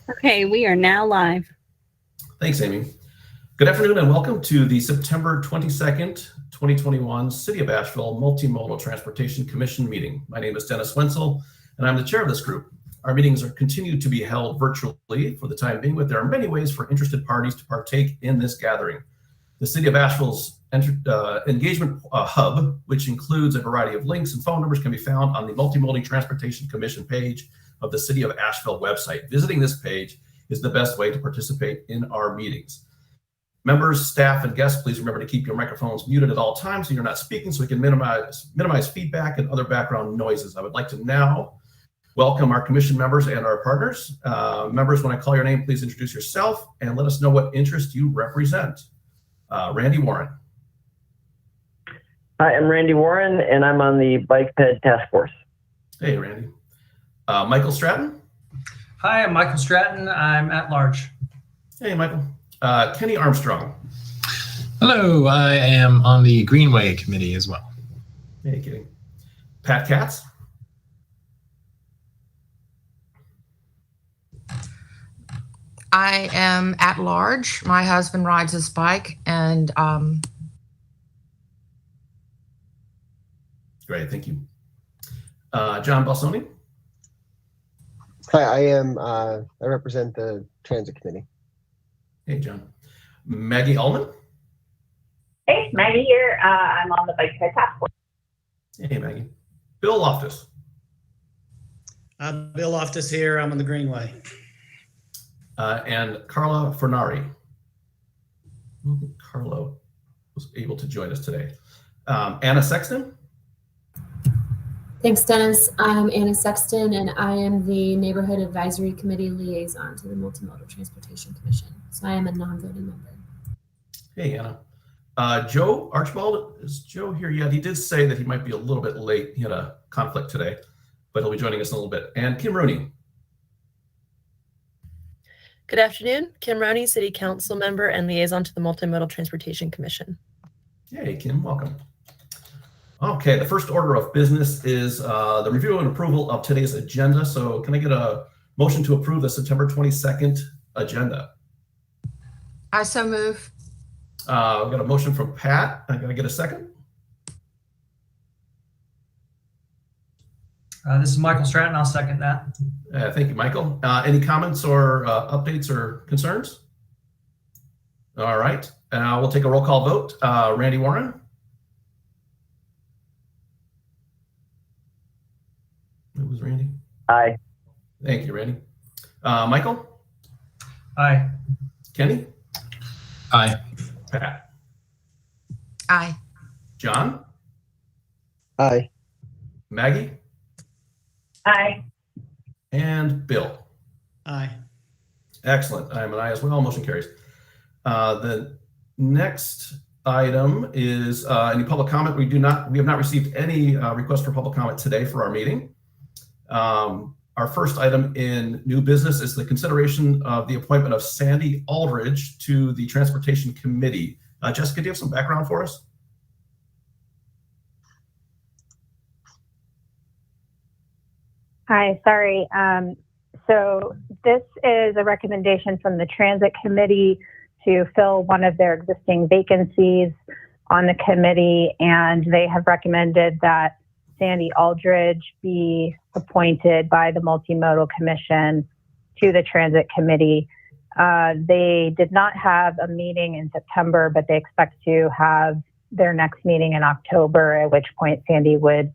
Okay, we are now live. Thanks, Amy. Good afternoon and welcome to the September 22nd, 2021 City of Asheville Multimodal Transportation Commission meeting. My name is Dennis Wenzel and I'm the chair of this group. Our meetings are continued to be held virtually for the time being, but there are many ways for interested parties to partake in this gathering. The City of Asheville's engagement hub, which includes a variety of links and phone numbers, can be found on the Multimodal Transportation Commission page of the City of Asheville website. Visiting this page is the best way to participate in our meetings. Members, staff, and guests, please remember to keep your microphones muted at all times so you're not speaking, so we can minimize feedback and other background noises. I would like to now welcome our commission members and our partners. Members, when I call your name, please introduce yourself and let us know what interest you represent. Randy Warren. Hi, I'm Randy Warren, and I'm on the Bike Ped Task Force. Hey, Randy. Michael Stratton. Hi, I'm Michael Stratton. I'm at large. Hey, Michael. Kenny Armstrong. Hello, I am on the Greenway Committee as well. Hey, Kenny. Pat Katz. I am at large. My husband rides his bike, and Great, thank you. John Balsoni. Hi, I represent the Transit Committee. Hey, John. Maggie Ullman. Hey, Maggie here. I'm on the Bike Ped Task Force. Hey, Maggie. Bill Loftus. Bill Loftus here. I'm on the Greenway. And Carla Fornari. I don't think Carla was able to join us today. Anna Sexton. Thanks, Dennis. I'm Anna Sexton, and I am the Neighborhood Advisory Committee Liaison to the Multimodal Transportation Commission. So I am a non-voting member. Hey, Anna. Joe Archibald, is Joe here yet? He did say that he might be a little bit late. He had a conflict today, but he'll be joining us in a little bit. And Kim Rooney. Good afternoon. Kim Rooney, City Council member and liaison to the Multimodal Transportation Commission. Hey, Kim, welcome. Okay, the first order of business is the review and approval of today's agenda. So can I get a motion to approve the September 22nd agenda? I so move. I've got a motion from Pat. I'm going to get a second. This is Michael Stratton. I'll second that. Thank you, Michael. Any comments or updates or concerns? All right, we'll take a roll call vote. Randy Warren. It was Randy. Aye. Thank you, Randy. Michael. Aye. Kenny. Aye. Pat. Aye. John. Aye. Maggie. Aye. And Bill. Aye. Excellent. I'm an aye as well. Motion carries. The next item is any public comment. We have not received any requests for public comment today for our meeting. Our first item in new business is the consideration of the appointment of Sandy Aldridge to the Transportation Committee. Jessica, do you have some background for us? Hi, sorry. So this is a recommendation from the Transit Committee to fill one of their existing vacancies on the committee, and they have recommended that Sandy Aldridge be appointed by the Multimodal Commission to the Transit Committee. They did not have a meeting in September, but they expect to have their next meeting in October, at which point Sandy would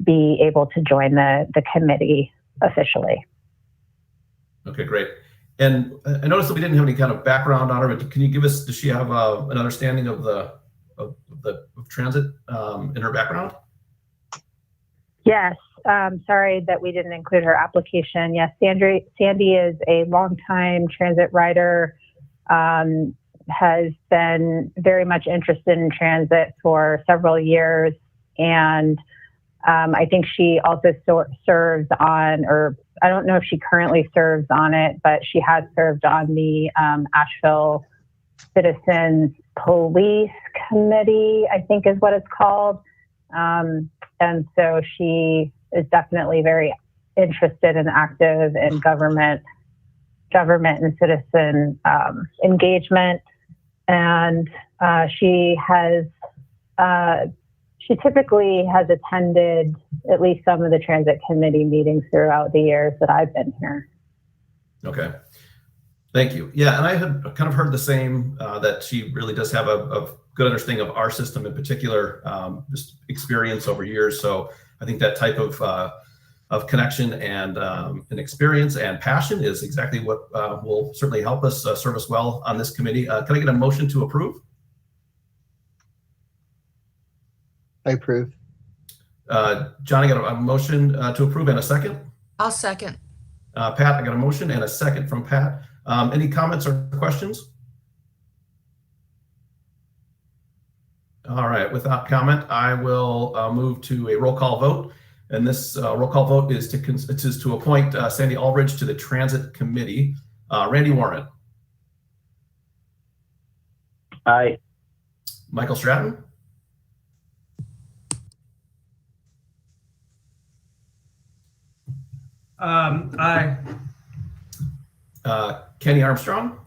be able to join the committee officially. Okay, great. And I noticed that we didn't have any kind of background on her, but can you give us, does she have an understanding of of transit in her background? Yes, sorry that we didn't include her application. Yes, Sandy is a longtime transit rider, has been very much interested in transit for several years, and I think she also serves on, or I don't know if she currently serves on it, but she has served on the Asheville Citizens Police Committee, I think is what it's called. And so she is definitely very interested and active in government government and citizen engagement. And she typically has attended at least some of the transit committee meetings throughout the years that I've been here. Okay. Thank you. Yeah, and I had kind of heard the same, that she really does have a good understanding of our system in particular, just experience over years. So I think that type of connection and an experience and passion is exactly what will certainly help us serve us well on this committee. Can I get a motion to approve? I approve. John, I got a motion to approve and a second. I'll second. Pat, I got a motion and a second from Pat. Any comments or questions? All right, without comment, I will move to a roll call vote. And this roll call vote is to appoint Sandy Aldridge to the Transit Committee. Randy Warren. Aye. Michael Stratton. Aye. Kenny Armstrong.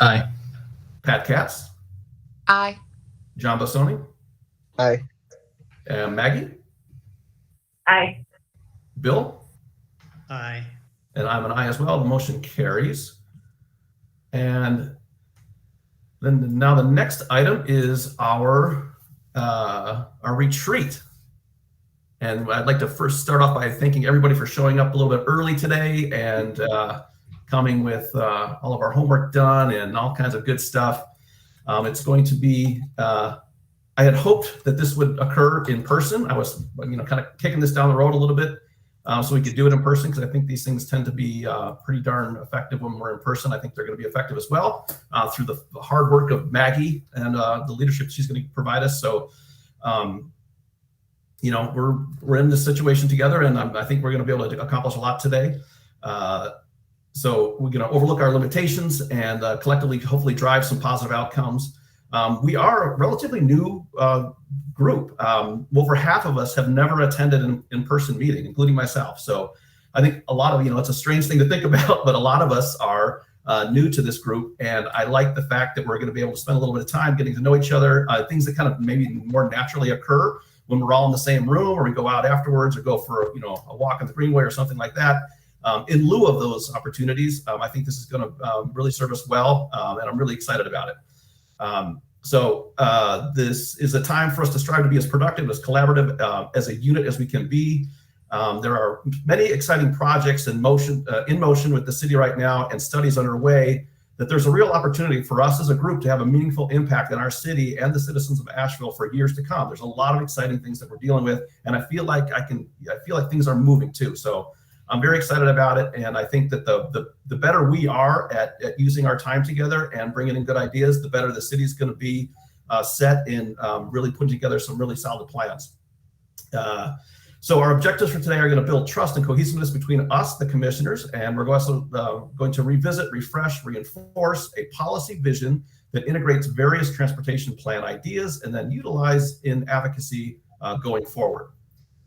Aye. Pat Katz. Aye. John Bossoni. Aye. Maggie. Aye. Bill. Aye. And I'm an aye as well. The motion carries. And then now the next item is our retreat. And I'd like to first start off by thanking everybody for showing up a little bit early today and coming with all of our homework done and all kinds of good stuff. It's going to be, I had hoped that this would occur in person. I was, kind of kicking this down the road a little bit so we could do it in person, because I think these things tend to be pretty darn effective when we're in person. I think they're going to be effective as well through the hard work of Maggie and the leadership she's going to provide us. So, we're in this situation together, and I think we're going to be able to accomplish a lot today. So we're going to overlook our limitations and collectively, hopefully, drive some positive outcomes. We are a relatively new group. Over half of us have never attended an in-person meeting, including myself. So I think a lot of, it's a strange thing to think about, but a lot of us are new to this group. And I like the fact that we're going to be able to spend a little bit of time getting to know each other, things that kind of maybe more naturally occur when we're all in the same room, or we go out afterwards or go for, a walk on the Greenway or something like that. In lieu of those opportunities, I think this is going to really serve us well, and I'm really excited about it. So this is a time for us to strive to be as productive, as collaborative, as a unit as we can be. There are many exciting projects in motion with the city right now, and studies underway, that there's a real opportunity for us as a group to have a meaningful impact in our city and the citizens of Asheville for years to come. There's a lot of exciting things that we're dealing with, and I feel like things are moving too. So I'm very excited about it, and I think that the better we are at using our time together and bringing in good ideas, the better the city's going to be set in really putting together some really solid plans. So our objectives for today are going to build trust and cohesiveness between us, the commissioners, and we're also going to revisit, refresh, reinforce a policy vision that integrates various transportation plan ideas and then utilize in advocacy going forward.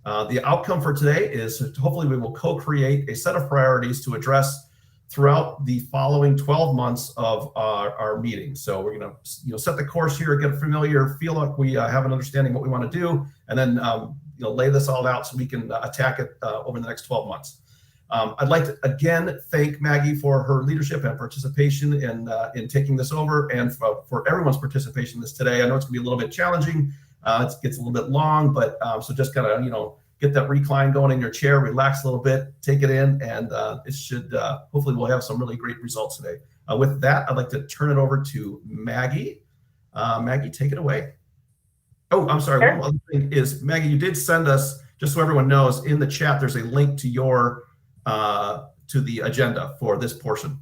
The outcome for today is hopefully we will co-create a set of priorities to address throughout the following 12 months of our meetings. So we're going to set the course here, get familiar, feel like we have an understanding what we want to do, and then lay this all out so we can attack it over the next 12 months. I'd like to again thank Maggie for her leadership and participation in taking this over, and for everyone's participation in this today. I know it's going to be a little bit challenging. It gets a little bit long, but so just kind of get that recline going in your chair, relax a little bit, take it in, and it should hopefully we'll have some really great results today. With that, I'd like to turn it over to Maggie. Maggie, take it away. Oh, I'm sorry. Sure. One other thing is, Maggie, you did send us, just so everyone knows, in the chat, there's a link to your to the agenda for this portion.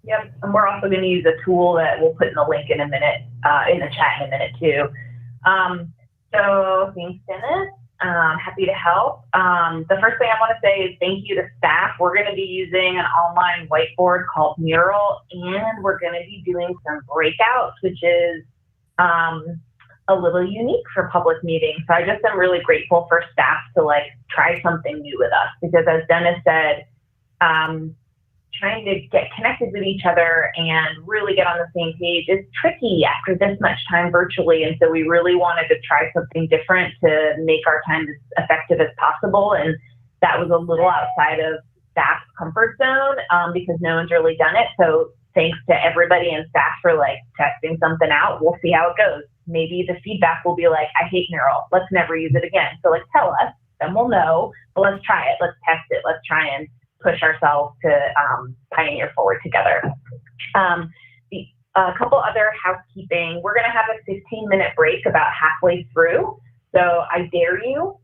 Yep, and we're also going to use a tool that we'll put in the link in a minute, in the chat in a minute too. So thanks, Dennis. Happy to help. The first thing I want to say is thank you to staff. We're going to be using an online whiteboard called Mural, and we're going to be doing some breakouts, which is a little unique for public meetings. So I just am really grateful for staff to try something new with us, because as Dennis said, trying to get connected with each other and really get on the same page is tricky after this much time virtually. And so we really wanted to try something different to make our time as effective as possible. And that was a little outside of staff's comfort zone because no one's really done it. So thanks to everybody and staff for like testing something out. We'll see how it goes. Maybe the feedback will be like, I hate Mural. Let's never use it again. So like tell us, then we'll know, but let's try it. Let's test it. Let's try and push ourselves to pioneer forward together. A couple other housekeeping. We're going to have a 15-minute break about halfway through. So I dare you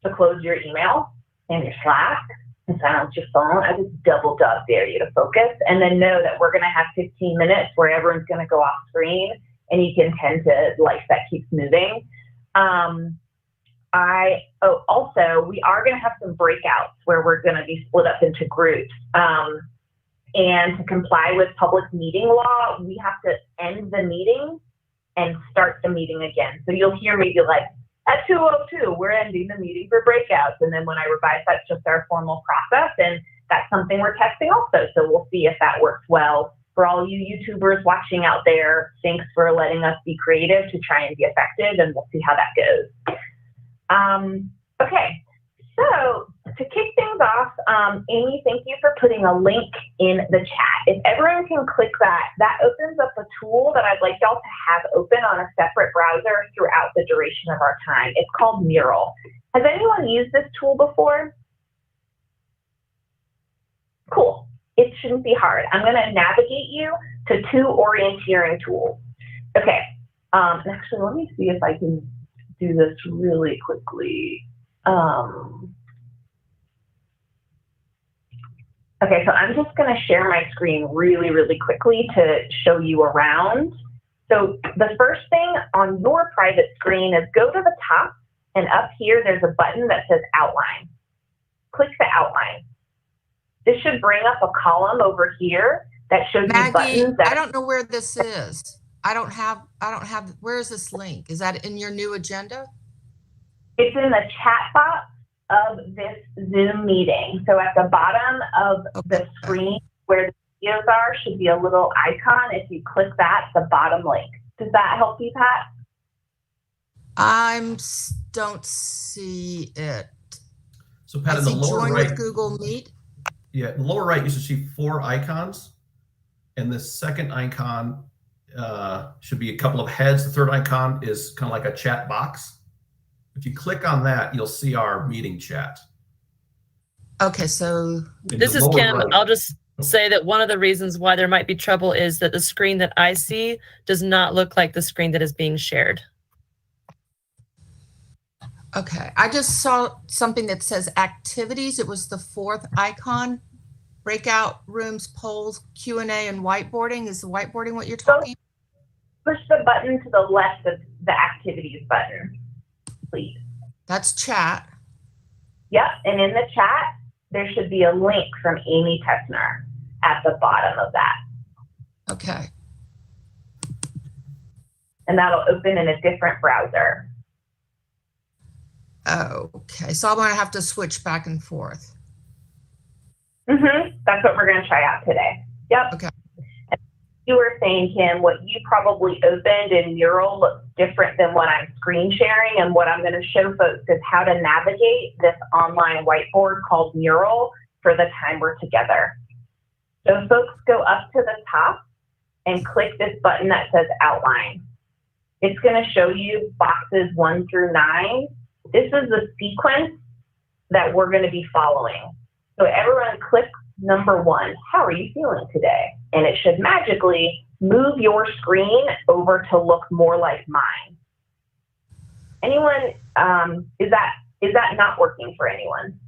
to close your email and your Slack and silence your phone. I just double dare you to focus, and then know that we're going to have 15 minutes where everyone's going to go off screen and you can tend to life that keeps moving. Also, we are going to have some breakouts where we're going to be split up into groups. And to comply with public meeting law, we have to end the meeting and start the meeting again. So you'll hear me be like, at 2:02, we're ending the meeting for breakouts. And then when I revise, that's just our formal process. And that's something we're testing also. So we'll see if that works well. For all you YouTubers watching out there, thanks for letting us be creative to try and be effective, and we'll see how that goes. Okay, so to kick things off, Amy, thank you for putting a link in the chat. If everyone can click that, that opens up a tool that I'd like y'all to have open on a separate browser throughout the duration of our time. It's called Mural. Has anyone used this tool before? Cool. It shouldn't be hard. I'm going to navigate you to two orienteering tools. Okay. Actually, let me see if I can do this really quickly. Okay, so I'm just going to share my screen really quickly to show you around. So the first thing on your private screen is go to the top, and up here there's a button that says Outline. Click the outline. This should bring up a column over here that shows you buttons. I don't know where this is. I don't have, where is this link? Is that in your new agenda? It's in the chat box of this Zoom meeting. So at the bottom of the screen where the videos are should be a little icon. If you click that, the bottom link. Does that help you, Pat? Don't see it. So Pat, I in the see lower join right, with Google Meet. yeah, in the lower right, you should see 4 icons. And the second icon should be a couple of heads. The third icon is kind of like a chat box. If you click on that, you'll see our meeting chat. Okay, so This is Kim. Right. I'll just say that one of the reasons why there might be trouble is that the screen that I see does not look like the screen that is being shared. okay, I just saw something that says activities. It was the 4th icon. Breakout rooms, polls, Q&A, and whiteboarding. Is the whiteboarding what you're talking? Push the button to the left of the activities button, please. That's chat. Yep, and in the chat, there should be a link from Amy Tessner at the bottom of that. Okay. And that'll open in a different browser. Okay, so I'm going to have to switch back and forth. That's what we're going to try out today. Yep. Okay. And you were saying, Kim, what you probably opened in Mural looks different than what I'm screen sharing. And what I'm going to show folks is how to navigate this online whiteboard called Mural for the time we're together. So folks go up to the top and click this button that says Outline. It's going to show you boxes 1 through 9. This is the sequence that we're going to be following. So everyone click number 1. How are you feeling today? And it should magically move your screen over to look more like mine. Anyone, is that not working for anyone?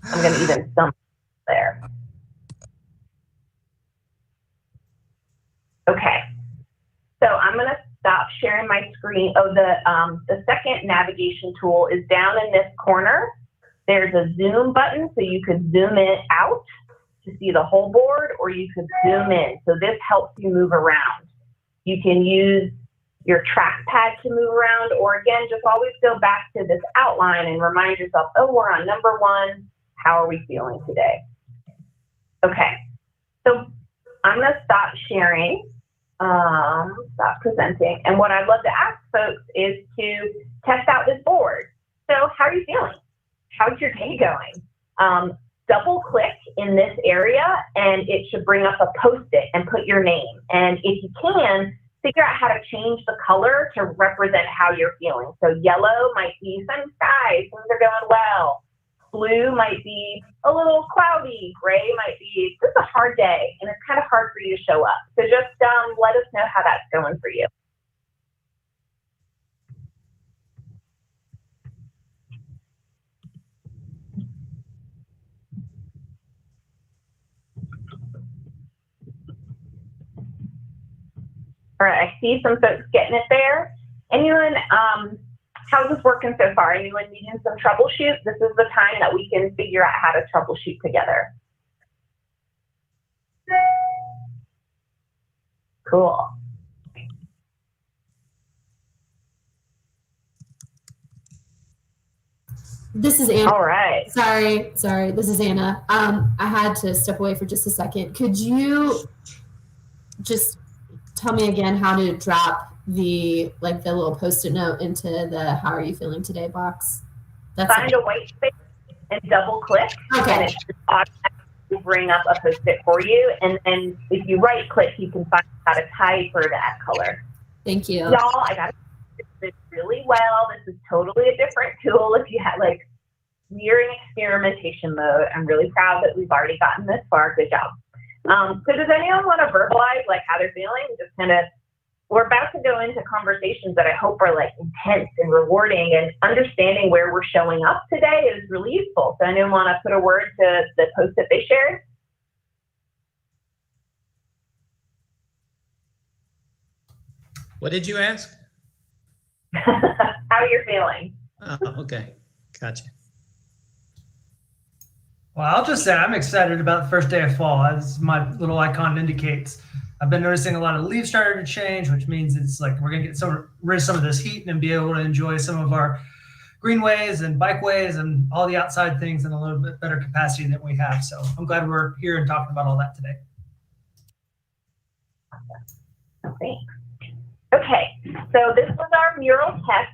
I'm going to even stump there. Okay. So I'm going to stop sharing my screen. Oh, the second navigation tool is down in this corner. There's a zoom button, so you could zoom in out to see the whole board, or you could zoom in. So this helps you move around. You can use your trackpad to move around, or again, just always go back to this outline and remind yourself, oh, we're on number 1. How are we feeling today? Okay, so I'm going to stop sharing, stop presenting. And what I'd love to ask folks is to test out this board. So how are you feeling? How's your day going? Double click in this area and it should bring up a post-it and put your name. And if you can, figure out how to change the color to represent how you're feeling. So yellow might be sunny skies, things are going well. Blue might be a little cloudy. Gray might be just a hard day, and it's kind of hard for you to show up. So just let us know how that's going for you. All right, I see some folks getting it there. Anyone, how's this working so far? Anyone needing some troubleshoot? This is the time that we can figure out how to troubleshoot together. Cool. This is Anna. All right. Sorry. This is Anna. I had to step away for just a second. Could you just tell me again how to drop the little post-it note into the "How are you feeling today" box? Find a white space and double click. Okay. And it should automatically bring up a post-it for you. And then if you right click, you can find how to type or that color. Thank you. Y'all, I got this really well. This is totally a different tool if you had we're in experimentation mode. I'm really proud that we've already gotten this far. Good job. So does anyone want to verbalize how they're feeling? Just we're about to go into conversations that I hope are intense and rewarding, and understanding where we're showing up today is really useful. So anyone want to put a word to the post that they shared? What did you ask? How you're feeling. Oh, okay. Gotcha. Well, I'll just say I'm excited about the first day of fall, as my little icon indicates. I've been noticing a lot of leaves starting to change, which means it's we're going to get rid of some of this heat and be able to enjoy some of our greenways and bikeways and all the outside things in a little bit better capacity than we have. So I'm glad we're here and talking about all that today. Thanks. Okay, so this was our mural test.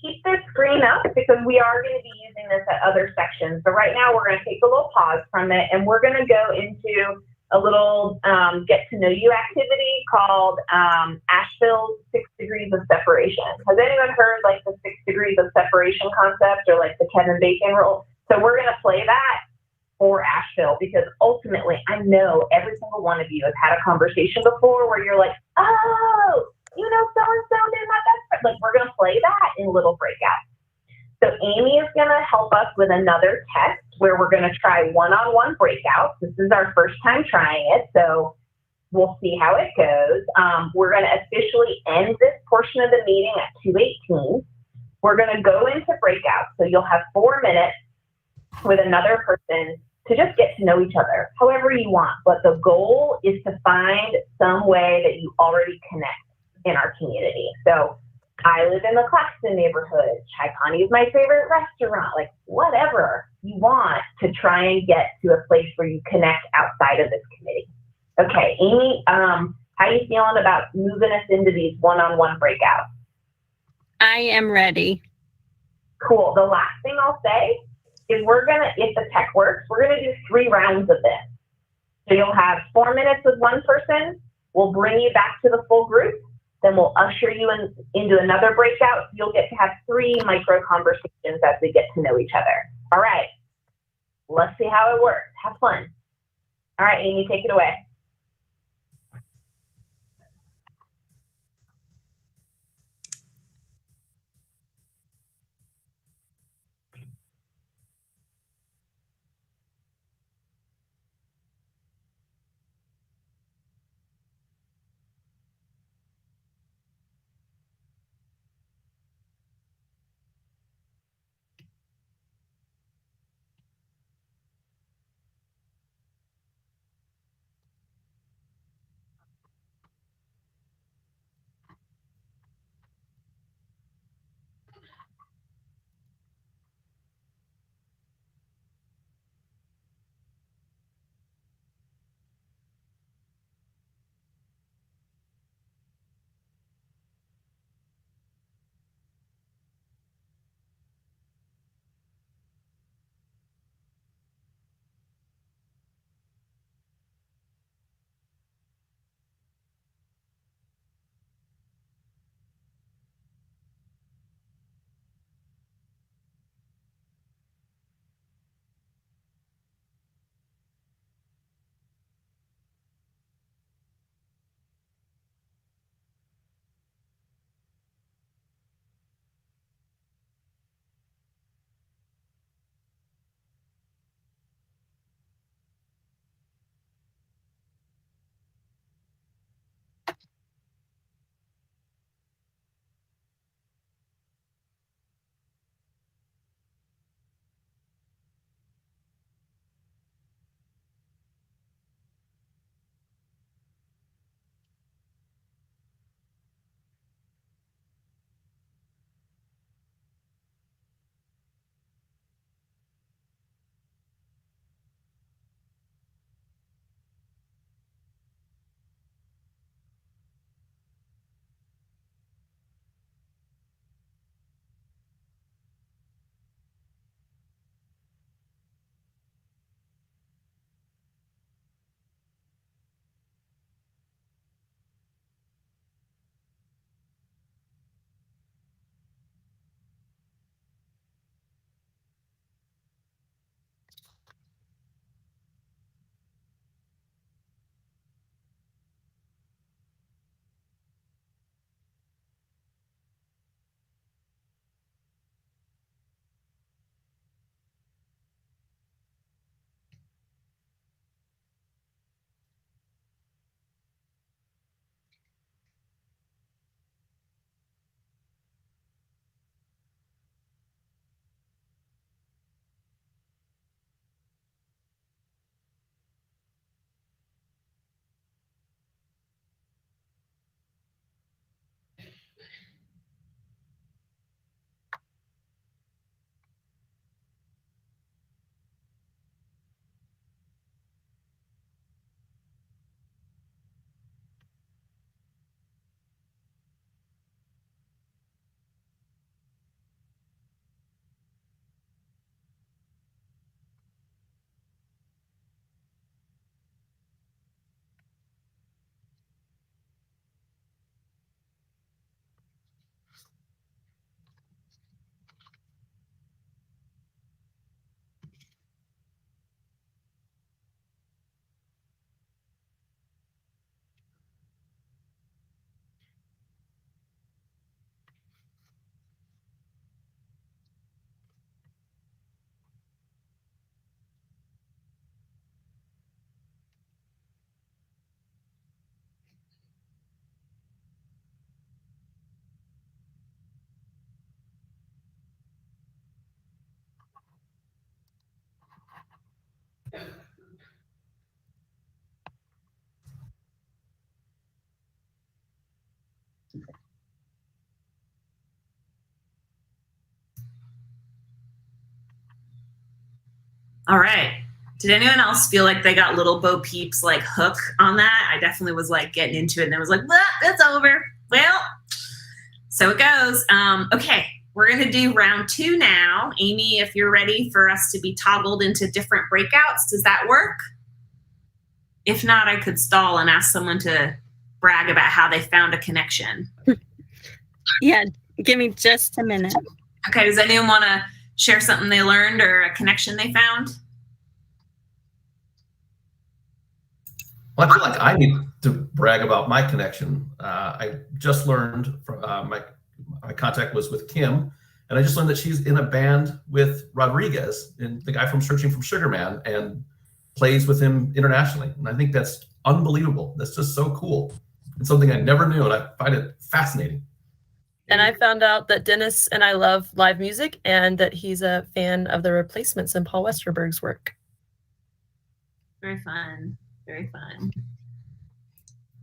Keep this screen up because we are going to be using this at other sections. So right now we're going to take a little pause from it and we're going to go into a little get to know you activity called Asheville's 6 Degrees of Separation. Has anyone heard the 6 Degrees of Separation concept or the Kevin Bacon rule? So we're going to play that for Asheville because ultimately I know every single one of you has had a conversation before where you're like, oh, so-and-so did my best friend. We're going to play that in little breakouts. So Amy is going to help us with another test where we're going to try one-on-one breakouts. This is our first time trying it, so we'll see how it goes. We're going to officially end this portion of the meeting at 2:18. We're going to go into breakouts, so you'll have 4 minutes with another person to just get to know each other, however you want. But the goal is to find some way that you already connect in our community. So I live in the Claxton neighborhood. Chai Pani is my favorite restaurant. Whatever you want to try and get to a place where you connect outside of this committee. Okay, Amy, how are you feeling about moving us into these one-on-one breakouts? I am ready. Cool. The last thing I'll say is if the tech works, we're gonna do 3 rounds of this. So you'll have 4 minutes with one person. We'll bring you back to the full group. Then we'll usher you into another breakout. You'll get to have 3 micro conversations as we get to know each other. All right, let's see how it works. Have fun. All right, Amy, take it away. All right. Did anyone else feel like they got little Bo Peep's like hook on that? I definitely was like getting into it and I was like, well, it's over. Well, so it goes. Okay, we're going to do round 2 now. Amy, if you're ready for us to be toggled into different breakouts, does that work? If not, I could stall and ask someone to brag about how they found a connection. Yeah, give me just a minute. Okay, does anyone want to share something they learned or a connection they found? Well, I feel like I need to brag about my connection. I just learned from my contact was with Kim, and I just learned that she's in a band with Rodriguez, and the guy from Searching from Sugar Man, and plays with him internationally. And I think that's unbelievable. That's just so cool. It's something I never knew, and I find it fascinating. And I found out that Dennis and I love live music and that he's a fan of the Replacements and Paul Westerberg's work. Very fun. Very fun.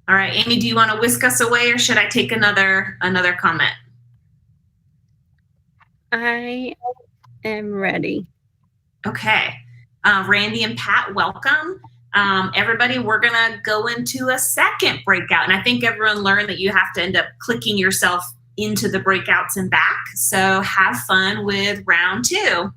All right, Amy, do you want to whisk us away or should I take another comment? I am ready. Okay. Randy and Pat, welcome. Everybody, we're going to go into a second breakout. And I think everyone learned that you have to end up clicking yourself into the breakouts and back. So have fun with round 2.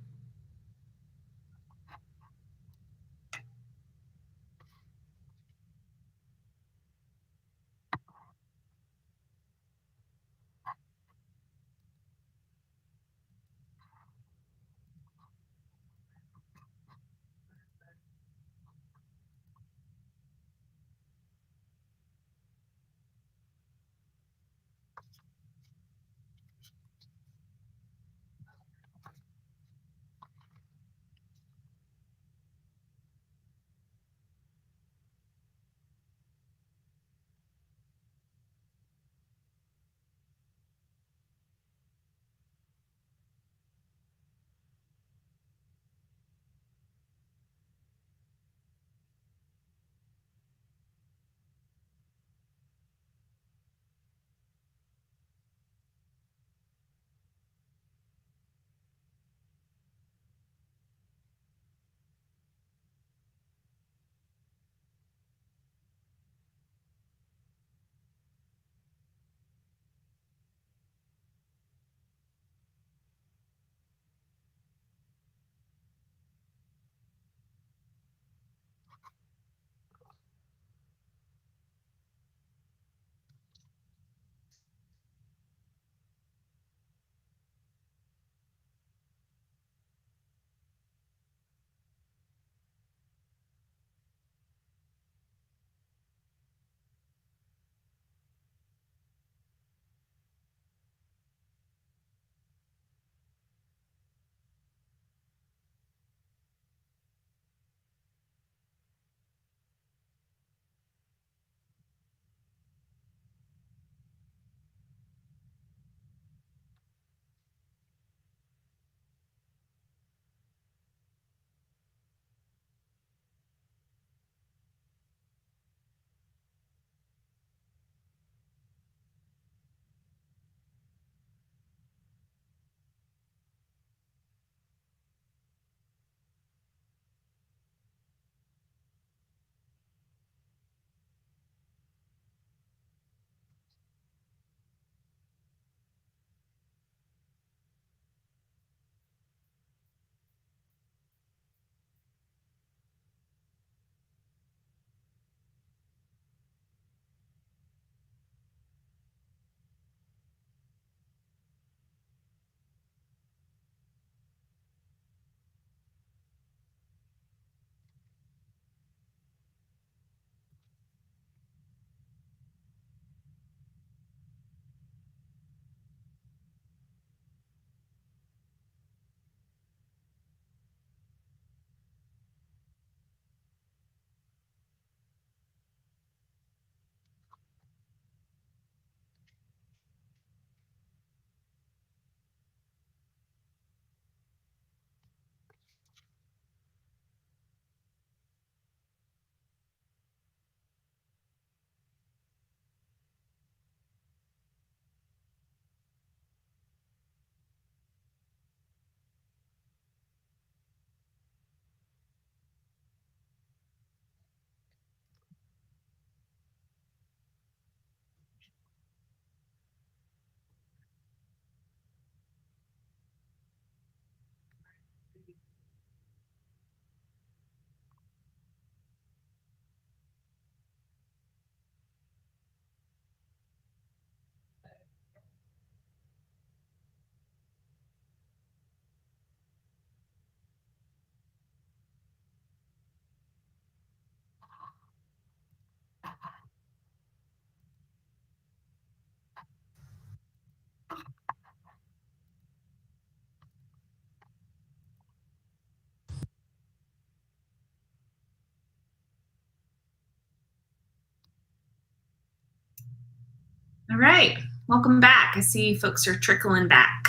All right, welcome back. I see folks are trickling back.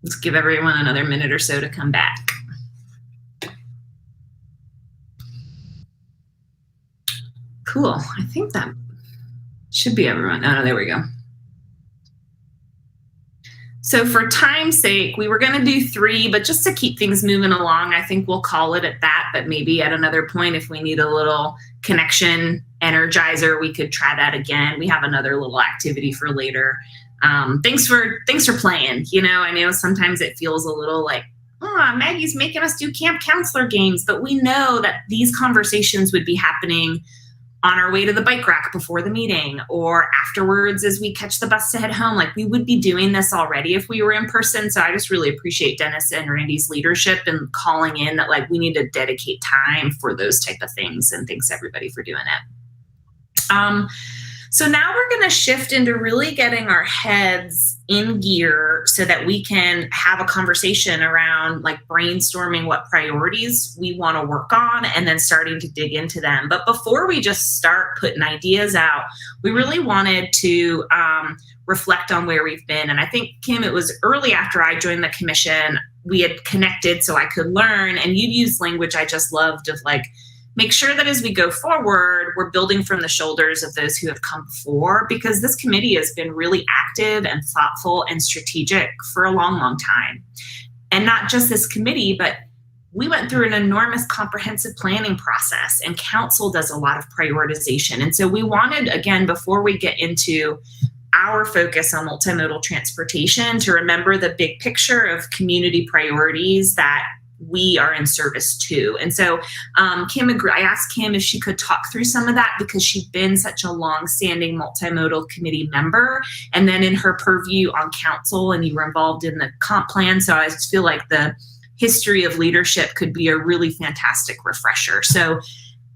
Let's give everyone another minute or so to come back. Cool, I think that should be everyone. Oh, no, there we go. So for time's sake, we were going to do 3, but just to keep things moving along, I think we'll call it at that. But maybe at another point, if we need a little connection energizer, we could try that again. We have another little activity for later. Thanks for playing. You know, I know sometimes it feels a little like, oh, Maggie's making us do camp counselor games, but we know that these conversations would be happening on our way to the bike rack before the meeting or afterwards as we catch the bus to head home. Like, we would be doing this already if we were in person. So I just really appreciate Dennis and Randy's leadership and calling in that, like, we need to dedicate time for those type of things, and thanks everybody for doing it. So now we're going to shift into really getting our heads in gear so that we can have a conversation around, like, brainstorming what priorities we want to work on and then starting to dig into them. But before we just start putting ideas out, we really wanted to reflect on where we've been. And I think, Kim, it was early after I joined the commission, we had connected so I could learn, and you'd used language I just loved of, like, make sure that as we go forward, we're building from the shoulders of those who have come before, because this committee has been really active and thoughtful and strategic for a long, long time. And not just this committee, but we went through an enormous comprehensive planning process, and council does a lot of prioritization. And so we wanted, again, before we get into our focus on multimodal transportation, to remember the big picture of community priorities that we are in service to. And so I asked Kim if she could talk through some of that, because she'd been such a long-standing multimodal committee member, and then in her purview on council, and you were involved in the comp plan. So I just feel like the history of leadership could be a really fantastic refresher. So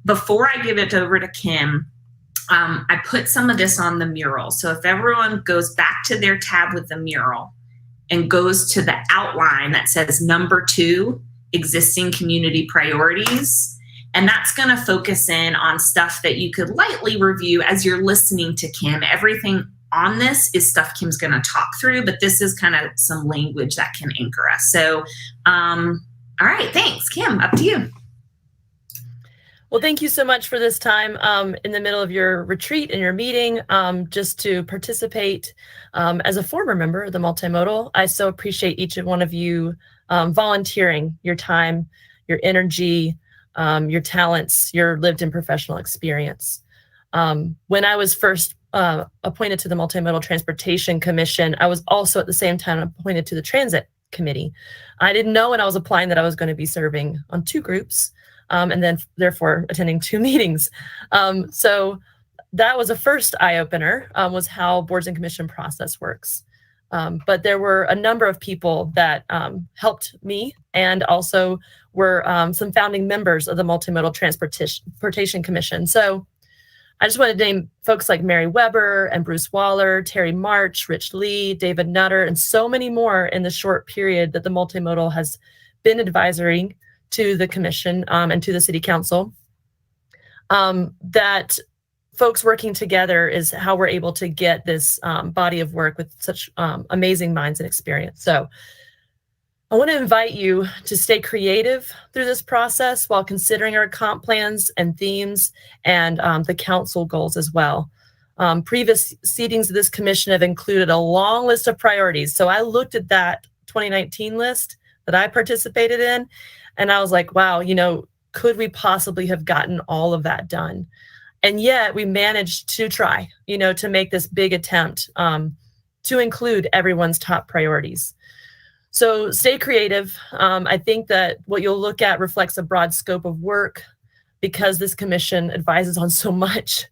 before I give it over to Kim, I put some of this on the mural. So if everyone goes back to their tab with the mural and goes to the outline that says number 2, existing community priorities. And that's going to focus in on stuff that you could lightly review as you're listening to Kim. Everything on this is stuff Kim's going to talk through, but this is kind of some language that can anchor us. So, all right, thanks. Kim, up to you. Well, thank you so much for this time in the middle of your retreat and your meeting, just to participate as a former member of the Multimodal. I so appreciate each one of you volunteering your time, your energy, your talents, your lived and professional experience. When I was first appointed to the Multimodal Transportation Commission, I was also at the same time appointed to the Transit Committee. I didn't know when I was applying that I was going to be serving on 2 groups. And then therefore attending 2 meetings. So that was a first eye-opener, was how boards and commission process works. But there were a number of people that helped me, and also were some founding members of the Multimodal Transportation Commission. So I just want to name folks like Mary Weber and Bruce Waller, Terry March, Rich Lee, David Nutter, and so many more in the short period that the Multimodal has been advisory to the commission and to the city council. That folks working together is how we're able to get this body of work with such amazing minds and experience. So I want to invite you to stay creative through this process while considering our comp plans and themes and the council goals as well. Previous seatings of this commission have included a long list of priorities. So I looked at that 2019 list that I participated in, and I was like, wow, you know, could we possibly have gotten all of that done? And yet we managed to try, you know, to make this big attempt to include everyone's top priorities. So stay creative. I think that what you'll look at reflects a broad scope of work, because this commission advises on so much.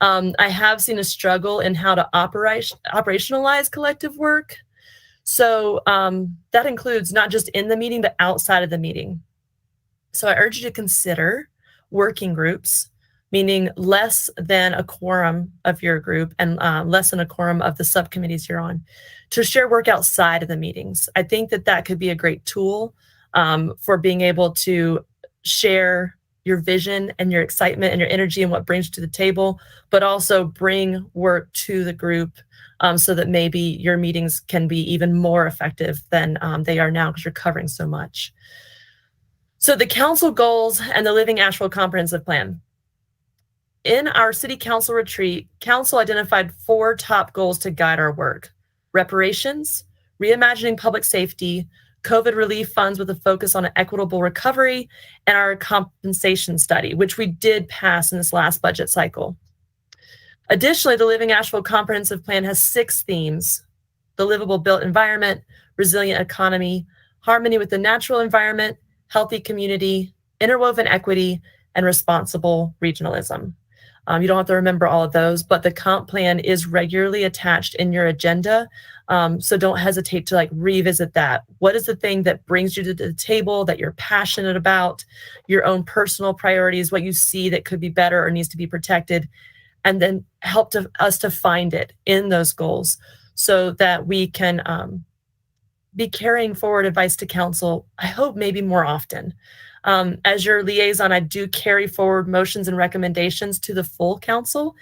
I have seen a struggle in how to operationalize collective work. So that includes not just in the meeting, but outside of the meeting. So I urge you to consider working groups, meaning less than a quorum of your group and less than a quorum of the subcommittees you're on, to share work outside of the meetings. I think that that could be a great tool for being able to share your vision and your excitement and your energy and what brings you to the table, but also bring work to the group so that maybe your meetings can be even more effective than they are now because you're covering so much. So the council goals and the Living Asheville Comprehensive Plan. In our city council retreat, council identified 4 top goals to guide our work: reparations, reimagining public safety, COVID relief funds with a focus on an equitable recovery, and our compensation study, which we did pass in this last budget cycle. Additionally, the Living Asheville Comprehensive Plan has 6 themes: the livable built environment, resilient economy, harmony with the natural environment, healthy community, interwoven equity, and responsible regionalism. You don't have to remember all of those, but the comp plan is regularly attached in your agenda. So don't hesitate to revisit that. What is the thing that brings you to the table that you're passionate about, your own personal priorities, what you see that could be better or needs to be protected, and then help us to find it in those goals so that we can be carrying forward advice to council, I hope maybe more often. As your liaison, I do carry forward motions and recommendations to the full council,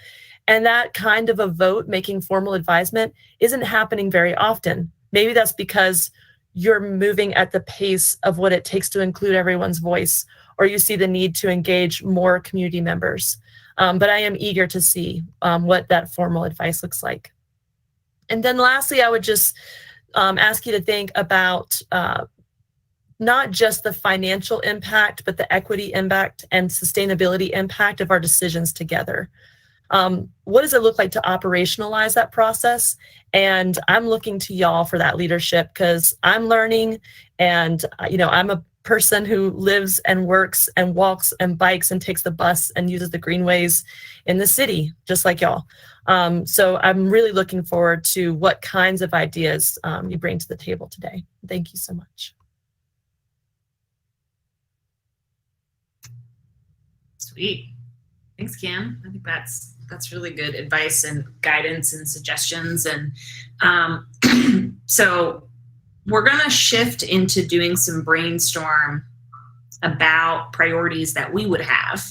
and that kind of a vote making formal advisement isn't happening very often. Maybe that's because you're moving at the pace of what it takes to include everyone's voice, or you see the need to engage more community members. But I am eager to see what that formal advice looks like. And then lastly, I would just ask you to think about not just the financial impact, but the equity impact and sustainability impact of our decisions together. What does it look like to operationalize that process? And I'm looking to y'all for that leadership because I'm learning, and I'm a person who lives and works and walks and bikes and takes the bus and uses the greenways in the city, just like y'all. So I'm really looking forward to what kinds of ideas you bring to the table today. Thank you so much. Sweet. Thanks, Cam. I think that's really good advice and guidance and suggestions. And so we're going to shift into doing some brainstorm about priorities that we would have.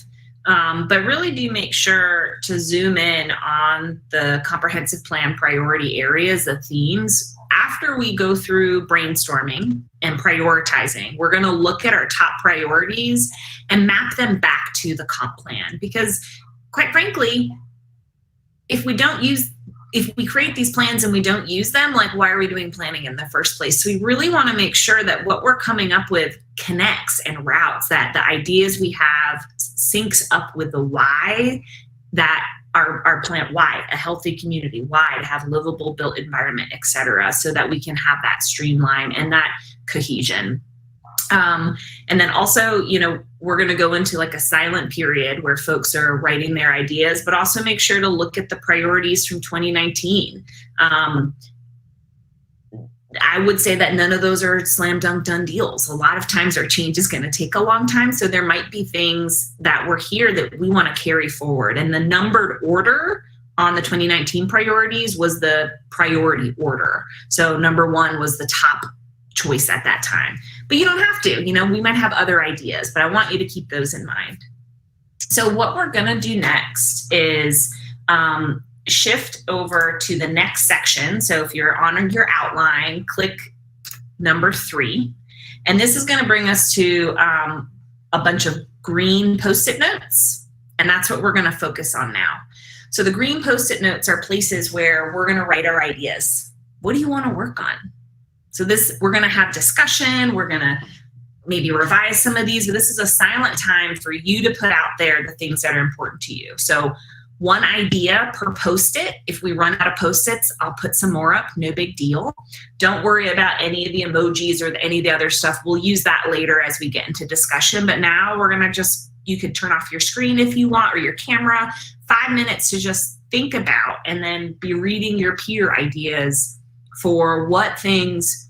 But really do make sure to zoom in on the comprehensive plan priority areas, the themes. After we go through brainstorming and prioritizing, we're going to look at our top priorities and map them back to the comp plan. Because quite frankly, if we create these plans and we don't use them, why are we doing planning in the first place? So we really want to make sure that what we're coming up with connects and routes, that the ideas we have syncs up with the why that our plan, why a healthy community, why to have livable built environment, et cetera, so that we can have that streamline and that cohesion. And then also, we're going to go into a silent period where folks are writing their ideas, but also make sure to look at the priorities from 2019. I would say that none of those are slam dunk done deals. A lot of times our change is going to take a long time. So there might be things that were here that we want to carry forward. And the numbered order on the 2019 priorities was the priority order. So number 1 was the top choice at that time. But you don't have to, we might have other ideas, but I want you to keep those in mind. So what we're going to do next is shift over to the next section. So if you're on your outline, click number 3. And this is going to bring us to a bunch of green Post-it notes. And that's what we're going to focus on now. So the green Post-it notes are places where we're going to write our ideas. What do you want to work on? So we're going to have discussion. We're going to maybe revise some of these, but this is a silent time for you to put out there the things that are important to you. So 1 idea per Post-it. If we run out of Post-its, I'll put some more up, no big deal. Don't worry about any of the emojis or any of the other stuff. We'll use that later as we get into discussion. But now we're going to you could turn off your screen if you want, or your camera, 5 minutes to just think about and then be reading your peer ideas for what things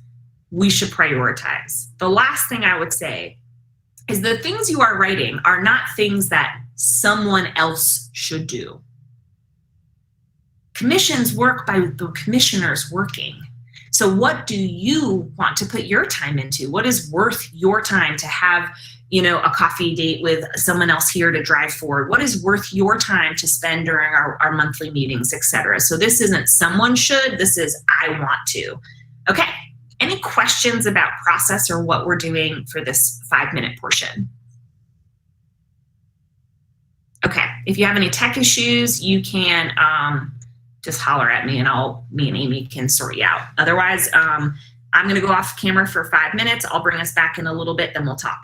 we should prioritize. The last thing I would say is the things you are writing are not things that someone else should do. Commissions work by the commissioners working. So what do you want to put your time into? What is worth your time to have a coffee date with someone else here to drive forward? What is worth your time to spend during our monthly meetings, etc.? So this isn't someone should, this is I want to. Okay, any questions about process or what we're doing for this 5-minute portion? Okay, if you have any tech issues, you can just holler at me and me and Amy can sort you out. Otherwise, I'm gonna go off camera for 5 minutes. I'll bring us back in a little bit, then we'll talk.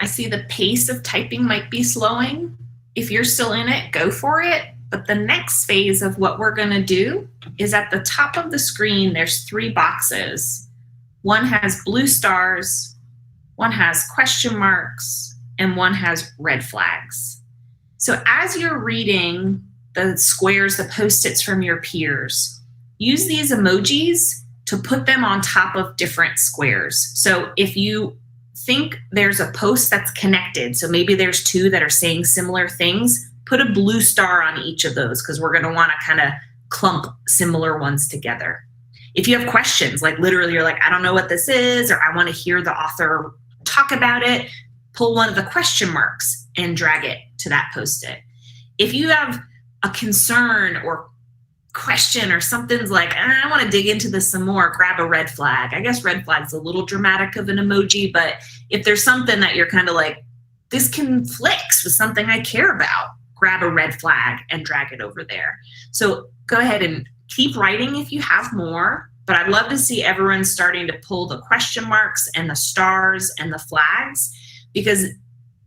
I see the pace of typing might be slowing. if you're still in it, go for it. But the next phase of what we're going to do is at the top of the screen, there's 3 boxes. One has blue stars, one has question marks, and one has red flags. So as you're reading the squares, the Post-its from your peers, use these emojis to put them on top of different squares. So if you think there's a post that's connected, so maybe there's 2 that are saying similar things, put a blue star on each of those because we're going to want to kind of clump similar ones together. If you have questions, like literally you're like, I don't know what this is, or I want to hear the author talk about it, pull one of the question marks and drag it to that Post-it. If you have a concern or question or something's like, I want to dig into this some more, grab a red flag. I guess red flag's a little dramatic of an emoji, but if there's something that you're kind of like, this conflicts with something I care about, grab a red flag and drag it over there. So go ahead and keep writing if you have more, but I'd love to see everyone starting to pull the question marks and the stars and the flags, because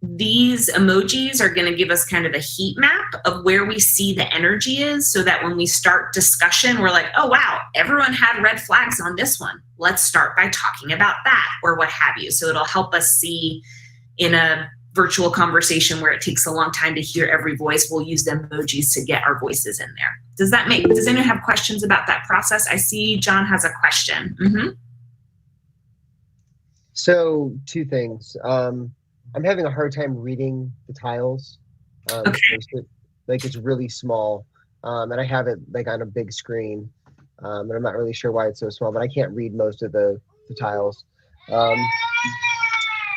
these emojis are going to give us kind of a heat map of where we see the energy is, so that when we start discussion, we're like, oh, wow, everyone had red flags on this one. Let's start by talking about that, or what have you. So it'll help us see in a virtual conversation where it takes a long time to hear every voice. We'll use the emojis to get our voices in there. Does anyone have questions about that process? I see John has a question. Mm-hmm. So 2 things. I'm having a hard time reading the tiles. Okay. Like it's really small, and I have it like on a big screen, and I'm not really sure why it's so small, but I can't read most of the tiles.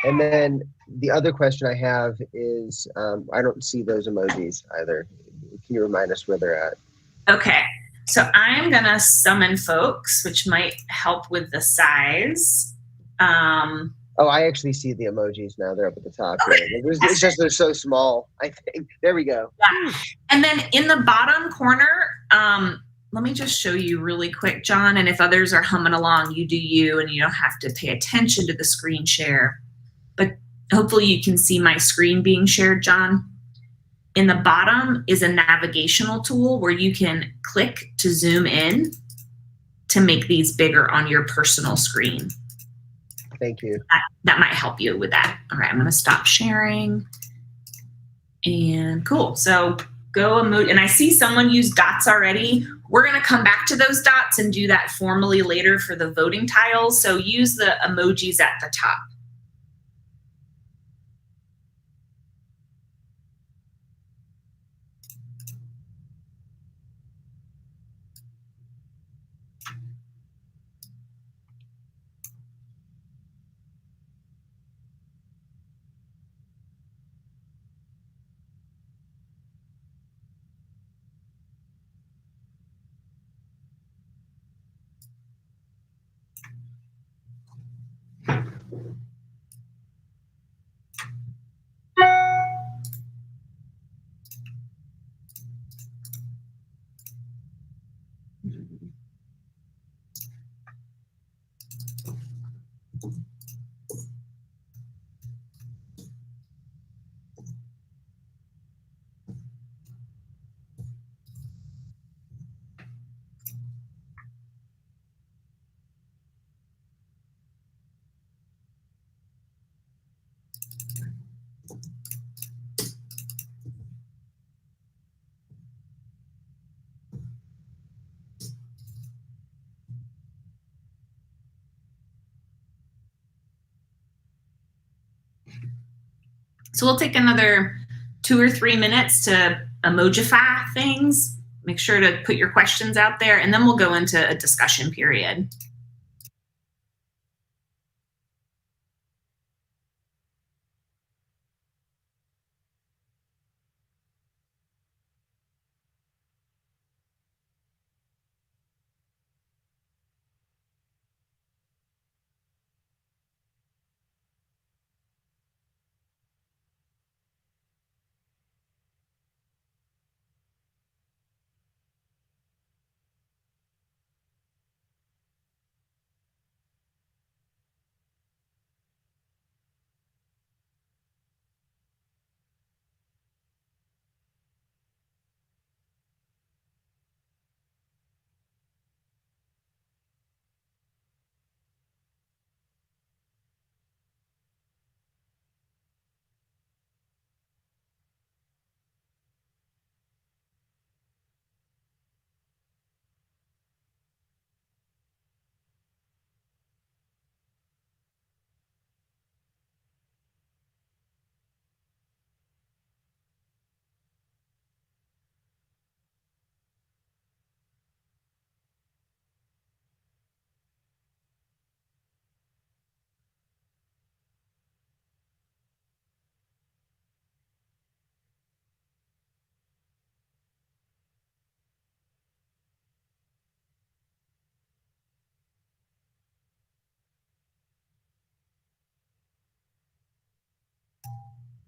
And then the other question I have is, I don't see those emojis either. Can you remind us where they're at? Okay, so I'm gonna summon folks, which might help with the size. Oh, I actually see the emojis now. They're up at the top. Okay. It's just they're so small, I think. There we go. Yeah. And then in the bottom corner, let me just show you really quick, John, and if others are humming along, you do you, and you don't have to pay attention to the screen share. But hopefully you can see my screen being shared, John. In the bottom is a navigational tool where you can click to zoom in to make these bigger on your personal screen. Thank you. That might help you with that. All right, I'm gonna stop sharing. And cool, so go emoji, and I see someone use dots already. We're gonna come back to those dots and do that formally later for the voting tiles. So use the emojis at the top. So we'll take another 2 or 3 minutes to emojify things. Make sure to put your questions out there, and then we'll go into a discussion period.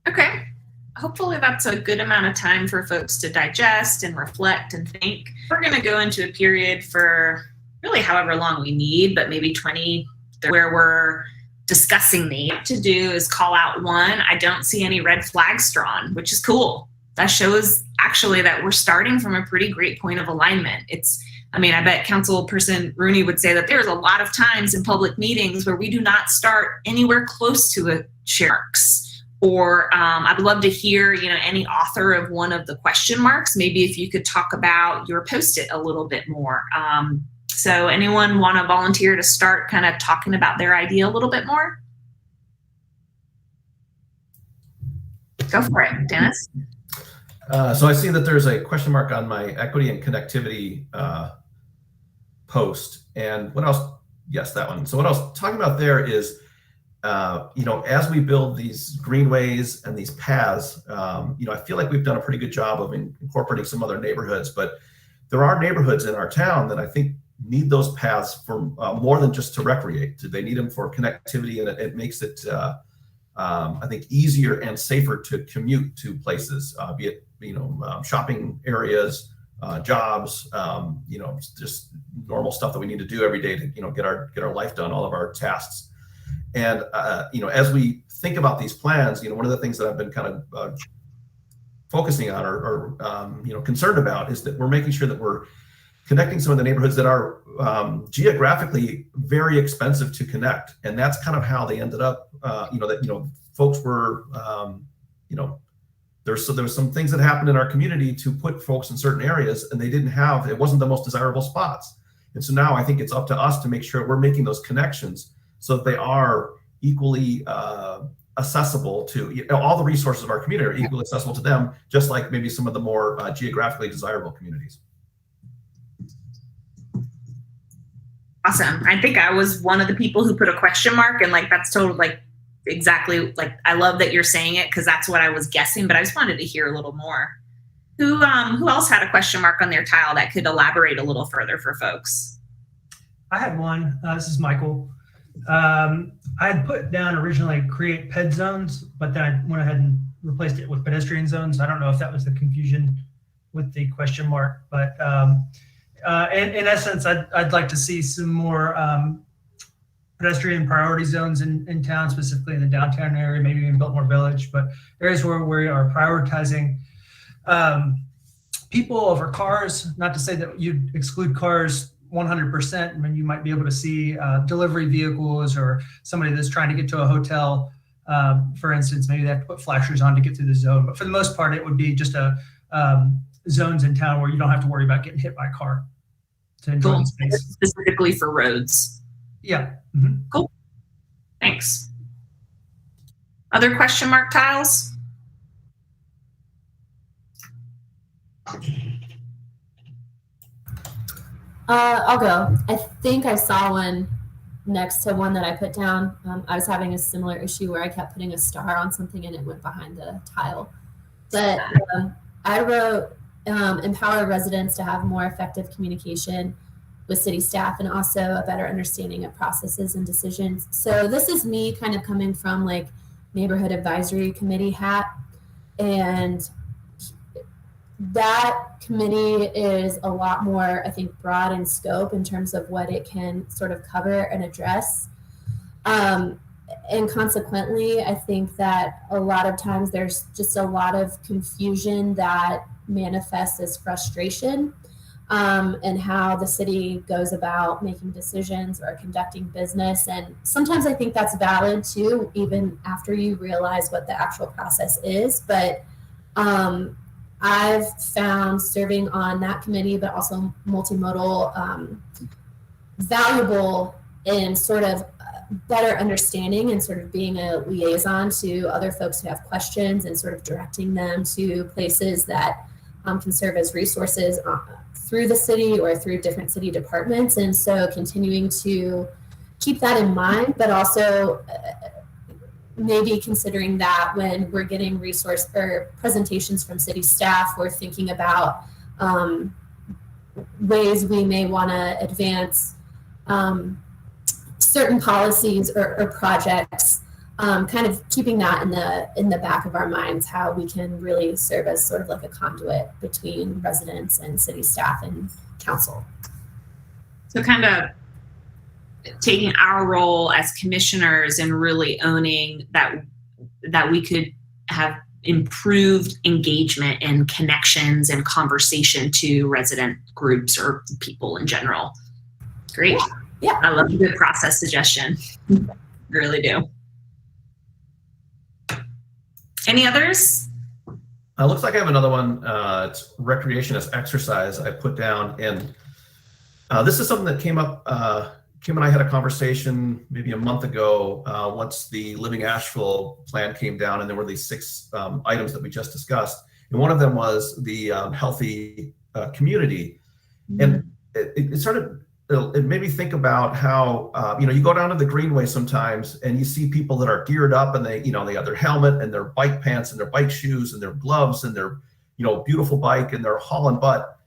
Okay. Hopefully that's a good amount of time for folks to digest and reflect and think. We're going to go into a period for really however long we need, but maybe 20, where we're discussing to do is call out one. I don't see any red flags drawn, which is cool. That shows actually that we're starting from a pretty great point of alignment. I bet Councilperson Rooney would say that there's a lot of times in public meetings where we do not start anywhere close to a share marks. Or I'd love to hear, any author of one of the question marks. Maybe if you could talk about your Post-it a little bit more. So anyone want to volunteer to start kind of talking about their idea a little bit more? Go for it, Dennis. So I see that there's a question mark on my equity and connectivity post. And what else? Yes, that one. So what I was talking about there is, as we build these greenways and these paths, I feel like we've done a pretty good job of incorporating some other neighborhoods, but there are neighborhoods in our town that I think need those paths for more than just to recreate. They need them for connectivity, and it makes it, I think, easier and safer to commute to places, be it, shopping areas, jobs, just normal stuff that we need to do every day to, get our life done, all of our tasks. And, as we think about these plans, one of the things that I've been kind of focusing on or concerned about is that we're making sure that we're connecting some of the neighborhoods that are geographically very expensive to connect. And that's kind of how they ended up, folks were, there was some things that happened in our community to put folks in certain areas, and it wasn't the most desirable spots. And so now I think it's up to us to make sure we're making those connections so that they are equally accessible to all the resources of our community are equally accessible to them, just like maybe some of the more geographically desirable communities. Awesome. I think I was one of the people who put a question mark, and that's totally exactly I love that you're saying it, because that's what I was guessing, but I just wanted to hear a little more. Who else had a question mark on their tile that could elaborate a little further for folks? I had one. This is Michael. I had put down originally create ped zones, but then I went ahead and replaced it with pedestrian zones. I don't know if that was the confusion with the question mark, but in essence, I'd like to see some more pedestrian priority zones in town, specifically in the downtown area, maybe in Biltmore Village, but areas where we are prioritizing people over cars. Not to say that you'd exclude cars 100%. I mean, you might be able to see delivery vehicles or somebody that's trying to get to a hotel, for instance. Maybe they have to put flashers on to get through the zone. But for the most part, it would be just zones in town where you don't have to worry about getting hit by a car to enjoy the space. Specifically for roads. Yeah. Mm-hmm. Cool. Thanks. Other question mark tiles? I'll go. I think I saw one next to one that I put down. I was having a similar issue where I kept putting a star on something and it went behind the tile. But I wrote empower residents to have more effective communication with city staff and also a better understanding of processes and decisions. So this is me kind of coming from neighborhood advisory committee hat, and that committee is a lot more, I think, broad in scope in terms of what it can sort of cover and address. And consequently, I think that a lot of times there's just a lot of confusion that manifests as frustration and how the city goes about making decisions or conducting business. And sometimes I think that's valid too, even after you realize what the actual process is. But I've found serving on that committee, but also multimodal, valuable in sort of better understanding and sort of being a liaison to other folks who have questions and sort of directing them to places that can serve as resources through the city or through different city departments. And so continuing to keep that in mind, but also maybe considering that when we're getting resource or presentations from city staff, we're thinking about ways we may want to advance certain policies or projects kind of keeping that in the back of our minds, how we can really serve as sort of like a conduit between residents and city staff and council. So kind of taking our role as commissioners and really owning that we could have improved engagement and connections and conversation to resident groups or people in general. Great. Yeah. I love a good process suggestion. Really do. Any others? Looks like I have another one. It's recreation as exercise I put down. And this is something that came up. Kim and I had a conversation maybe a month ago once the Living Asheville plan came down, and there were these 6 items that we just discussed. And one of them was the healthy community. And it made me think about how, you go down to the Greenway sometimes and you see people that are geared up and they have their helmet and their bike pants and their bike shoes and their gloves and their, beautiful bike and their hauling butt.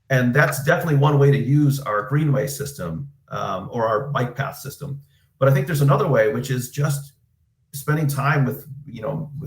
And that's definitely one way to use our Greenway system or our bike path system. But I think there's another way, which is just spending time with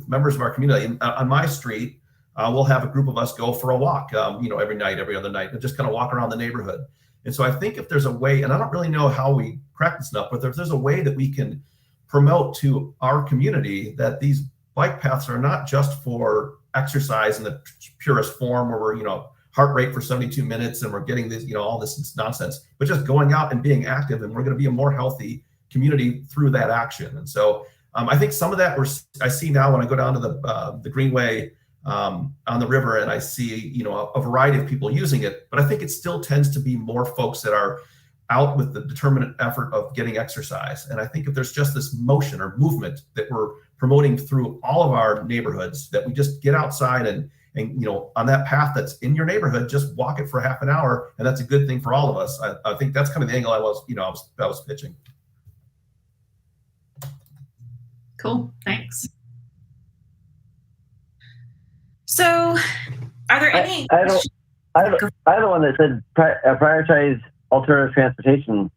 members of our community. On my street, we'll have a group of us go for a walk, every night, every other night, and just kind of walk around the neighborhood. And so I think if there's a way, and I don't really know how we crack this up, but if there's a way that we can promote to our community that these bike paths are not just for exercise in the purest form, where we're, heart rate for 72 minutes and we're getting this, all this nonsense, but just going out and being active, and we're going to be a more healthy community through that action. And so I think some of that I see now when I go down to the Greenway on the river, and I see, a variety of people using it, but I think it still tends to be more folks that are out with the determinate effort of getting exercise. And I think if there's just this motion or movement that we're promoting through all of our neighborhoods, that we just get outside and on that path that's in your neighborhood, just walk it for half an hour, and that's a good thing for all of us. I think that's kind of the angle I was pitching. Cool, thanks. So, are there any? I have the one that said prioritize alternative transportation,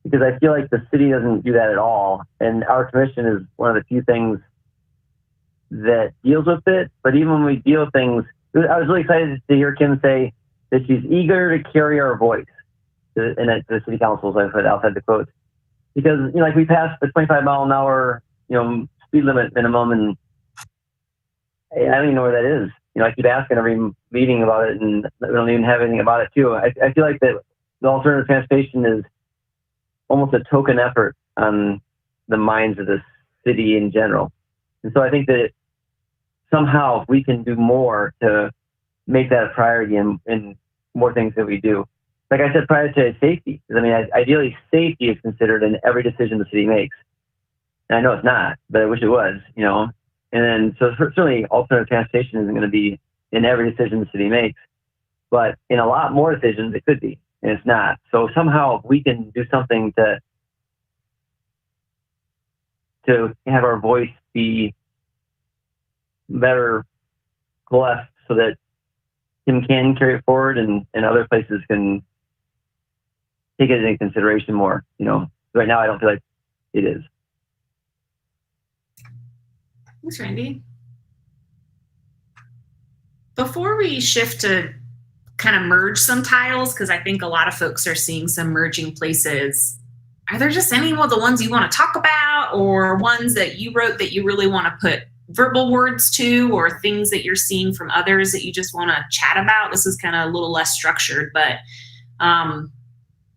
because I feel like the city doesn't do that at all, and our commission is one of the few things that deals with it. But even when we deal with things, I was really excited to hear Kim say that she's eager to carry our voice, and at the city councils, I put outside the quotes, because like we passed the 25-mile-an-hour speed limit minimum, and I don't even know where that is. I keep asking every meeting about it, and we don't even have anything about it too. I feel like that the alternative transportation is almost a token effort on the minds of the city in general. And so I think that somehow if we can do more to make that a priority in more things that we do. Like I said, prioritize safety. Ideally safety is considered in every decision the city makes. And I know it's not, but I wish it was, And then, so certainly alternative transportation isn't going to be in every decision the city makes, but in a lot more decisions it could be, and it's not. So somehow if we can do something to have our voice be better blessed, so that Kim can carry it forward, and other places can take it into consideration more. Right now I don't feel like it is. Thanks, Randy. Before we shift to kind of merge some tiles, because I think a lot of folks are seeing some merging places, are there just any of the ones you want to talk about, or ones that you wrote that you really want to put verbal words to, or things that you're seeing from others that you just want to chat about? This is kind of a little less structured, but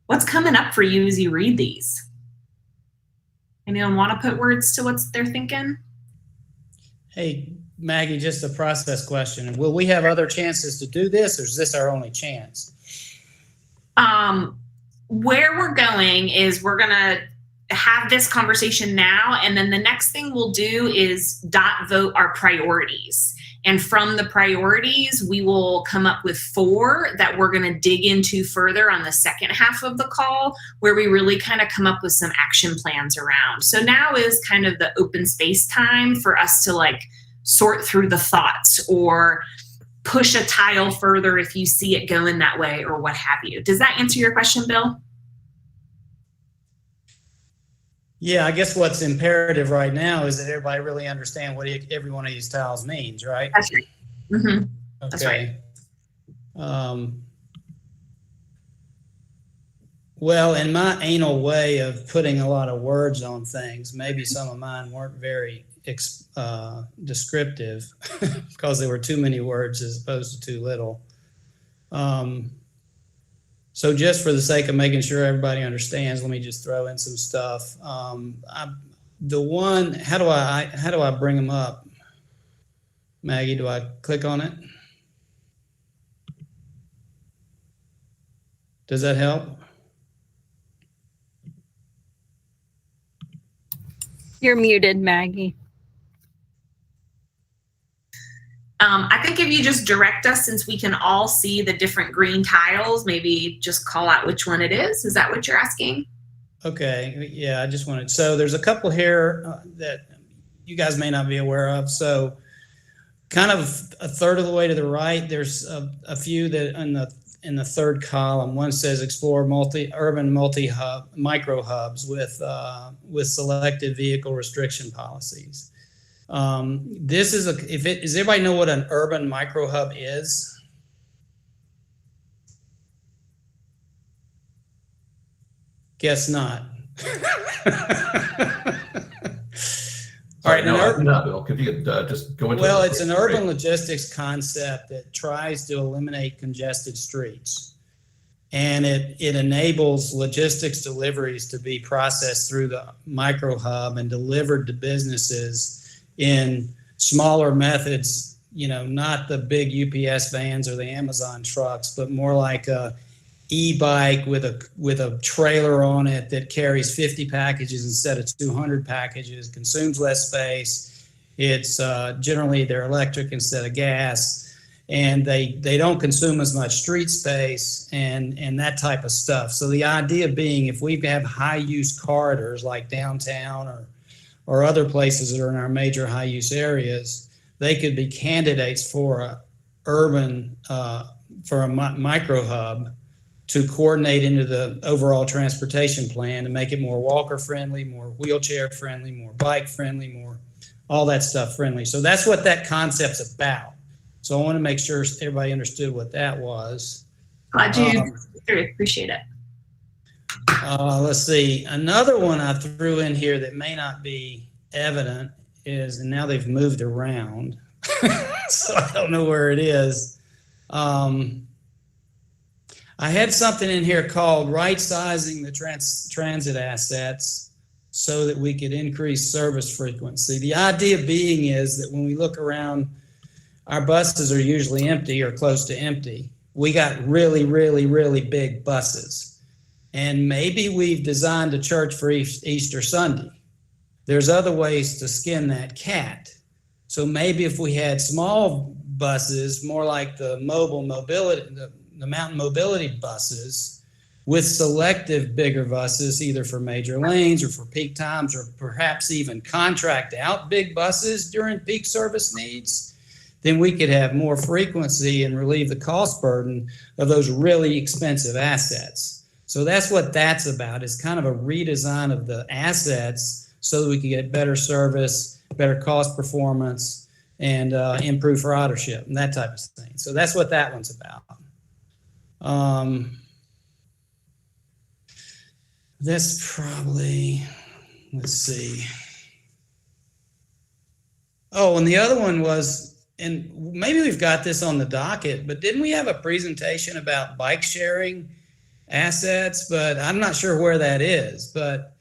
what's coming up for you as you read these? Anyone want to put words to what they're thinking? Hey, Maggie, just a process question. Will we have other chances to do this, or is this our only chance? Where we're going is we're going to have this conversation now, and then the next thing we'll do is vote our priorities. And from the priorities, we will come up with 4 that we're going to dig into further on the second half of the call, where we really kind of come up with some action plans around. So now is kind of the open space time for us to sort through the thoughts, or push a tile further if you see it going that way, or what have you. Does that answer your question, Bill? Yeah, I guess what's imperative right now is that everybody really understand what every one of these tiles means, right? That's right. Mm-hmm. Okay. That's right. Well, in my anal way of putting a lot of words on things, maybe some of mine weren't very descriptive because there were too many words as opposed to too little. So just for the sake of making sure everybody understands, let me just throw in some stuff. The one, how do I bring them up? Maggie, do I click on it? Does that help? You're muted, Maggie. I think if you just direct us, since we can all see the different green tiles, maybe just call out which one it is. Is that what you're asking? Okay, yeah, I just wanted, so there's a couple here that you guys may not be aware of. So kind of a third of the way to the right, there's a few that in the third column. One says explore urban multi-hub, micro hubs with selected vehicle restriction policies. This is does everybody know what an urban micro hub is? Guess not. All right, Bill, could you just go into well, it's an urban logistics concept that tries to eliminate congested streets. And it enables logistics deliveries to be processed through the micro hub and delivered to businesses in smaller methods, you know, not the big UPS vans or the Amazon trucks, but more like a e-bike with a trailer on it that carries 50 packages instead of 200 packages, consumes less space. It's generally they're electric instead of gas, and they don't consume as much street space and that type of stuff. So the idea being, if we have high use corridors like downtown or other places that are in our major high use areas, they could be candidates for a urban for a micro hub to coordinate into the overall transportation plan to make it more walker friendly, more wheelchair friendly, more bike friendly, more all that stuff friendly. So that's what that concept's about. So I want to make sure everybody understood what that was. Glad you appreciate it. Let's see. Another one I threw in here that may not be evident is, and now they've moved around, so I don't know where it is. I had something in here called right sizing the transit assets so that we could increase service frequency. The idea being is that when we look around, our buses are usually empty or close to empty. We got really, really, really big buses. And maybe we've designed a church for Easter Sunday. There's other ways to skin that cat. So maybe if we had small buses, more like the mountain mobility buses, with selective bigger buses, either for major lanes or for peak times, or perhaps even contract out big buses during peak service needs, then we could have more frequency and relieve the cost burden of those really expensive assets. So that's what that's about, is kind of a redesign of the assets so that we can get better service, better cost performance, and improve ridership and that type of thing. So that's what that one's about. This probably, let's see. Oh, and the other one was, and maybe we've got this on the docket, but didn't we have a presentation about bike sharing assets? But I'm not sure where that is, but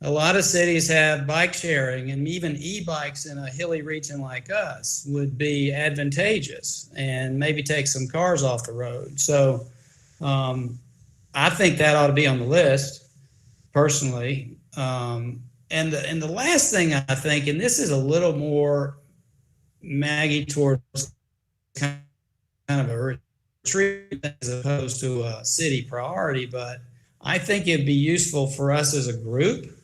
a lot of cities have bike sharing, and even e-bikes in a hilly region like us would be advantageous and maybe take some cars off the road. So I think that ought to be on the list personally. And the last thing I think, and this is a little more Maggie towards kind of a retreat as opposed to a city priority, but I think it'd be useful for us as a group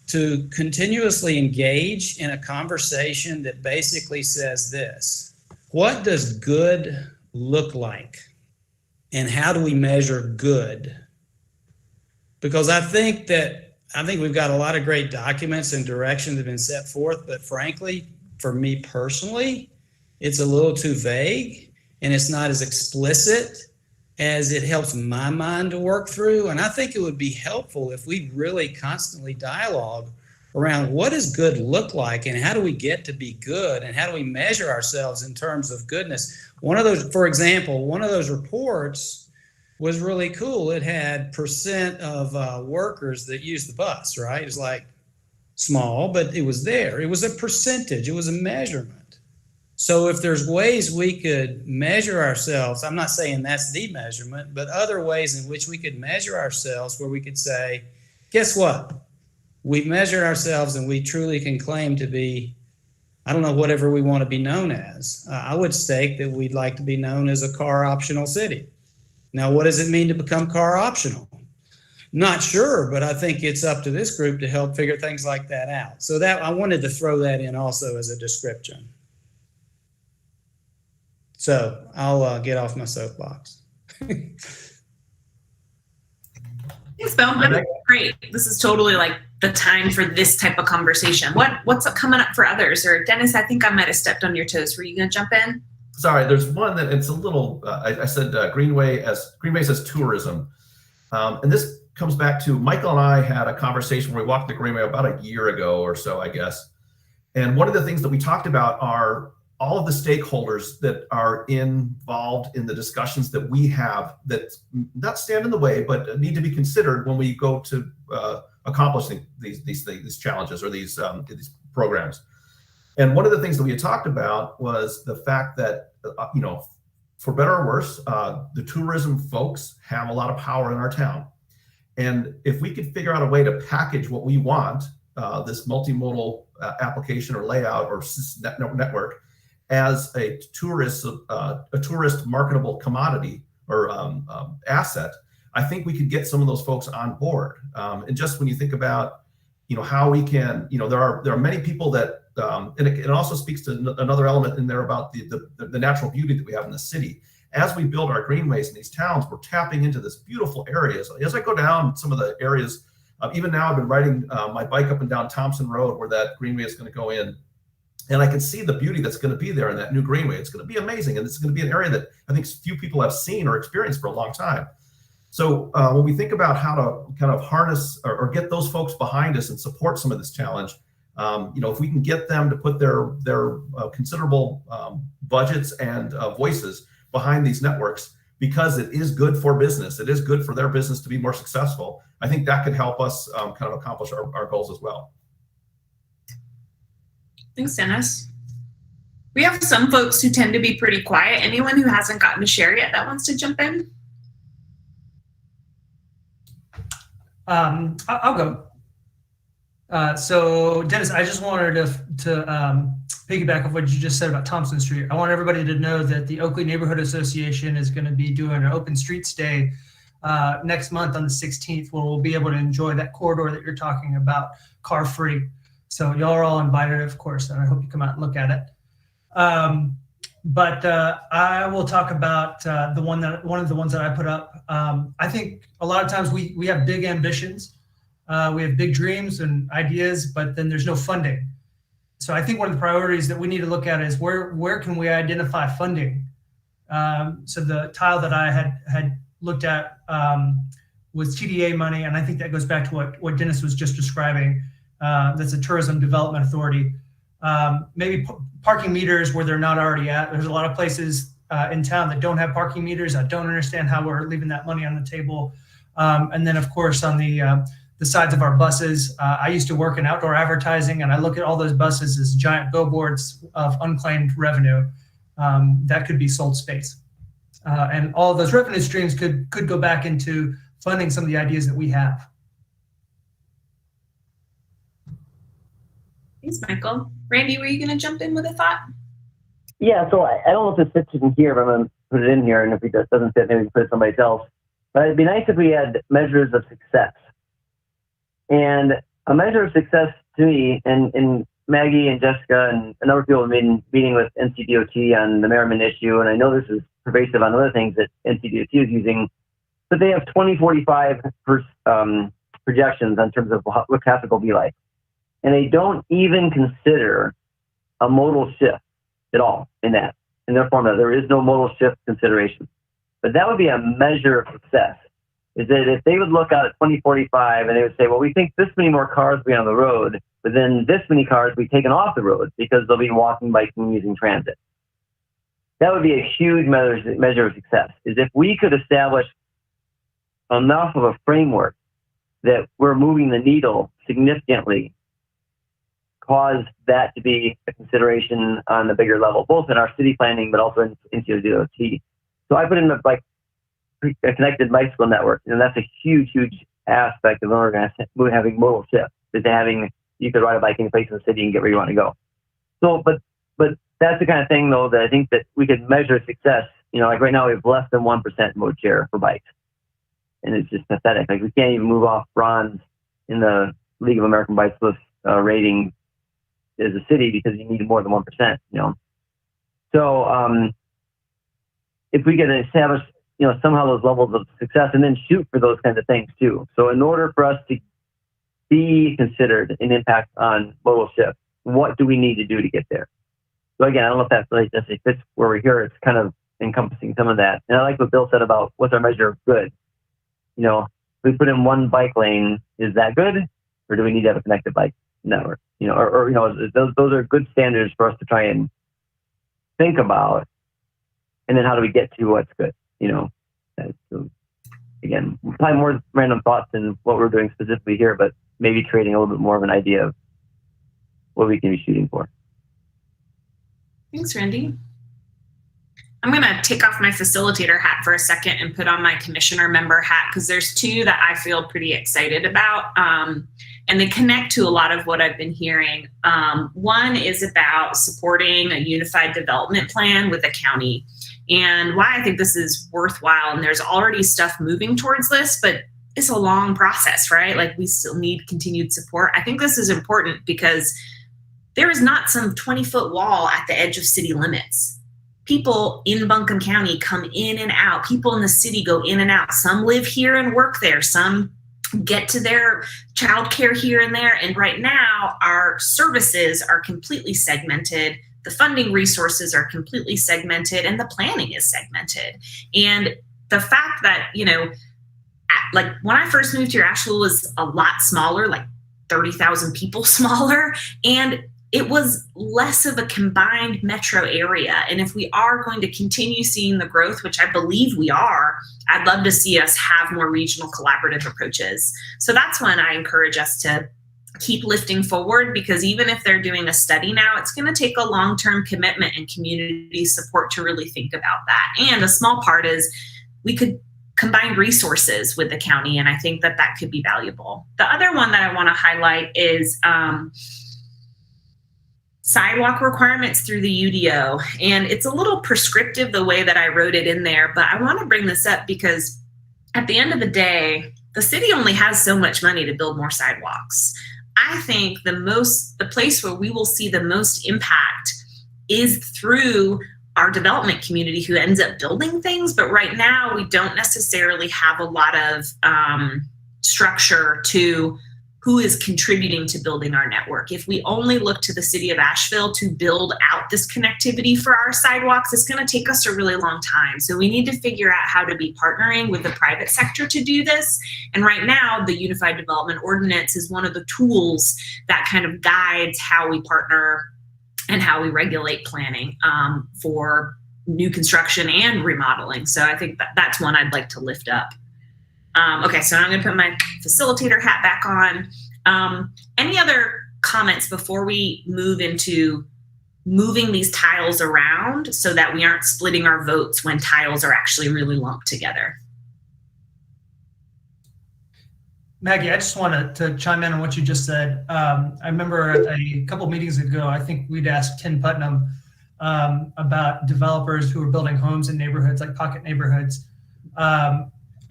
to continuously engage in a conversation that basically says this: what does good look like? And how do we measure good? Because I think that I think we've got a lot of great documents and direction that have been set forth, but frankly, for me personally, it's a little too vague and it's not as explicit as it helps my mind to work through. And I think it would be helpful if we really constantly dialogue around what does good look like and how do we get to be good and how do we measure ourselves in terms of goodness. One of those, for example, one of those reports was really cool. It had percent of workers that use the bus, right? It was like small, but it was there. It was a percentage. It was a measurement. So if there's ways we could measure ourselves, I'm not saying that's the measurement, but other ways in which we could measure ourselves where we could say, guess what? We measure ourselves and we truly can claim to be, I don't know, whatever we want to be known as. I would stake that we'd like to be known as a car optional city. Now, what does it mean to become car optional? Not sure, but I think it's up to this group to help figure things like that out. So that I wanted to throw that in also as a description. So I'll get off my soapbox. Thanks, Bill. That's great. This is totally like the time for this type of conversation. What's coming up for others? Or Dennis, I think I might have stepped on your toes. Were you going to jump in? Sorry, there's one that it's a little, I said Greenway says tourism. And this comes back to Michael and I had a conversation where we walked the Greenway about a year ago or so, I guess. And one of the things that we talked about are all of the stakeholders that are involved in the discussions that we have that not stand in the way, but need to be considered when we go to accomplishing these challenges or these programs. And one of the things that we had talked about was the fact that, for better or worse, the tourism folks have a lot of power in our town. And if we could figure out a way to package what we want, this multimodal application or layout or network, as a tourist marketable commodity or asset, I think we could get some of those folks on board. And just when you think about, how we can, there are many people that, and it also speaks to another element in there about the natural beauty that we have in the city. As we build our greenways in these towns, we're tapping into this beautiful areas. As I go down some of the areas, even now I've been riding my bike up and down Thompson Road where that greenway is going to go in. And I can see the beauty that's going to be there in that new greenway. It's going to be amazing. And it's going to be an area that I think few people have seen or experienced for a long time. So when we think about how to kind of harness or get those folks behind us and support some of this challenge, if we can get them to put their considerable budgets and voices behind these networks, because it is good for business, it is good for their business to be more successful, I think that could help us kind of accomplish our goals as well. Thanks, Dennis. We have some folks who tend to be pretty quiet. Anyone who hasn't gotten to share yet that wants to jump in? I'll go. So Dennis, I just wanted to piggyback off what you just said about Thompson Street. I want everybody to know that the Oakley Neighborhood Association is going to be doing an open streets day next month on the 16th, where we'll be able to enjoy that corridor that you're talking about, car free. So y'all are all invited, of course, and I hope you come out and look at it. But I will talk about one of the ones that I put up. I think a lot of times we have big ambitions, we have big dreams and ideas, but then there's no funding. So I think one of the priorities that we need to look at is where can we identify funding? So the tile that I had looked at was TDA money, and I think that goes back to what Dennis was just describing. That's a tourism development authority. Maybe parking meters where they're not already at. There's a lot of places in town that don't have parking meters. I don't understand how we're leaving that money on the table. And then, of course, on the sides of our buses, I used to work in outdoor advertising, and I look at all those buses as giant billboards of unclaimed revenue that could be sold space. And all of those revenue streams could go back into funding some of the ideas that we have. Thanks, Michael. Randy, were you going to jump in with a thought? Yeah, so I don't know if this fits in here, but I'm going to put it in here, and if it doesn't fit, maybe we can put it someplace else. But it'd be nice if we had measures of success. And a measure of success to me, and Maggie and Jessica and other people have been meeting with NCDOT on the Merriman issue, and I know this is pervasive on other things that NCDOT is using, but they have 2045 projections in terms of what traffic will be like. And they don't even consider a modal shift at all in their formula. There is no modal shift consideration. But that would be a measure of success, is that if they would look out at 2045 and they would say, well, we think this many more cars will be on the road, but then this many cars will be taken off the road because they'll be walking, biking, using transit. That would be a huge measure of success, is if we could establish enough of a framework that we're moving the needle significantly, cause that to be a consideration on the bigger level, both in our city planning, but also in NCO-DOT. So I put in a connected bicycle network, and that's a huge, huge aspect of having modal shift, is having, you could ride a bike any place in the city and get where you want to go. So, but that's the kind of thing, though, that I think that we could measure success. You know, like right now we have less than 1% mode share for bikes. And it's just pathetic. Like, we can't even move off bronze in the League of American Bicyclists rating as a city because you need more than 1%, you know. So if we could establish, you know, somehow those levels of success and then shoot for those kinds of things too. So in order for us to be considered an impact on modal shift, what do we need to do to get there? So again, I don't know if that really necessarily fits where we're here. It's kind of encompassing some of that. And I like what Bill said about what's our measure of good. You know, if we put in one bike lane, is that good? Or do we need to have a connected bike network? You know, or you know, those are good standards for us to try and think about. And then how do we get to what's good? You know, so again, probably more random thoughts than what we're doing specifically here, but maybe creating a little bit more of an idea of what we can be shooting for. Thanks, Randy. I'm going to take off my facilitator hat for a second and put on my commissioner member hat, because there's two that I feel pretty excited about. And they connect to a lot of what I've been hearing. One is about supporting a unified development plan with the county, and why I think this is worthwhile. And there's already stuff moving towards this, but it's a long process, right? Like, we still need continued support. I think this is important because there is not some 20-foot wall at the edge of city limits. People in Buncombe County come in and out. People in the city go in and out. Some live here and work there. Some get to their childcare here and there. And right now, our services are completely segmented. The funding resources are completely segmented, and the planning is segmented. And the fact that, you know, like when I first moved here, Asheville was a lot smaller, like 30,000 people smaller. And it was less of a combined metro area. And if we are going to continue seeing the growth, which I believe we are, I'd love to see us have more regional collaborative approaches. So that's when I encourage us to keep lifting forward, because even if they're doing a study now, it's going to take a long-term commitment and community support to really think about that. And a small part is we could combine resources with the county, and I think that that could be valuable. The other one that I want to highlight is sidewalk requirements through the UDO. And it's a little prescriptive the way that I wrote it in there, but I want to bring this up because at the end of the day, the city only has so much money to build more sidewalks. I think the place where we will see the most impact is through our development community who ends up building things. But right now we don't necessarily have a lot of structure to who is contributing to building our network. If we only look to the city of Asheville to build out this connectivity for our sidewalks, it's going to take us a really long time. So we need to figure out how to be partnering with the private sector to do this. And right now, the Unified Development Ordinance is one of the tools that kind of guides how we partner and how we regulate planning for new construction and remodeling. So I think that's one I'd like to lift up. Okay, so I'm going to put my facilitator hat back on. Any other comments before we move into moving these tiles around so that we aren't splitting our votes when tiles are actually really lumped together? Maggie, I just wanted to chime in on what you just said. I remember a couple meetings ago, I think we'd asked Ken Putnam about developers who were building homes in neighborhoods like pocket neighborhoods.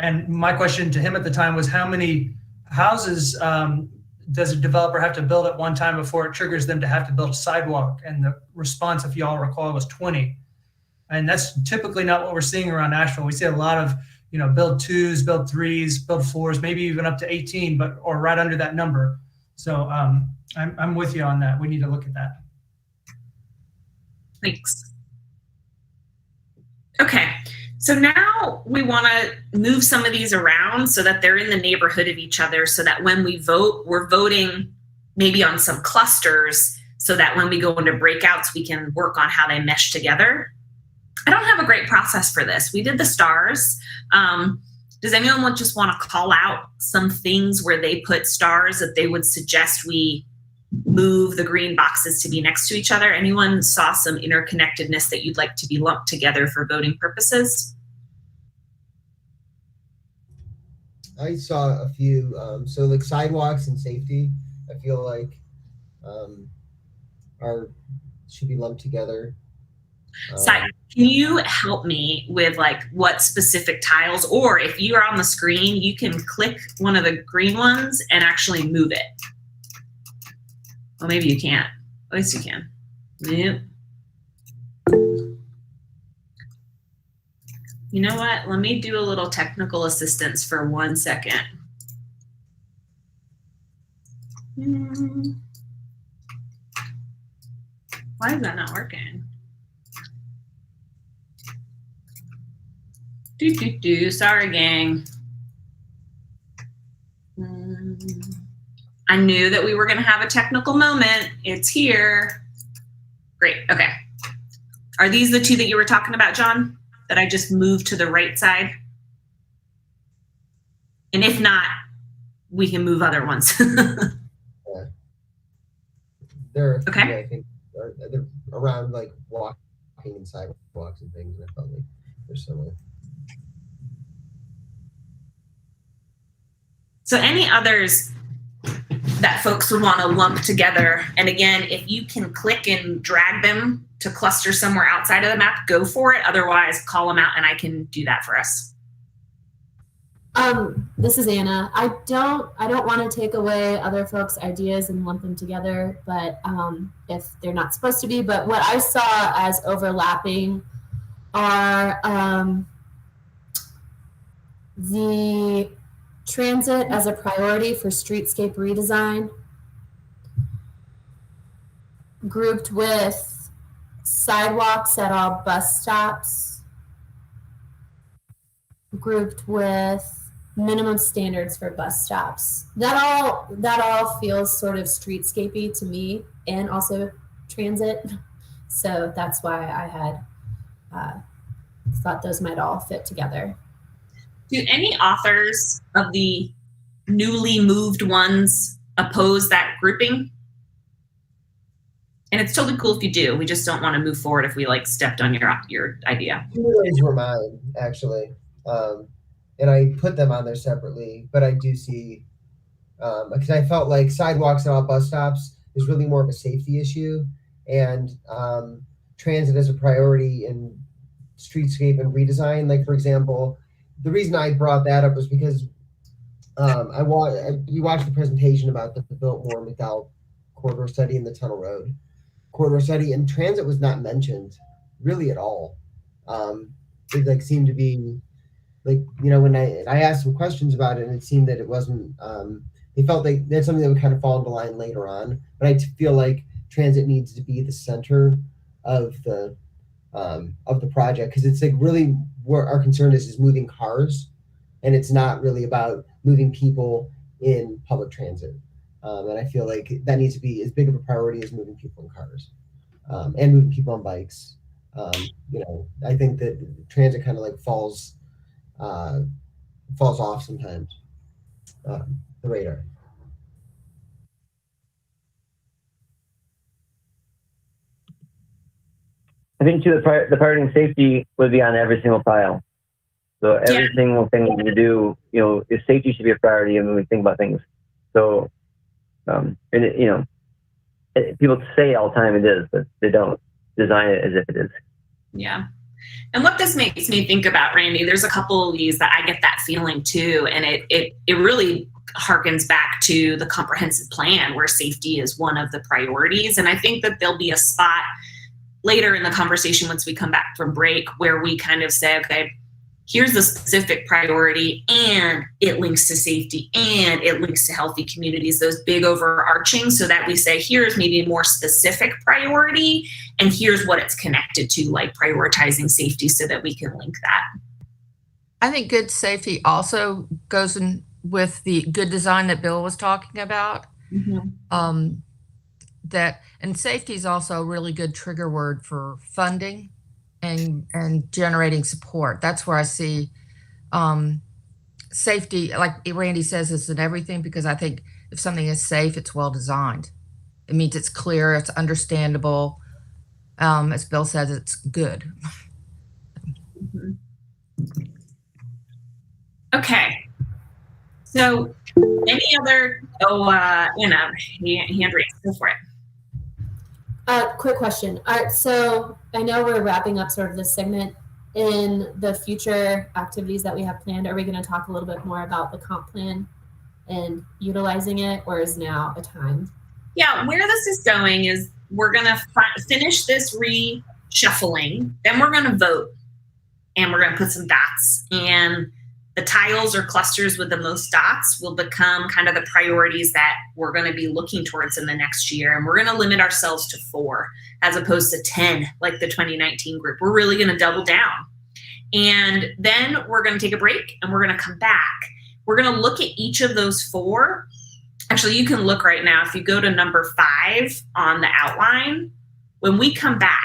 And my question to him at the time was, how many houses does a developer have to build at one time before it triggers them to have to build a sidewalk? And the response, if y'all recall, was 20. And that's typically not what we're seeing around Asheville. We see a lot of build 2s, build 3s, build 4s, maybe even up to 18, or right under that number. So I'm with you on that. We need to look at that. Thanks. Okay, so now we want to move some of these around so that they're in the neighborhood of each other, so that when we vote, we're voting maybe on some clusters, so that when we go into breakouts, we can work on how they mesh together. I don't have a great process for this. We did the stars. Does anyone just want to call out some things where they put stars that they would suggest we move the green boxes to be next to each other? Anyone saw some interconnectedness that you'd like to be lumped together for voting purposes? I saw a few. So like sidewalks and safety, I feel like should be lumped together. Can you help me with like what specific tiles, or if you are on the screen, you can click one of the green ones and actually move it. Well, maybe you can't. At least you can. Yep. You know what? Let me do a little technical assistance for 1 second. Why is that not working? Sorry, gang. I knew that we were going to have a technical moment. It's here. Great. Okay. Are these the two that you were talking about, John? That I just moved to the right side? And if not, we can move other ones. Yeah. They're, okay. I think they're around like walking and sidewalks and things. And I felt like they're similar. So any others that folks would want to lump together? And again, if you can click and drag them to cluster somewhere outside of the map, go for it. Otherwise, call them out and I can do that for us. This is Anna. I don't want to take away other folks' ideas and lump them together, but if they're not supposed to be. But what I saw as overlapping are the transit as a priority for streetscape redesign, grouped with sidewalks at all bus stops, grouped with minimum standards for bus stops. That all feels sort of streetscapey to me, and also transit. So that's why I had thought those might all fit together. Do any authors of the newly moved ones oppose that grouping? And it's totally cool if you do. We just don't want to move forward if we like stepped on your idea. Those were mine, actually. And I put them on there separately, but I do see, because I felt like sidewalks at all bus stops is really more of a safety issue, and transit as a priority in streetscape and redesign. Like, for example, the reason I brought that up was because we watched the presentation about the Biltmore McDowell corridor study and the Tunnel Road corridor study, and transit was not mentioned really at all. It like seemed to be like, when I asked some questions about it, and it seemed that it wasn't, they felt like that's something that would kind of fall into line later on. But I feel like transit needs to be the center of the project, because it's like really where our concern is moving cars, and it's not really about moving people in public transit. And I feel like that needs to be as big of a priority as moving people in cars, and moving people on bikes. I think that transit kind of like falls off sometimes, the radar. I think too, the priority and safety would be on every single tile. So every single thing we need to do, if safety should be a priority when we think about things. So, people say all the time it is, but they don't design it as if it is. Yeah. And what this makes me think about, Randy, there's a couple of these that I get that feeling too. And it really harkens back to the comprehensive plan where safety is one of the priorities. And I think that there'll be a spot later in the conversation once we come back from break where we kind of say, okay, here's the specific priority, and it links to safety, and it links to healthy communities, those big overarching, so that we say, here's maybe a more specific priority, and here's what it's connected to, like prioritizing safety, so that we can link that. I think good safety also goes in with the good design that Bill was talking about. And safety is also a really good trigger word for funding and generating support. That's where I see safety, like Randy says, is in everything, because I think if something is safe, it's well designed. It means it's clear, it's understandable. As Bill says, it's good. Okay. So any other, hand raised, go for it. Quick question. All right, so I know we're wrapping up sort of this segment. In the future activities that we have planned, are we going to talk a little bit more about the comp plan and utilizing it, or is now a time? Yeah, where this is going is we're going to finish this reshuffling, then we're going to vote, and we're going to put some dots, and the tiles or clusters with the most dots will become kind of the priorities that we're going to be looking towards in the next year. And we're going to limit ourselves to 4 as opposed to 10, like the 2019 group. We're really going to double down. And then we're going to take a break and we're going to come back. We're going to look at each of those 4. Actually, you can look right now. If you go to number 5 on the outline, when we come back,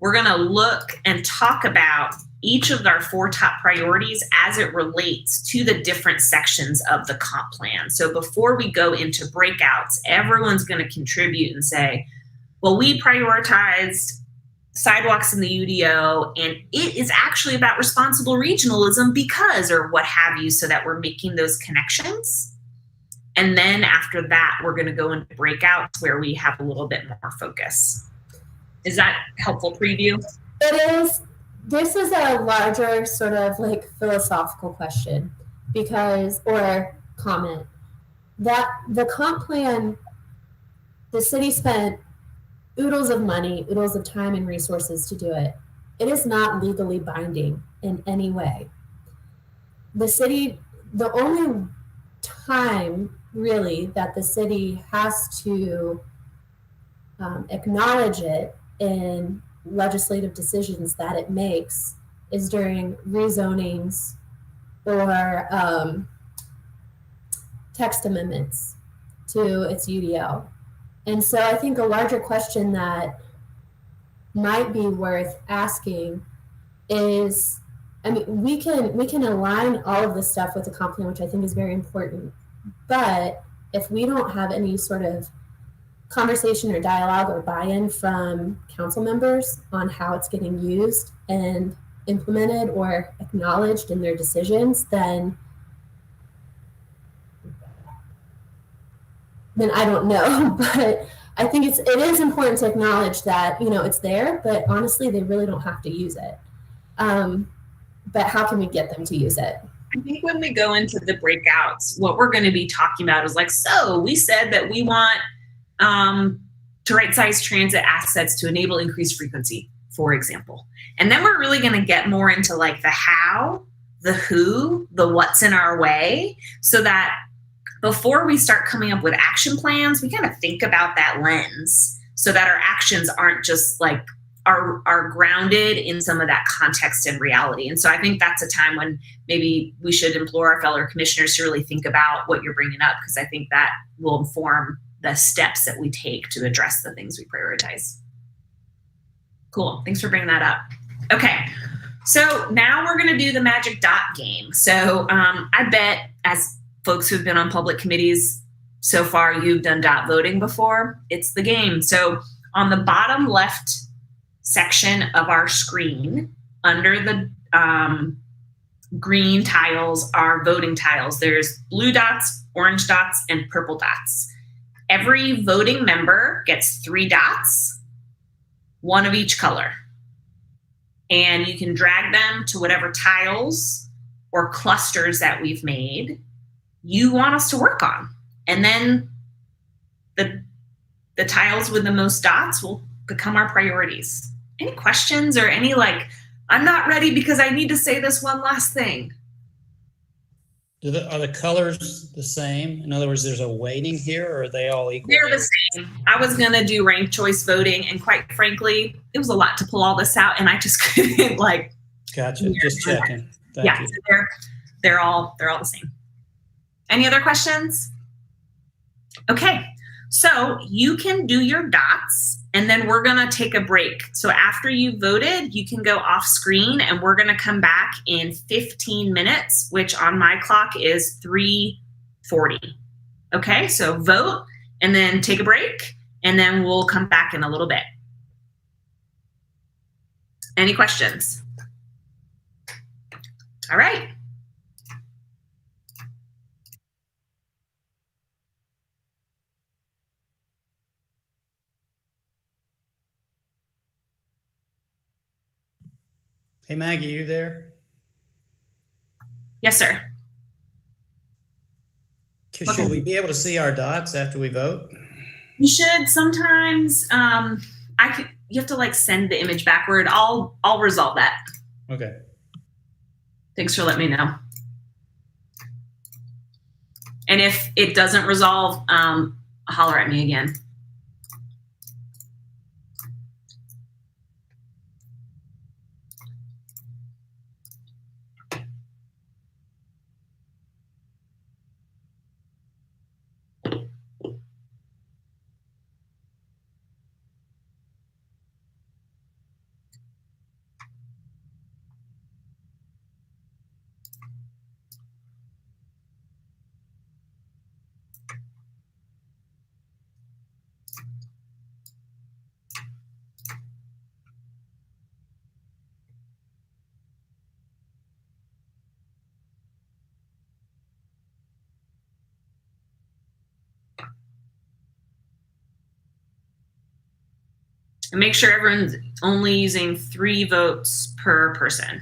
we're going to look and talk about each of our 4 top priorities as it relates to the different sections of the comp plan. So before we go into breakouts, everyone's going to contribute and say, well, we prioritized sidewalks in the UDO, and it is actually about responsible regionalism because, or what have you, so that we're making those connections. And then after that, we're going to go into breakouts where we have a little bit more focus. Is that helpful preview? It is. This is a larger sort of like philosophical question or comment that the comp plan, the city spent oodles of money, oodles of time and resources to do it. It is not legally binding in any way. The city, the only time really that the city has to acknowledge it in legislative decisions that it makes is during rezonings or text amendments to its UDO. And so I think a larger question that might be worth asking is, I mean, we can align all of this stuff with the comp plan, which I think is very important. But if we don't have any sort of conversation or dialogue or buy-in from council members on how it's getting used and implemented or acknowledged in their decisions, then I don't know. But I think it is important to acknowledge that, it's there, but honestly, they really don't have to use it. But how can we get them to use it? I think when we go into the breakouts, what we're going to be talking about is like, so we said that we want to right-size transit assets to enable increased frequency, for example. And then we're really going to get more into like the how, the who, the what's in our way, so that before we start coming up with action plans, we kind of think about that lens so that our actions aren't just like are grounded in some of that context and reality. And so I think that's a time when maybe we should implore our fellow commissioners to really think about what you're bringing up, because I think that will inform the steps that we take to address the things we prioritize. Cool, thanks for bringing that up. Okay, so now we're gonna do the magic dot game. So I bet as folks who've been on public committees so far, you've done dot voting before. It's the game. So on the bottom left section of our screen, under the green tiles are voting tiles. There's blue dots, orange dots, and purple dots. Every voting member gets 3 dots, 1 of each color. And you can drag them to whatever tiles or clusters that we've made you want us to work on. And then the tiles with the most dots will become our priorities. Any questions or any like I'm not ready because I need to say this one last thing. Are the colors the same? In other words, there's a weighting here, or are they all equal? They're the same. I was going to do ranked choice voting, and quite frankly, it was a lot to pull all this out, and I just couldn't like. Gotcha. Just checking. Thank you. So they're all the same. Any other questions? Okay, so you can do your dots, and then we're gonna take a break. So after you voted, you can go off screen, and we're gonna come back in 15 minutes, which on my clock is 3:40. Okay, so vote, and then take a break, and then we'll come back in a little bit. Any questions? All right. Hey, Maggie, you there? Yes, sir. Should we be able to see our dots after we vote? You should. Sometimes you have to like send the image backward. I'll resolve that. Okay. Thanks for letting me know. And if it doesn't resolve, holler at me again. And make sure everyone's only using 3 votes per person.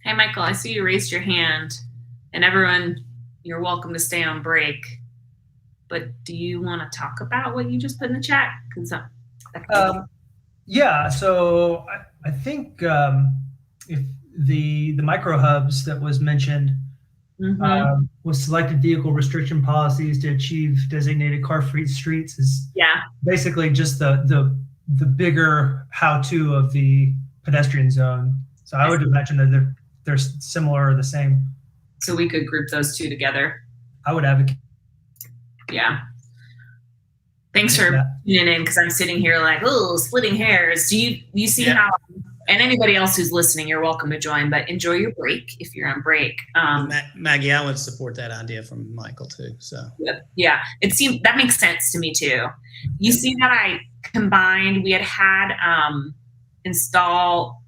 Hey, Michael, I see you raised your hand. And everyone, you're welcome to stay on break. But do you want to talk about what you just put in the chat? Yeah, so I think if the micro hubs that was mentioned was selected vehicle restriction policies to achieve designated car-free streets is basically just the bigger how-to of the pedestrian zone. So I would imagine that they're similar or the same. So we could group those two together. I would advocate. Yeah. Thanks for tuning in, because I'm sitting here like, oh, splitting hairs. Do you see how, and anybody else who's listening, you're welcome to join, but enjoy your break if you're on break. Maggie, I would support that idea from Michael too. So yeah, it seemed that makes sense to me too. You see that I combined, we had install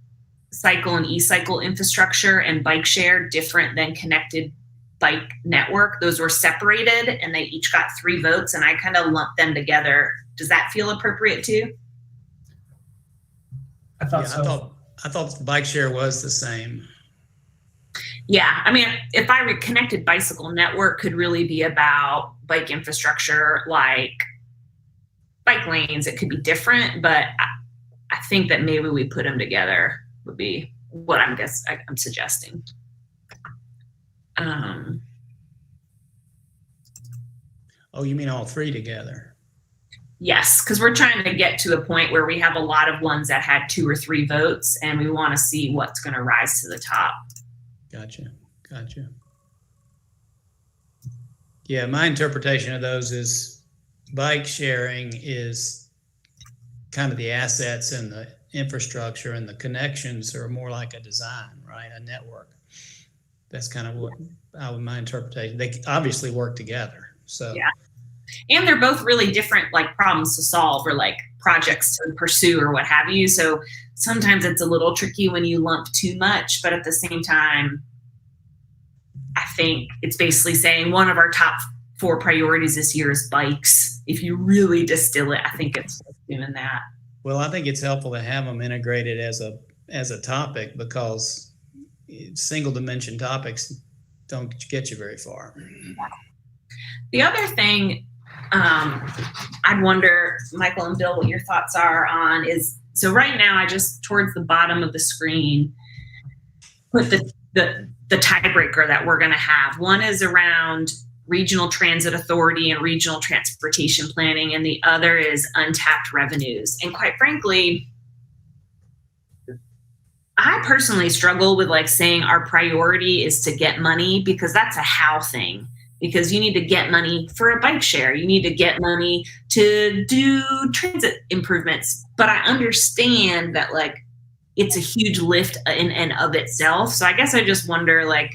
cycle and e-cycle infrastructure and bike share different than connected bike network. Those were separated and they each got 3 votes, and I kind of lumped them together. Does that feel appropriate too? I thought so. I thought the bike share was the same. Yeah, I mean, if I connected bicycle network could really be about bike infrastructure, like bike lanes. It could be different, but I think that maybe we put them together would be what I'm suggesting. Oh, you mean all 3 together? Yes, because we're trying to get to the point where we have a lot of ones that had 2 or 3 votes, and we want to see what's going to rise to the top. Gotcha. Yeah, my interpretation of those is bike sharing is kind of the assets and the infrastructure, and the connections are more like a design, right? A network. That's kind of what my interpretation. They obviously work together. So yeah, and they're both really different, like problems to solve or like projects to pursue or what have you. So sometimes it's a little tricky when you lump too much, but at the same time, I think it's basically saying one of our top 4 priorities this year is bikes. If you really distill it, I think it's doing that. Well, I think it's helpful to have them integrated as a topic, because single dimension topics don't get you very far. The other thing I'd wonder, Michael and Bill, what your thoughts are on is, so right now I just towards the bottom of the screen put the tiebreaker that we're going to have. One is around regional transit authority and regional transportation planning, and the other is untapped revenues. And quite frankly, I personally struggle with like saying our priority is to get money, because that's a how thing. Because you need to get money for a bike share. You need to get money to do transit improvements. But I understand that like it's a huge lift in and of itself. So I guess I just wonder, like,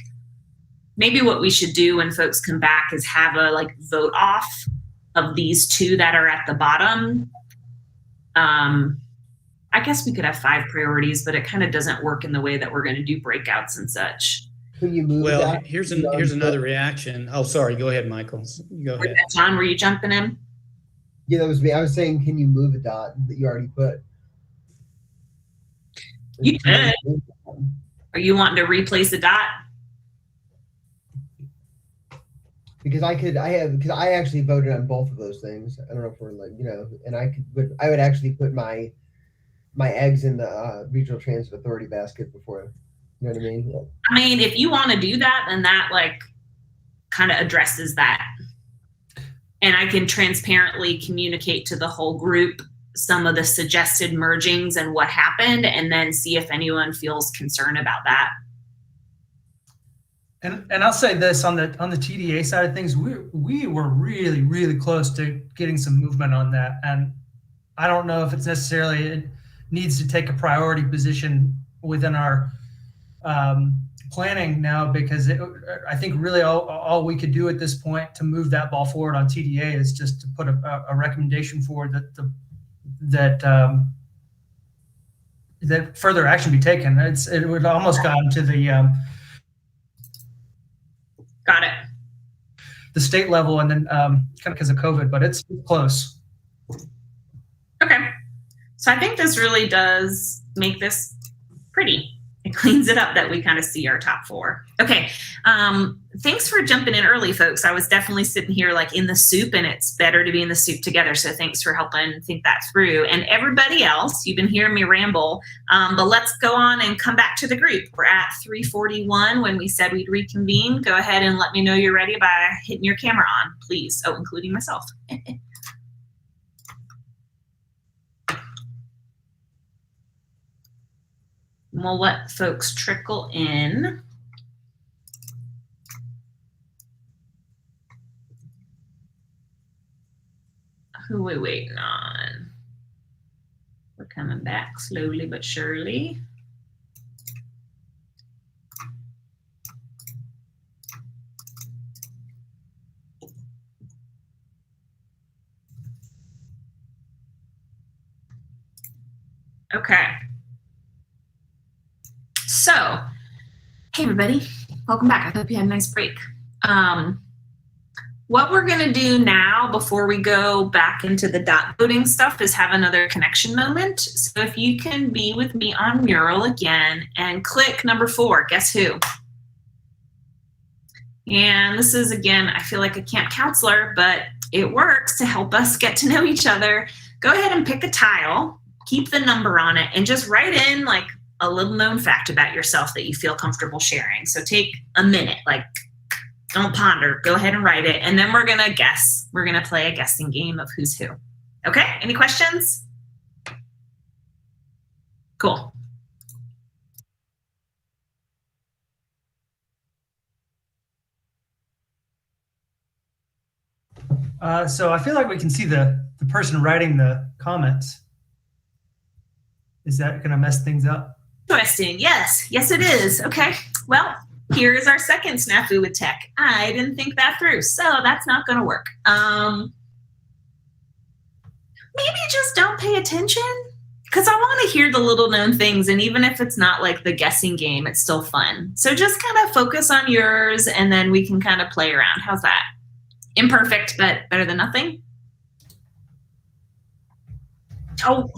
maybe what we should do when folks come back is have a like vote off of these 2 that are at the bottom. I guess we could have 5 priorities, but it kind of doesn't work in the way that we're going to do breakouts and such. Can you move well, that? here's another reaction. Oh, sorry. Go ahead, Michael. Go ahead. John, were you jumping in? Yeah, that was me. I was saying, can you move a dot that you already put? You could. Are you wanting to replace the dot? Because because I actually voted on both of those things. I don't know if we're like, and I would actually put my eggs in the regional transit authority basket before. You know what I mean? Yeah. I mean, if you want to do that, then that like kind of addresses that. And I can transparently communicate to the whole group some of the suggested mergings and what happened, and then see if anyone feels concerned about that. And I'll say this on the TDA side of things, we were really, really close to getting some movement on that. And I don't know if it's necessarily it needs to take a priority position within our planning now, because I think really all we could do at this point to move that ball forward on TDA is just to put a recommendation forward that further action be taken. It would almost gotten to the got it. The state level, and then kind of because of COVID, but it's close. Okay. So I think this really does make this pretty. It cleans it up that we kind of see our top 4. Okay. Thanks for jumping in early, folks. I was definitely sitting here like in the soup, and it's better to be in the soup together. So thanks for helping think that through. And everybody else, you've been hearing me ramble, but let's go on and come back to the group. We're at 3:41 when we said we'd reconvene. Go ahead and let me know you're ready by hitting your camera on, please. Oh, including myself. We'll let folks trickle in. Who are we waiting on? We're coming back slowly but surely. Okay. So, hey everybody, welcome back. I hope you had a nice break. What we're gonna do now before we go back into the dot voting stuff is have another connection moment. So if you can be with me on Mural again and click number 4, guess who? And this is, again, I feel like a camp counselor, but it works to help us get to know each other. Go ahead and pick a tile, keep the number on it, and just write in like a little known fact about yourself that you feel comfortable sharing. So take a minute, like don't ponder, go ahead and write it. And then we're gonna guess. We're gonna play a guessing game of who's who. Okay, any questions? Cool. So I feel like we can see the person writing the comments. Is that going to mess things up? Interesting. Yes, it is. Okay. Well, here's our second snafu with tech. I didn't think that through, so that's not going to work. Maybe just don't pay attention, because I want to hear the little known things, and even if it's not like the guessing game, it's still fun. So just kind of focus on yours, and then we can kind of play around. How's that? Imperfect, but better than nothing. Oh.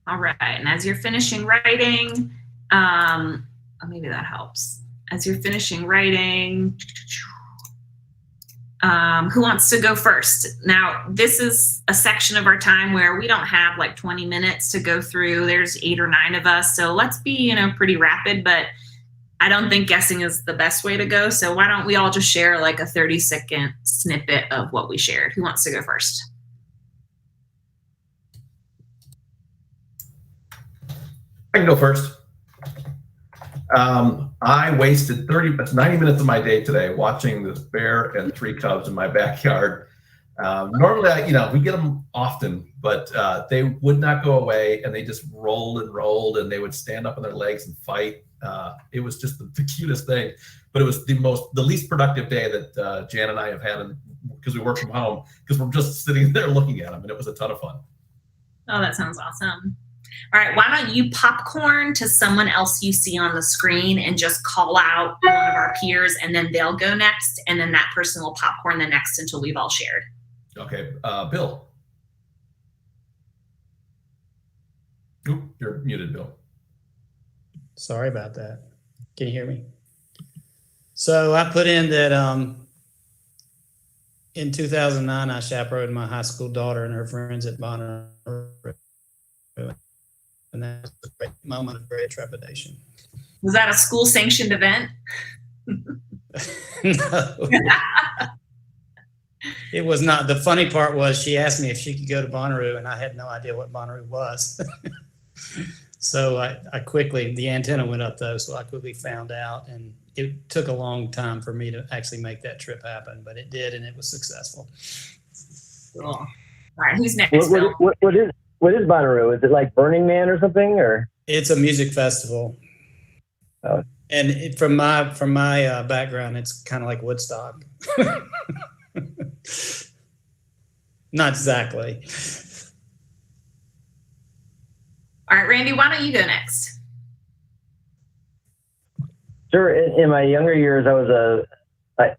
All right, and as you're finishing writing, maybe that helps. As you're finishing writing, who wants to go first? Now, this is a section of our time where we don't have like 20 minutes to go through. There's 8 or 9 of us, so let's be, pretty rapid, but I don't think guessing is the best way to go. So why don't we all just share like a 30-second snippet of what we shared? Who wants to go first? I can go first. I wasted 90 minutes of my day today watching this bear and 3 cubs in my backyard. Normally, we get them often, but they would not go away, and they just rolled, and they would stand up on their legs and fight. It was just the cutest thing, but it was the least productive day that Jan and I have had because we work from home, because we're just sitting there looking at them, and it was a ton of fun. Oh, that sounds awesome. All right, why don't you popcorn to someone else you see on the screen and just call out one of our peers, and then they'll go next, and then that person will popcorn the next until we've all shared. Okay, Bill. Oop, you're muted, Bill. Sorry about that. Can you hear me? So I put in that in 2009, I chaperoned my high school daughter and her friends at Bonnaroo. And that was a great moment of great trepidation. Was that a school sanctioned event? No. It was not. The funny part was she asked me if she could go to Bonnaroo, and I had no idea what Bonnaroo was. So I quickly, the antenna went up though, so I quickly found out, and it took a long time for me to actually make that trip happen, but it did, and it was successful. Cool. All right, who's next? What is Bonnaroo? Is it like Burning Man or something, or? It's a music festival. Oh. from my background, it's kind of like Woodstock. Not exactly. All right, Randy, why don't you go next? Sure. In my younger years, I was I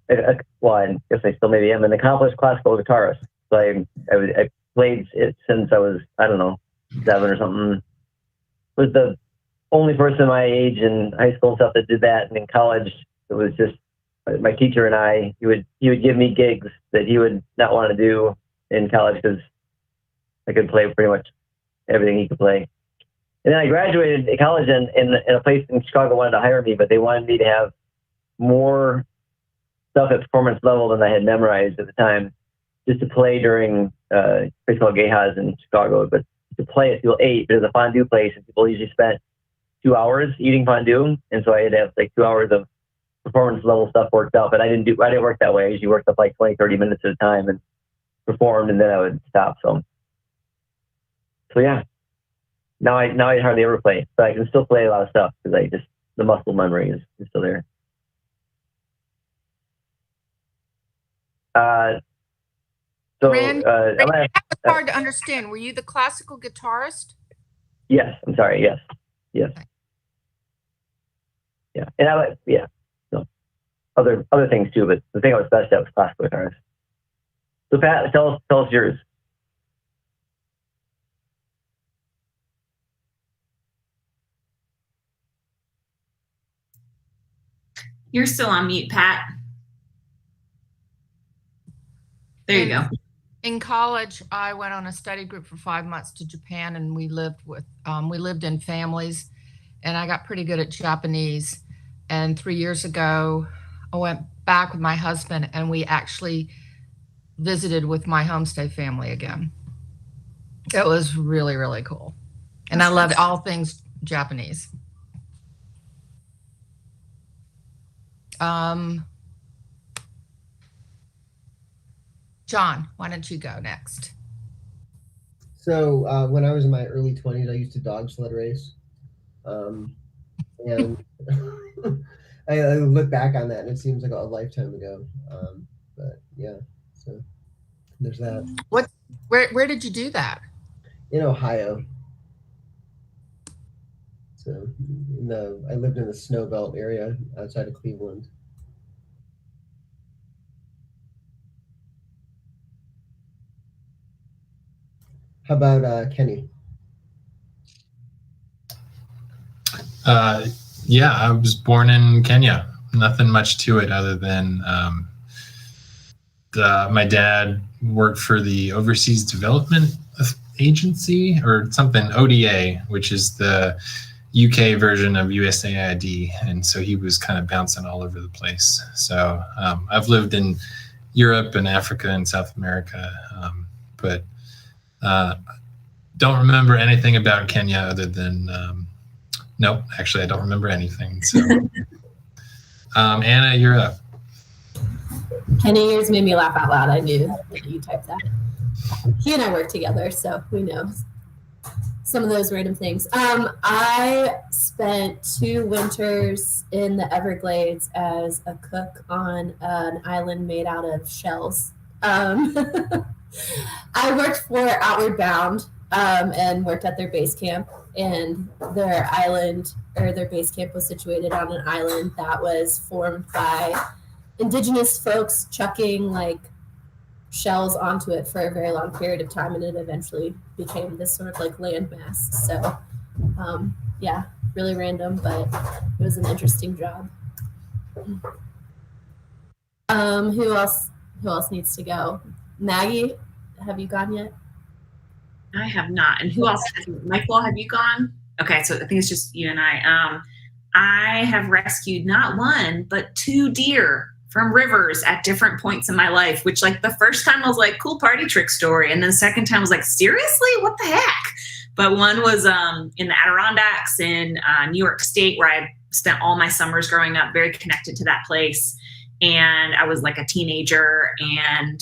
guess I still maybe am an accomplished classical guitarist. So I played it since I was, I don't know, 7 or something. Was the only person my age in high school and stuff that did that. And in college, it was just my teacher and I, he would give me gigs that he would not want to do in college because I could play pretty much everything he could play. And then I graduated college and a place in Chicago wanted to hire me, but they wanted me to have more stuff at performance level than I had memorized at the time, just to play during a place called Gayhas in Chicago. But to play at till 8, there's a fondue place, and people usually spent 2 hours eating fondue, and so I had to have like 2 hours of performance level stuff worked out. But I didn't work that way. I usually worked up like 20, 30 minutes at a time and performed, and then I would stop. So yeah. Now I hardly ever play, but I can still play a lot of stuff because the muscle memory is still there. Randy, that was hard to understand. Were you the classical guitarist? Yes, I'm sorry. Yes. Okay. Yeah, and so other things too, but the thing I was best at was classical guitarist. So Pat, tell us yours. You're still on mute, Pat. There you go. In college, I went on a study group for 5 months to Japan, and we lived in families, and I got pretty good at Japanese. And 3 years ago, I went back with my husband, and we actually visited with my homestay family again. It was really, really cool. And I loved all things Japanese. John, why don't you go next? So when I was in my early 20s, I used to dog sled race. And I look back on that and it seems like a lifetime ago. But yeah, so there's that. Where did you do that? In Ohio. So I lived in the snow belt area outside of Cleveland. How about Kenny? Yeah, I was born in Kenya. Nothing much to it other than my dad worked for the Overseas Development Agency or something, ODA, which is the UK version of USAID. And so he was kind of bouncing all over the place. So I've lived in Europe and Africa and South America, but don't remember anything about Kenya other than, nope, actually I don't remember anything. So Anna, you're up. Kenny years made me laugh out loud. I knew that you typed that. He and I work together, so we know some of those random things. I spent 2 winters in the Everglades as a cook on an island made out of shells. I worked for Outward Bound and worked at their base camp, and their island or their base camp was situated on an island that was formed by indigenous folks chucking like shells onto it for a very long period of time, and it eventually became this sort of like landmass. So yeah, really random, but it was an interesting job. Who else needs to go? Maggie, have you gone yet? I have not. And who else? Michael, have you gone? Okay, so I think it's just you and I. I have rescued not 1, but 2 deer from rivers at different points in my life, which like the first time I was like, cool party trick story. And then the second time I was like, seriously, what the heck? But one was in the Adirondacks in New York State, where I spent all my summers growing up, very connected to that place. And I was like a teenager, and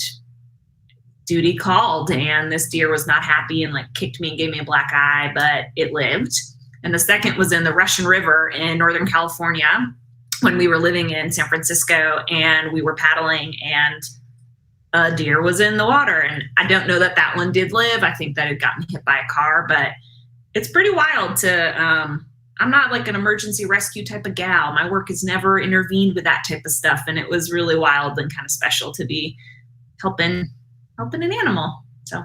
duty called, and this deer was not happy and like kicked me and gave me a black eye, but it lived. And the second was in the Russian River in Northern California, when we were living in San Francisco, and we were paddling, and a deer was in the water. And I don't know that that one did live. I think that it had gotten hit by a car, but it's pretty wild to, I'm not like an emergency rescue type of gal. My work has never intervened with that type of stuff. And it was really wild and kind of special to be helping an animal. So,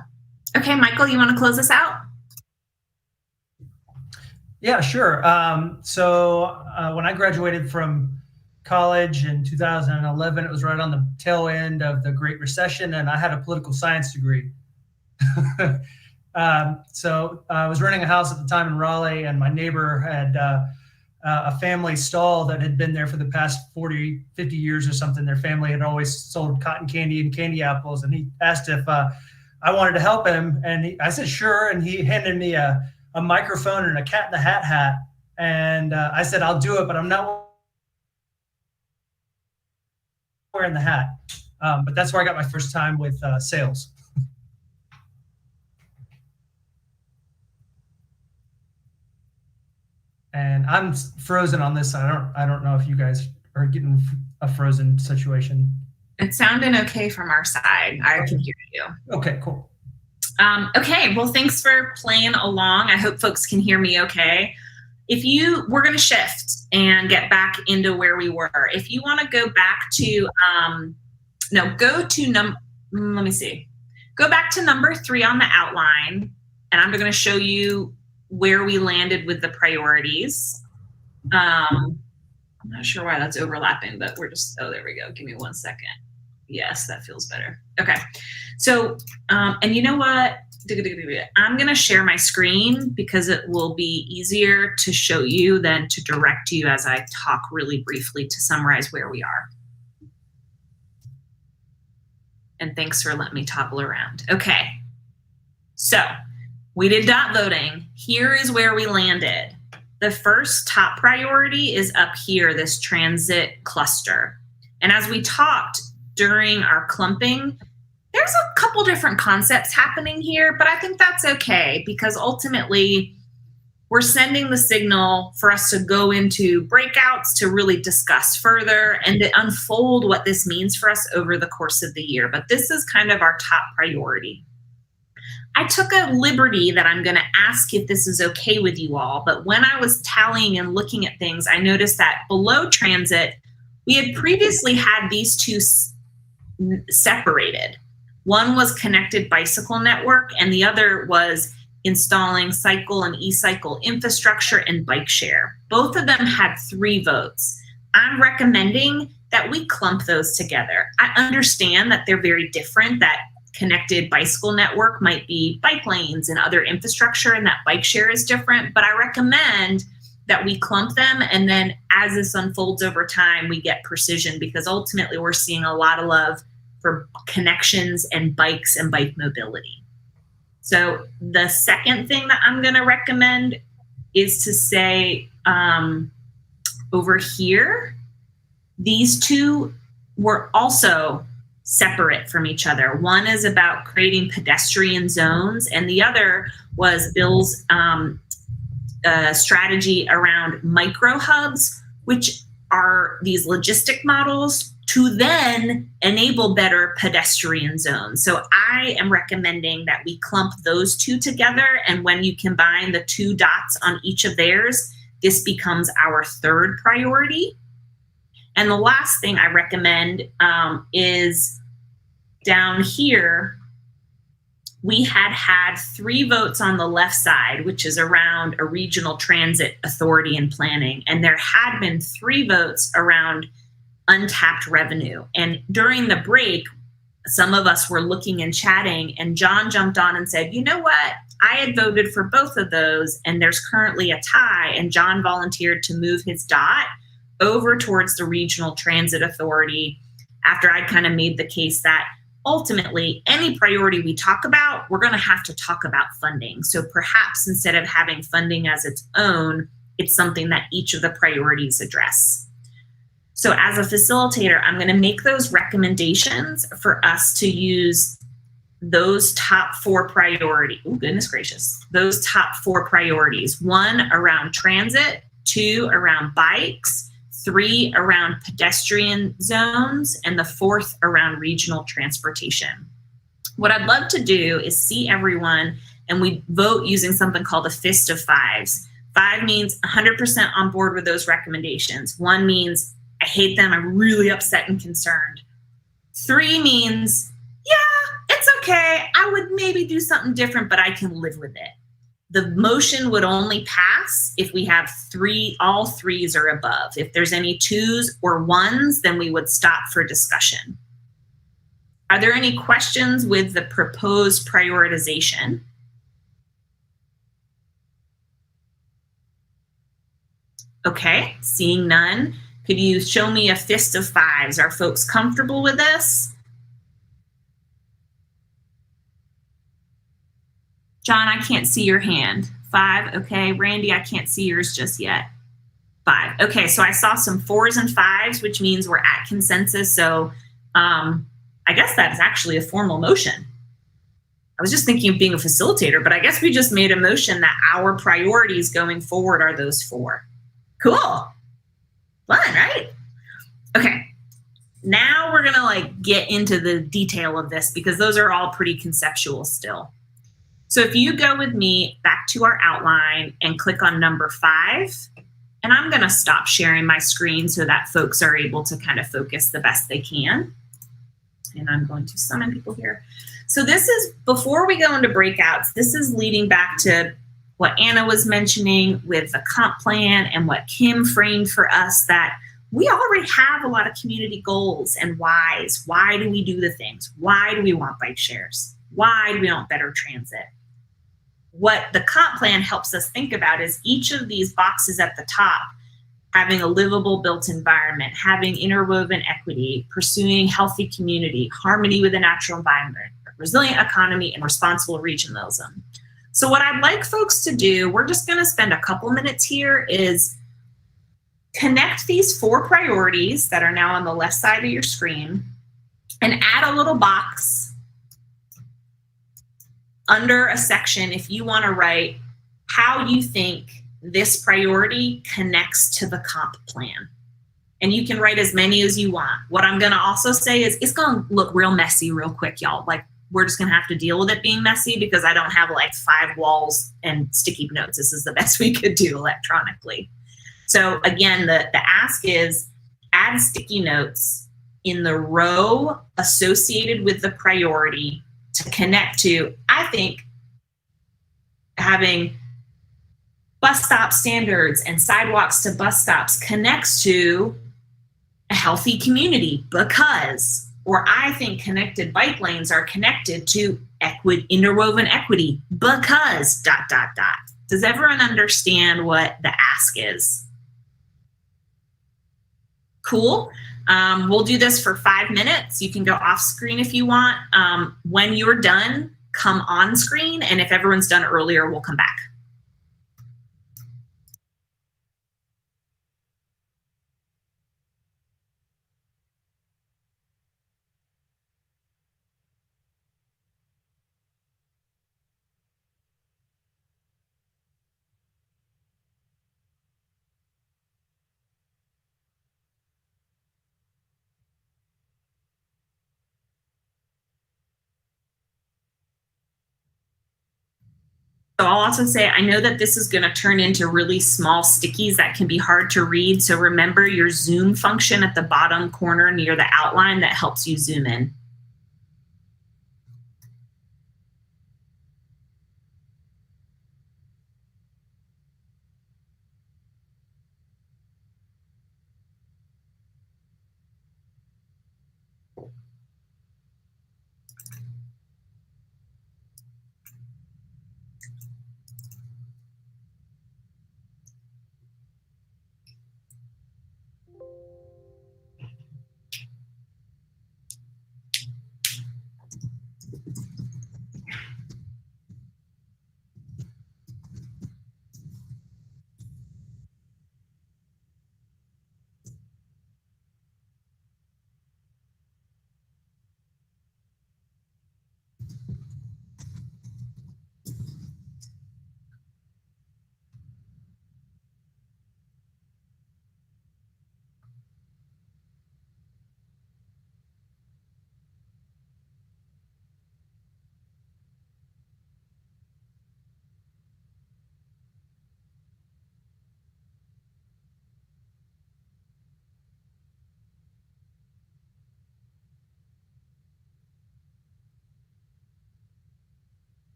okay, Michael, you want to close us out? Yeah, sure. So when I graduated from college in 2011, it was right on the tail end of the Great Recession, and I had a political science degree. So I was renting a house at the time in Raleigh, and my neighbor had a family stall that had been there for the past 40, 50 years or something. Their family had always sold cotton candy and candy apples, and he asked if I wanted to help him, and I said sure, and he handed me a microphone and a Cat in the hat, and I said I'll do it, but I'm not wearing the hat. But that's where I got my first time with sales. And I'm frozen on this. I don't know if you guys are getting a frozen situation. It sounded okay from our side. I can hear you. Okay, cool. Okay, well, thanks for playing along. I hope folks can hear me okay. We're going to shift and get back into where we were. If you want to go back to, go back to number 3 on the outline, and I'm going to show you where we landed with the priorities. I'm not sure why that's overlapping, but we're just, oh, there we go. Give me 1 second. Yes, that feels better. Okay. So, and you know what? I'm going to share my screen because it will be easier to show you than to direct you as I talk really briefly to summarize where we are. And thanks for letting me toggle around. Okay. So we did dot voting. Here is where we landed. The first top priority is up here, this transit cluster. And as we talked during our clumping, there's a couple different concepts happening here, but I think that's okay because ultimately we're sending the signal for us to go into breakouts to really discuss further and to unfold what this means for us over the course of the year. But this is kind of our top priority. I took a liberty that I'm going to ask if this is okay with you all, but when I was tallying and looking at things, I noticed that below transit, we had previously had these two separated. One was connected bicycle network, and the other was installing cycle and e-cycle infrastructure and bike share. Both of them had 3 votes. I'm recommending that we clump those together. I understand that they're very different, that connected bicycle network might be bike lanes and other infrastructure, and that bike share is different, but I recommend that we clump them, and then as this unfolds over time, we get precision because ultimately we're seeing a lot of love for connections and bikes and bike mobility. So the second thing that I'm going to recommend is to say over here, these two were also separate from each other. One is about creating pedestrian zones, and the other was Bill's strategy around micro hubs, which are these logistic models to then enable better pedestrian zones. So I am recommending that we clump those two together, and when you combine the 2 dots on each of theirs, this becomes our third priority. And the last thing I recommend is down here, we had 3 votes on the left side, which is around a regional transit authority and planning. And there had been 3 votes around untapped revenue. And during the break, some of us were looking and chatting, and John jumped on and said, you know what? I had voted for both of those, and there's currently a tie. And John volunteered to move his dot over towards the regional transit authority after I'd kind of made the case that ultimately any priority we talk about, we're going to have to talk about funding. So perhaps instead of having funding as its own, it's something that each of the priorities address. So as a facilitator, I'm going to make those recommendations for us to use those top 4 priorities. Oh, goodness gracious. Those top 4 priorities. 1 around transit, 2 around bikes, 3 around pedestrian zones, and the 4th around regional transportation. What I'd love to do is see everyone and we vote using something called a fist of fives. 5 means 100% on board with those recommendations. 1 means I hate them, I'm really upset and concerned. 3 means, yeah, it's okay, I would maybe do something different, but I can live with it. The motion would only pass if we have all 3s or above. If there's any 2s or 1s, then we would stop for discussion. Are there any questions with the proposed prioritization? Okay, seeing none. Could you show me a fist of fives? Are folks comfortable with this? John, I can't see your hand. 5, okay. Randy, I can't see yours just yet. 5, okay, so I saw some 4s and 5s, which means we're at consensus. So I guess that's actually a formal motion. I was just thinking of being a facilitator, but I guess we just made a motion that our priorities going forward are those 4. Cool. Fun, right? Okay. Now we're gonna get into the detail of this because those are all pretty conceptual still. So if you go with me back to our outline and click on number 5, and I'm gonna stop sharing my screen so that folks are able to kind of focus the best they can. And I'm going to summon people here. So this is, before we go into breakouts, this is leading back to what Anna was mentioning with the comp plan and what Kim framed for us, that we already have a lot of community goals and whys. Why do we do the things? Why do we want bike shares? Why do we want better transit? What the comp plan helps us think about is each of these boxes at the top, having a livable built environment, having interwoven equity, pursuing healthy community, harmony with the natural environment, resilient economy, and responsible regionalism. So what I'd like folks to do, we're just gonna spend a couple minutes here, is connect these 4 priorities that are now on the left side of your screen and add a little box under a section if you wanna write how you think this priority connects to the comp plan. And you can write as many as you want. What I'm gonna also say is it's gonna look real messy real quick, y'all. We're just gonna have to deal with it being messy because I don't have 5 walls and sticky notes. This is the best we could do electronically. So again, the ask is add sticky notes in the row associated with the priority to connect to, I think, having bus stop standards and sidewalks to bus stops connects to a healthy community because, or I think connected bike lanes are connected to interwoven equity because ... Does everyone understand what the ask is? Cool. We'll do this for 5 minutes. You can go off screen if you want. When you're done, come on screen, and if everyone's done earlier, we'll come back. So I'll also say, I know that this is going to turn into really small stickies that can be hard to read. So remember your zoom function at the bottom corner near the outline that helps you zoom in.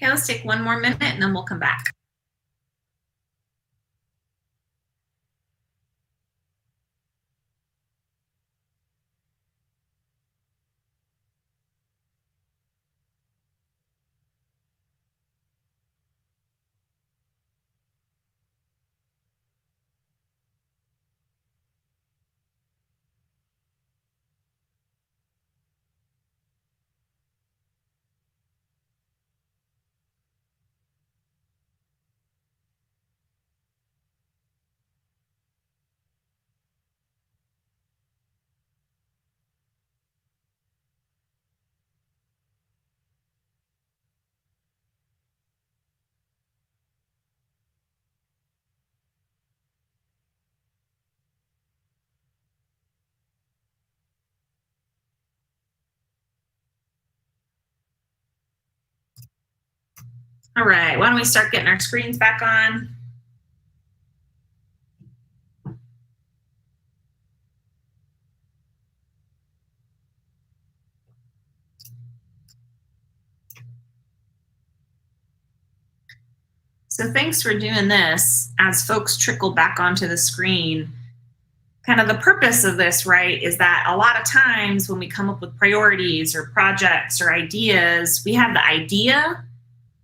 Okay, let's take one more minute and then we'll come back. All right, why don't we start getting our screens back on? So thanks for doing this. As folks trickle back onto the screen, kind of the purpose of this, right, is that a lot of times when we come up with priorities or projects or ideas, we have the idea,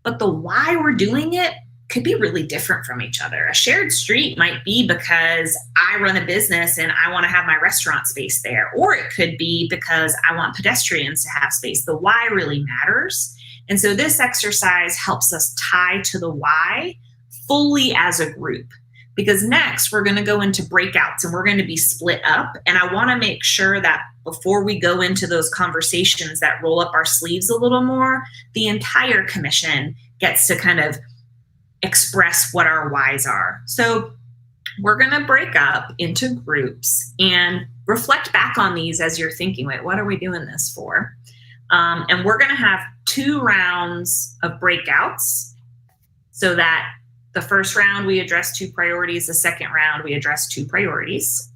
but the why we're doing it could be really different from each other. A shared street might be because I run a business and I want to have my restaurant space there, or it could be because I want pedestrians to have space. The why really matters. And so this exercise helps us tie to the why fully as a group. Because next we're going to go into breakouts and we're going to be split up. And I want to make sure that before we go into those conversations that roll up our sleeves a little more, the entire commission gets to kind of express what our whys are. So we're going to break up into groups and reflect back on these as you're thinking, wait, what are we doing this for? And we're going to have 2 rounds of breakouts so that the first round we address 2 priorities, the second round we address 2 priorities.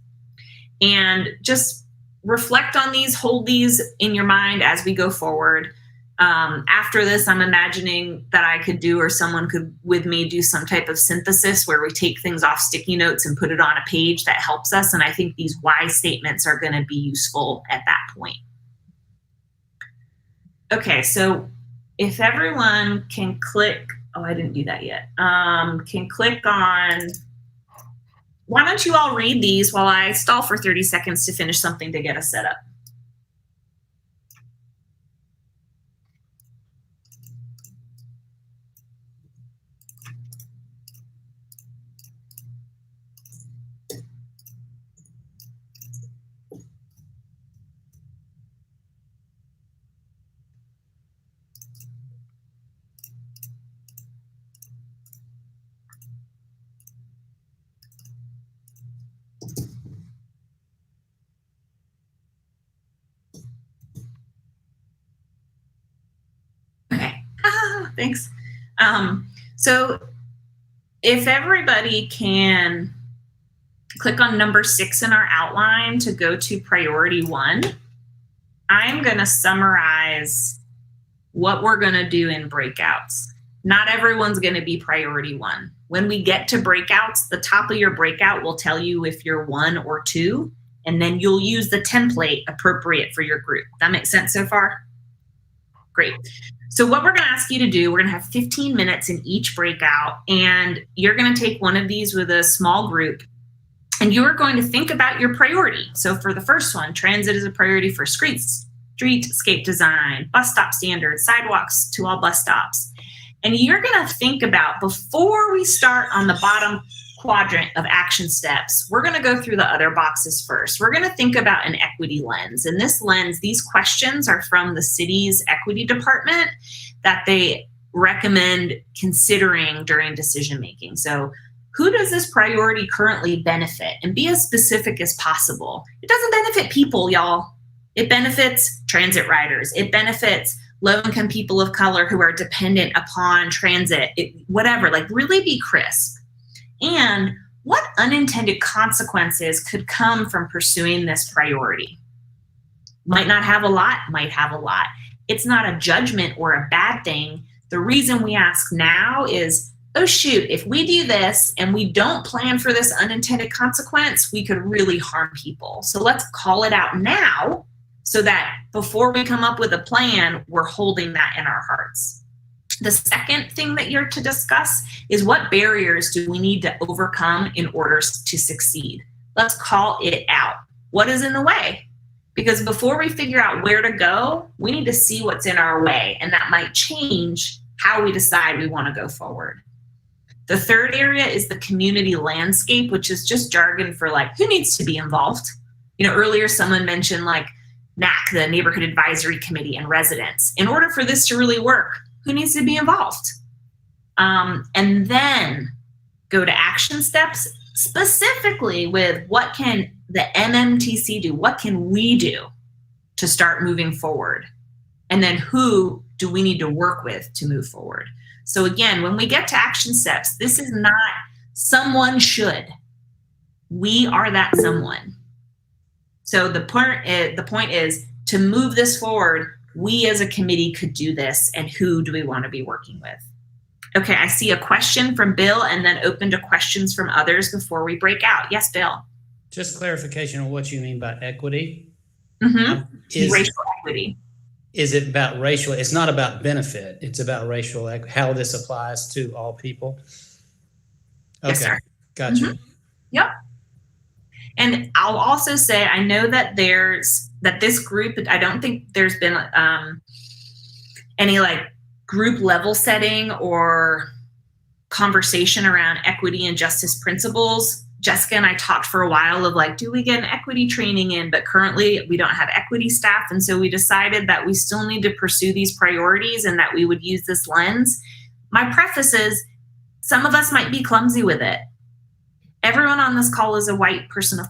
And just reflect on these, hold these in your mind as we go forward. After this, I'm imagining that I could do, or someone could with me do some type of synthesis where we take things off sticky notes and put it on a page that helps us. And I think these why statements are going to be useful at that point. Okay, so if everyone can click, oh, I didn't do that yet. Can click on, why don't you all read these while I stall for 30 seconds to finish something to get us set up. Okay, thanks. So if everybody can click on number 6 in our outline to go to priority 1, I'm going to summarize what we're going to do in breakouts. Not everyone's going to be priority 1. When we get to breakouts, the top of your breakout will tell you if you're 1 or 2, and then you'll use the template appropriate for your group. That makes sense so far? Great. So what we're going to ask you to do, we're going to have 15 minutes in each breakout, and you're going to take one of these with a small group, and you're going to think about your priority. So for the first one, transit is a priority for streetscape design, bus stop standards, sidewalks to all bus stops. And you're going to think about, before we start on the bottom quadrant of action steps, we're going to go through the other boxes first. We're going to think about an equity lens. And this lens, these questions are from the city's equity department that they recommend considering during decision making. So who does this priority currently benefit? And be as specific as possible. It doesn't benefit people, y'all. It benefits transit riders. It benefits low-income people of color who are dependent upon transit, whatever, like really be crisp. And what unintended consequences could come from pursuing this priority? Might not have a lot, might have a lot. It's not a judgment or a bad thing. The reason we ask now is, oh shoot, if we do this and we don't plan for this unintended consequence, we could really harm people. So let's call it out now, so that before we come up with a plan, we're holding that in our hearts. The second thing that you're to discuss is, what barriers do we need to overcome in order to succeed? Let's call it out. What is in the way? Because before we figure out where to go, we need to see what's in our way, and that might change how we decide we want to go forward. The third area is the community landscape, which is just jargon for like, who needs to be involved? You know, earlier someone mentioned like NAC, the Neighborhood Advisory Committee, and residents. In order for this to really work, who needs to be involved? And then go to action steps, specifically with what can the MMTC do? What can we do to start moving forward? And then who do we need to work with to move forward? So again, when we get to action steps, this is not someone should. We are that someone. So the point is to move this forward, we as a committee could do this, and who do we want to be working with? Okay, I see a question from Bill, and then open to questions from others before we break out. Yes, Bill. Just clarification on what you mean by equity. Racial equity. Is it about racial? It's not about benefit. It's about racial, how this applies to all people. Okay, yes, sir. Gotcha. Yep. And I'll also say, I know that this group, I don't think there's been any like group level setting or conversation around equity and justice principles. Jessica and I talked for a while of like, do we get an equity training in? But currently we don't have equity staff. And so we decided that we still need to pursue these priorities and that we would use this lens. My preface is, some of us might be clumsy with it. Everyone on this call is a white person,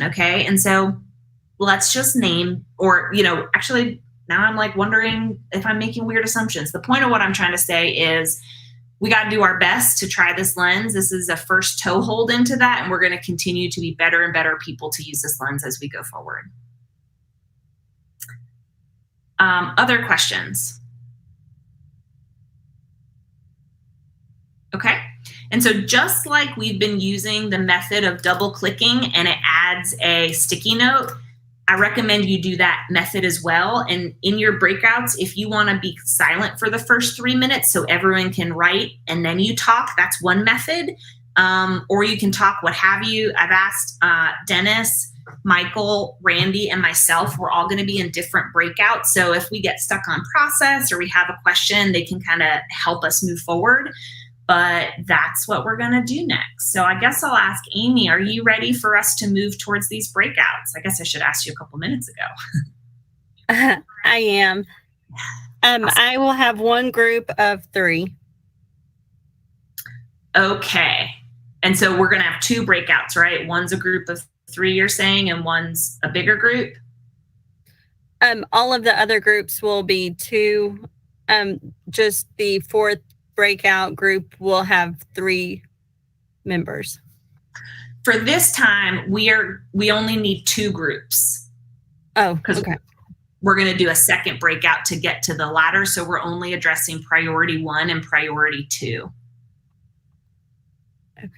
okay? And so let's just name, or, actually now I'm like wondering if I'm making weird assumptions. The point of what I'm trying to say is, we got to do our best to try this lens. This is a first toehold into that, and we're going to continue to be better and better people to use this lens as we go forward. Other questions? Okay. And so just like we've been using the method of double clicking and it adds a sticky note, I recommend you do that method as well. And in your breakouts, if you want to be silent for the first 3 minutes so everyone can write and then you talk, that's one method. Or you can talk, what have you. I've asked Dennis, Michael, Randy, and myself, we're all going to be in different breakouts. So if we get stuck on process or we have a question, they can kind of help us move forward. But that's what we're going to do next. So I guess I'll ask Amy, are you ready for us to move towards these breakouts? I guess I should ask you a couple minutes ago. I am. I will have one group of 3. Okay. And so we're going to have 2 breakouts, right? One's a group of 3, you're saying, and one's a bigger group? All of the other groups will be 2. Just the 4th breakout group will have 3 members. For this time, we only need 2 groups. Oh, okay. we're going to do a second breakout to get to the latter. So we're only addressing priority 1 and priority 2. Okay.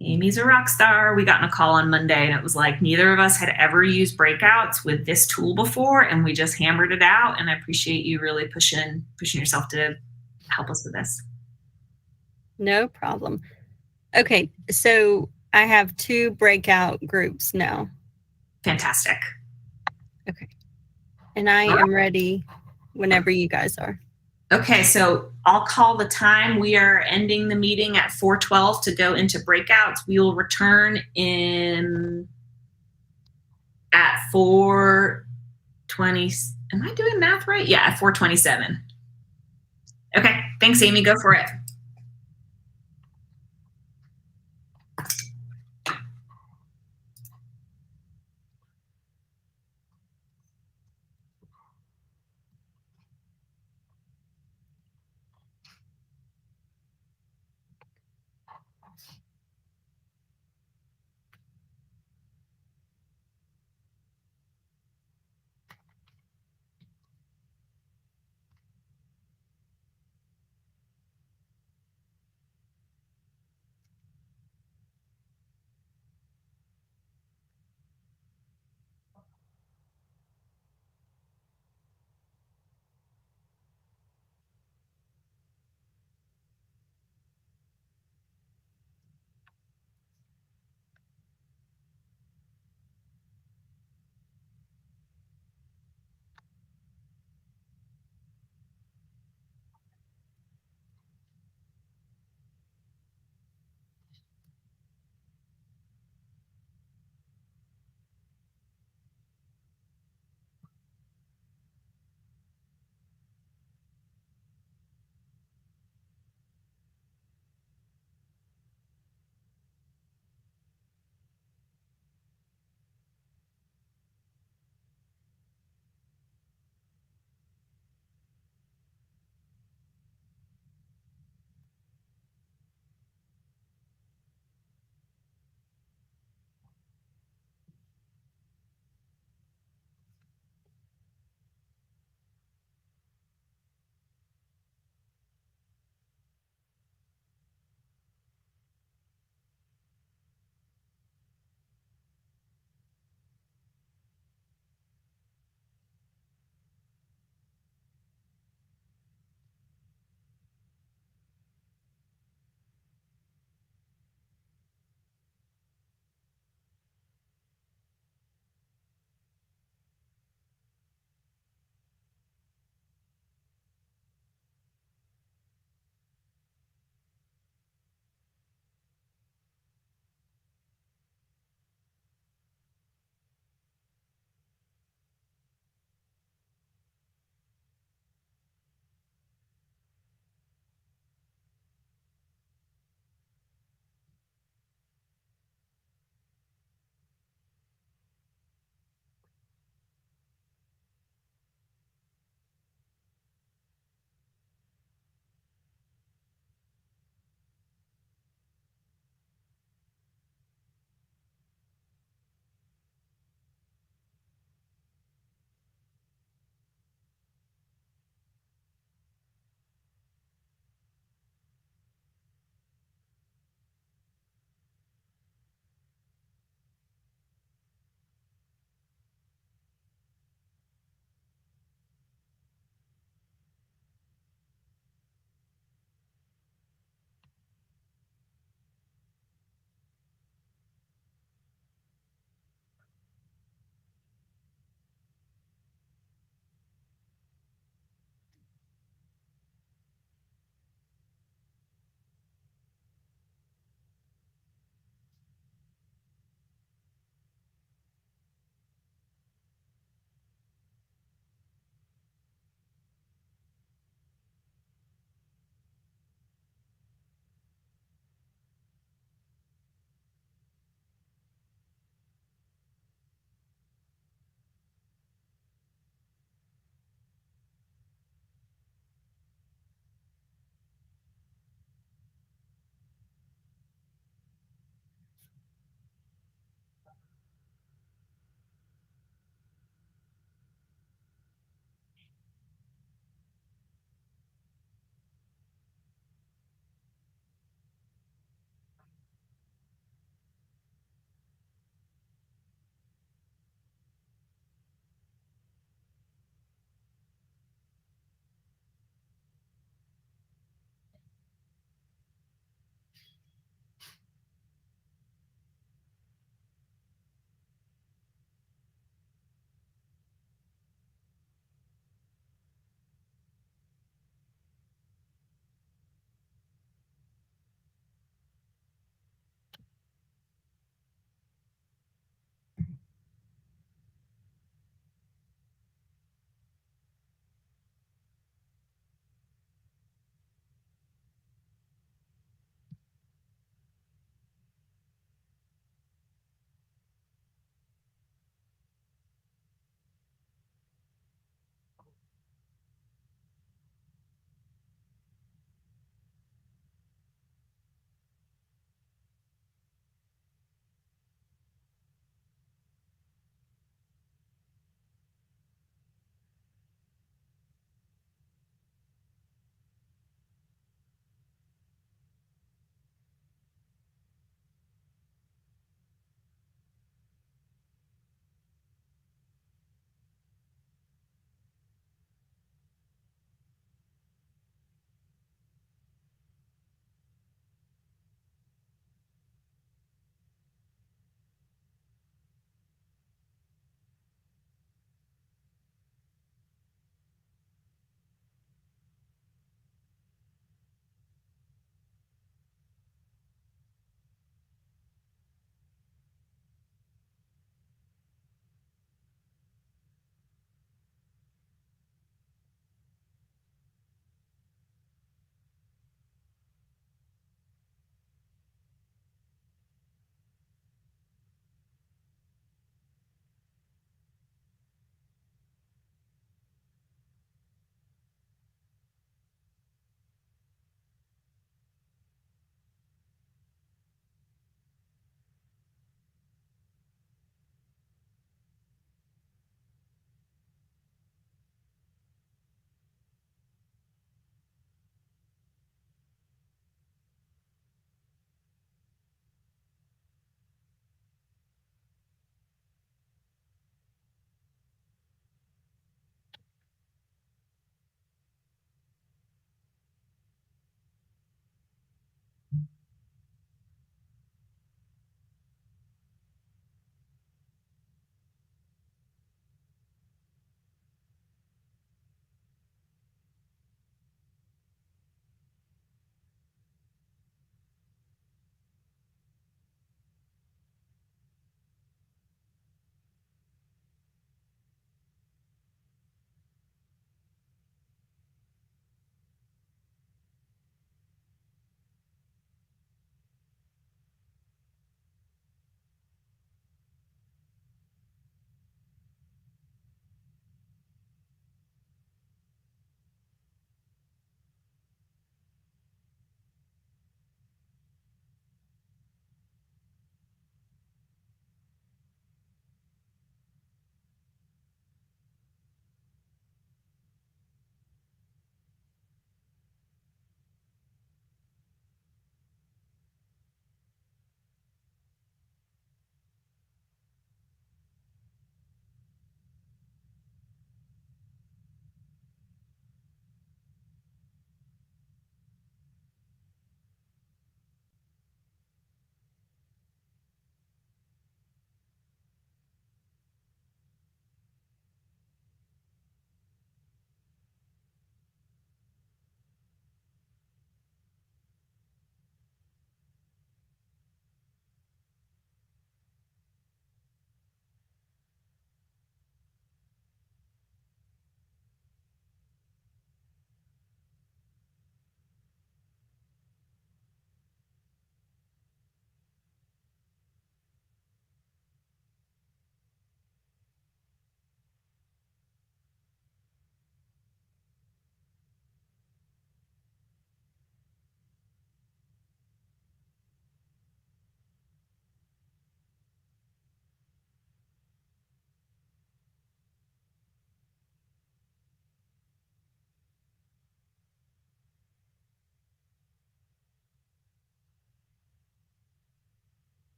Amy's a rock star. We got in a call on Monday and it was like neither of us had ever used breakouts with this tool before, and we just hammered it out. And I appreciate you really pushing yourself to help us with this. No problem. Okay, so I have 2 breakout groups now. Fantastic. Okay. And I am ready whenever you guys are. Okay, so I'll call the time. We are ending the meeting at 4:12 to go into breakouts. We will return in at 4:20. Am I doing math right? Yeah, at 4:27. Okay, thanks, Amy. Go for it.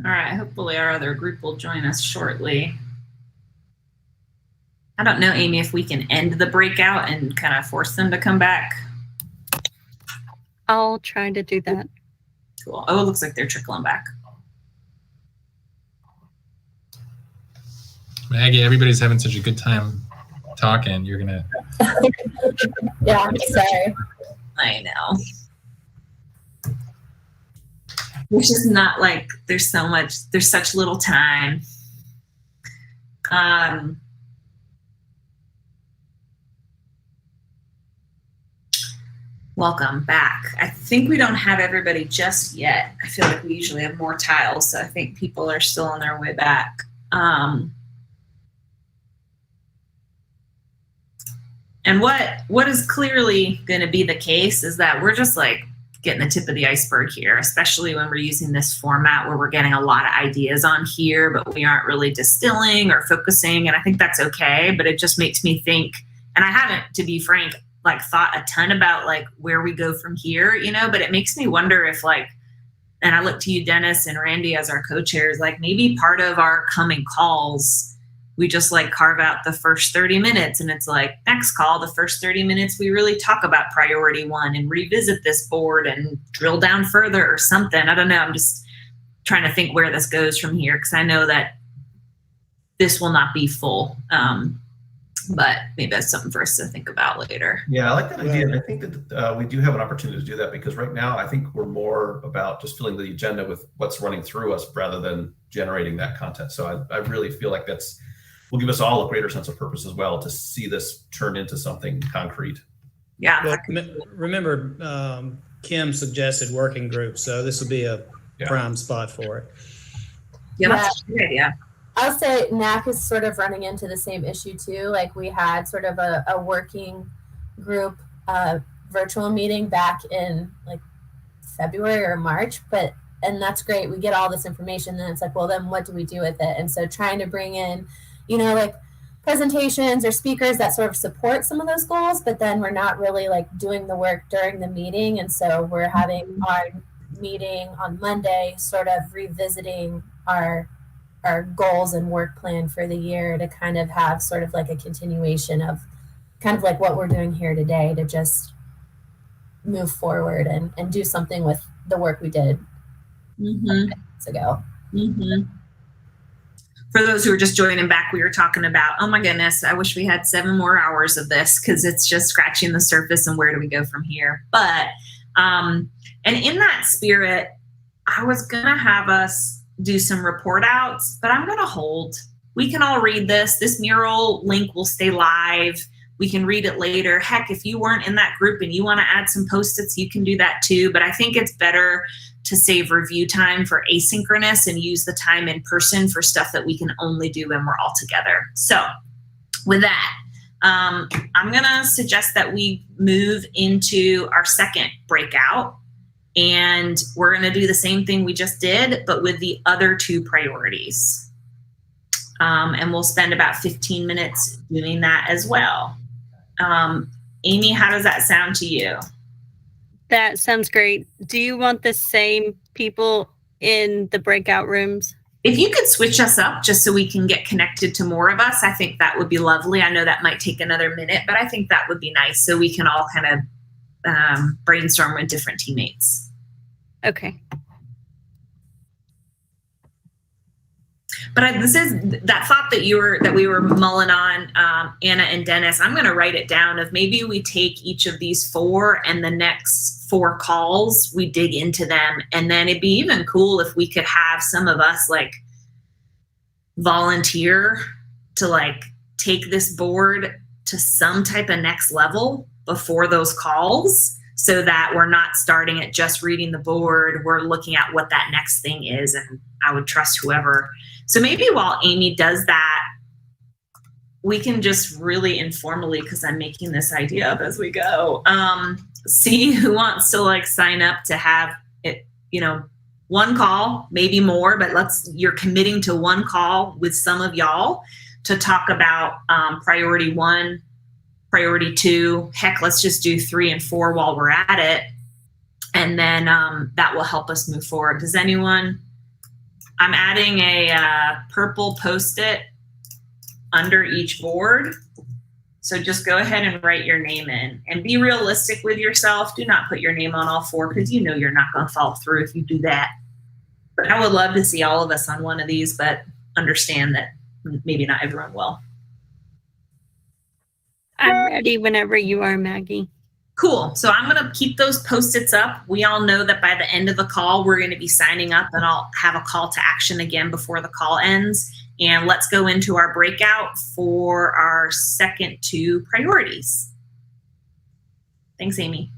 All right, hopefully our other group will join us shortly. I don't know, Amy, if we can end the breakout and kind of force them to come back. I'll try to do that. Cool. Oh, it looks like they're trickling back. Maggie, everybody's having such a good time talking. You're gonna. Yeah, I'm sorry. I know. It's just not like there's such little time. Welcome back. I think we don't have everybody just yet. I feel like we usually have more tiles, so I think people are still on their way back. And what is clearly going to be the case is that we're just like getting the tip of the iceberg here, especially when we're using this format where we're getting a lot of ideas on here, but we aren't really distilling or focusing. And I think that's okay, but it just makes me think, and I haven't, to be frank, like thought a ton about like where we go from here, you know, but it makes me wonder if like, and I look to you, Dennis and Randy, as our co-chairs, like maybe part of our coming calls, we just like carve out the first 30 minutes and it's like next call, the first 30 minutes, we really talk about priority one and revisit this board and drill down further or something. I don't know. I'm just trying to think where this goes from here because I know that this will not be full. But maybe that's something for us to think about later. Yeah, I like that idea. And I think that we do have an opportunity to do that because right now I think we're more about just filling the agenda with what's running through us rather than generating that content. So I really feel like that's will give us all a greater sense of purpose as well to see this turn into something concrete. Yeah. Well, remember, Kim suggested working groups, so this will be a prime spot for it. Yeah, that's a good idea. I'll say NAC is sort of running into the same issue too. Like we had sort of a working group virtual meeting back in like February or March, and that's great. We get all this information, and it's like, well, then what do we do with it? And so trying to bring in, you know, like presentations or speakers that sort of support some of those goals, but then we're not really like doing the work during the meeting. And so we're having our meeting on Monday, sort of revisiting our goals and work plan for the year to kind of have sort of like a continuation of kind of like what we're doing here today to just move forward and do something with the work we did months ago. For those who are just joining back, we were talking about, oh my goodness, I wish we had 7 more hours of this because it's just scratching the surface and where do we go from here? But, and in that spirit, I was going to have us do some report outs, but I'm going to hold. We can all read this. This mural link will stay live. We can read it later. Heck, if you weren't in that group and you want to add some post-its, you can do that too. But I think it's better to save review time for asynchronous and use the time in person for stuff that we can only do when we're all together. So with that, I'm going to suggest that we move into our second breakout. And we're going to do the same thing we just did, but with the other 2 priorities. And we'll spend about 15 minutes doing that as well. Amy, how does that sound to you? That sounds great. Do you want the same people in the breakout rooms? If you could switch us up just so we can get connected to more of us, I think that would be lovely. I know that might take another minute, but I think that would be nice so we can all kind of brainstorm with different teammates. Okay. But this is that thought that we were mulling on, Anna and Dennis. I'm going to write it down of maybe we take each of these 4 and the next 4 calls, we dig into them. And then it'd be even cool if we could have some of us like volunteer to like take this board to some type of next level before those calls so that we're not starting at just reading the board. We're looking at what that next thing is. And I would trust whoever. So maybe while Amy does that, we can just really informally, because I'm making this idea up as we go, see who wants to like sign up to have it, you know, 1 call, maybe more, but you're committing to 1 call with some of y'all to talk about priority 1 priority 2. Heck, let's just do 3 and 4 while we're at it. And then that will help us move forward. Does anyone? I'm adding a purple Post-it under each board. So just go ahead and write your name in and be realistic with yourself. Do not put your name on all 4 because you know you're not going to follow through if you do that. But I would love to see all of us on one of these, but understand that maybe not everyone will. I'm ready whenever you are, Maggie. Cool. So I'm going to keep those Post-its up. We all know that by the end of the call, we're going to be signing up, and I'll have a call to action again before the call ends. And let's go into our breakout for our second 2 priorities. Thanks, Amy.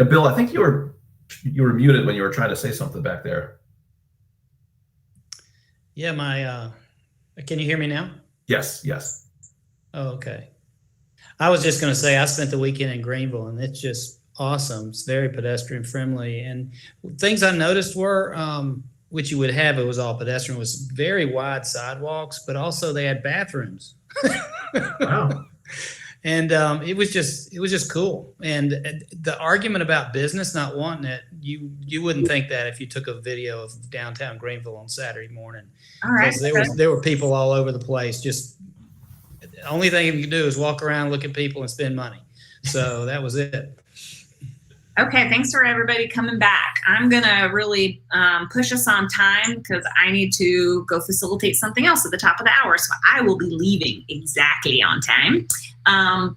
And Bill, I think you were muted when you were trying to say something back there. Yeah, can you hear me now? Yes, yes. Oh, okay. I was just going to say I spent the weekend in Greenville, and it's just awesome. It's very pedestrian friendly, and things I noticed were, which you would have, it was all pedestrian, was very wide sidewalks, but also they had bathrooms. Wow. And it was just cool. And the argument about business not wanting it, you wouldn't think that if you took a video of downtown Greenville on Saturday morning. All right. There were people all over the place. Just the only thing you could do is walk around, look at people, and spend money. So that was it. Okay, thanks for everybody coming back. I'm going to really push us on time because I need to go facilitate something else at the top of the hour. So I will be leaving exactly on time.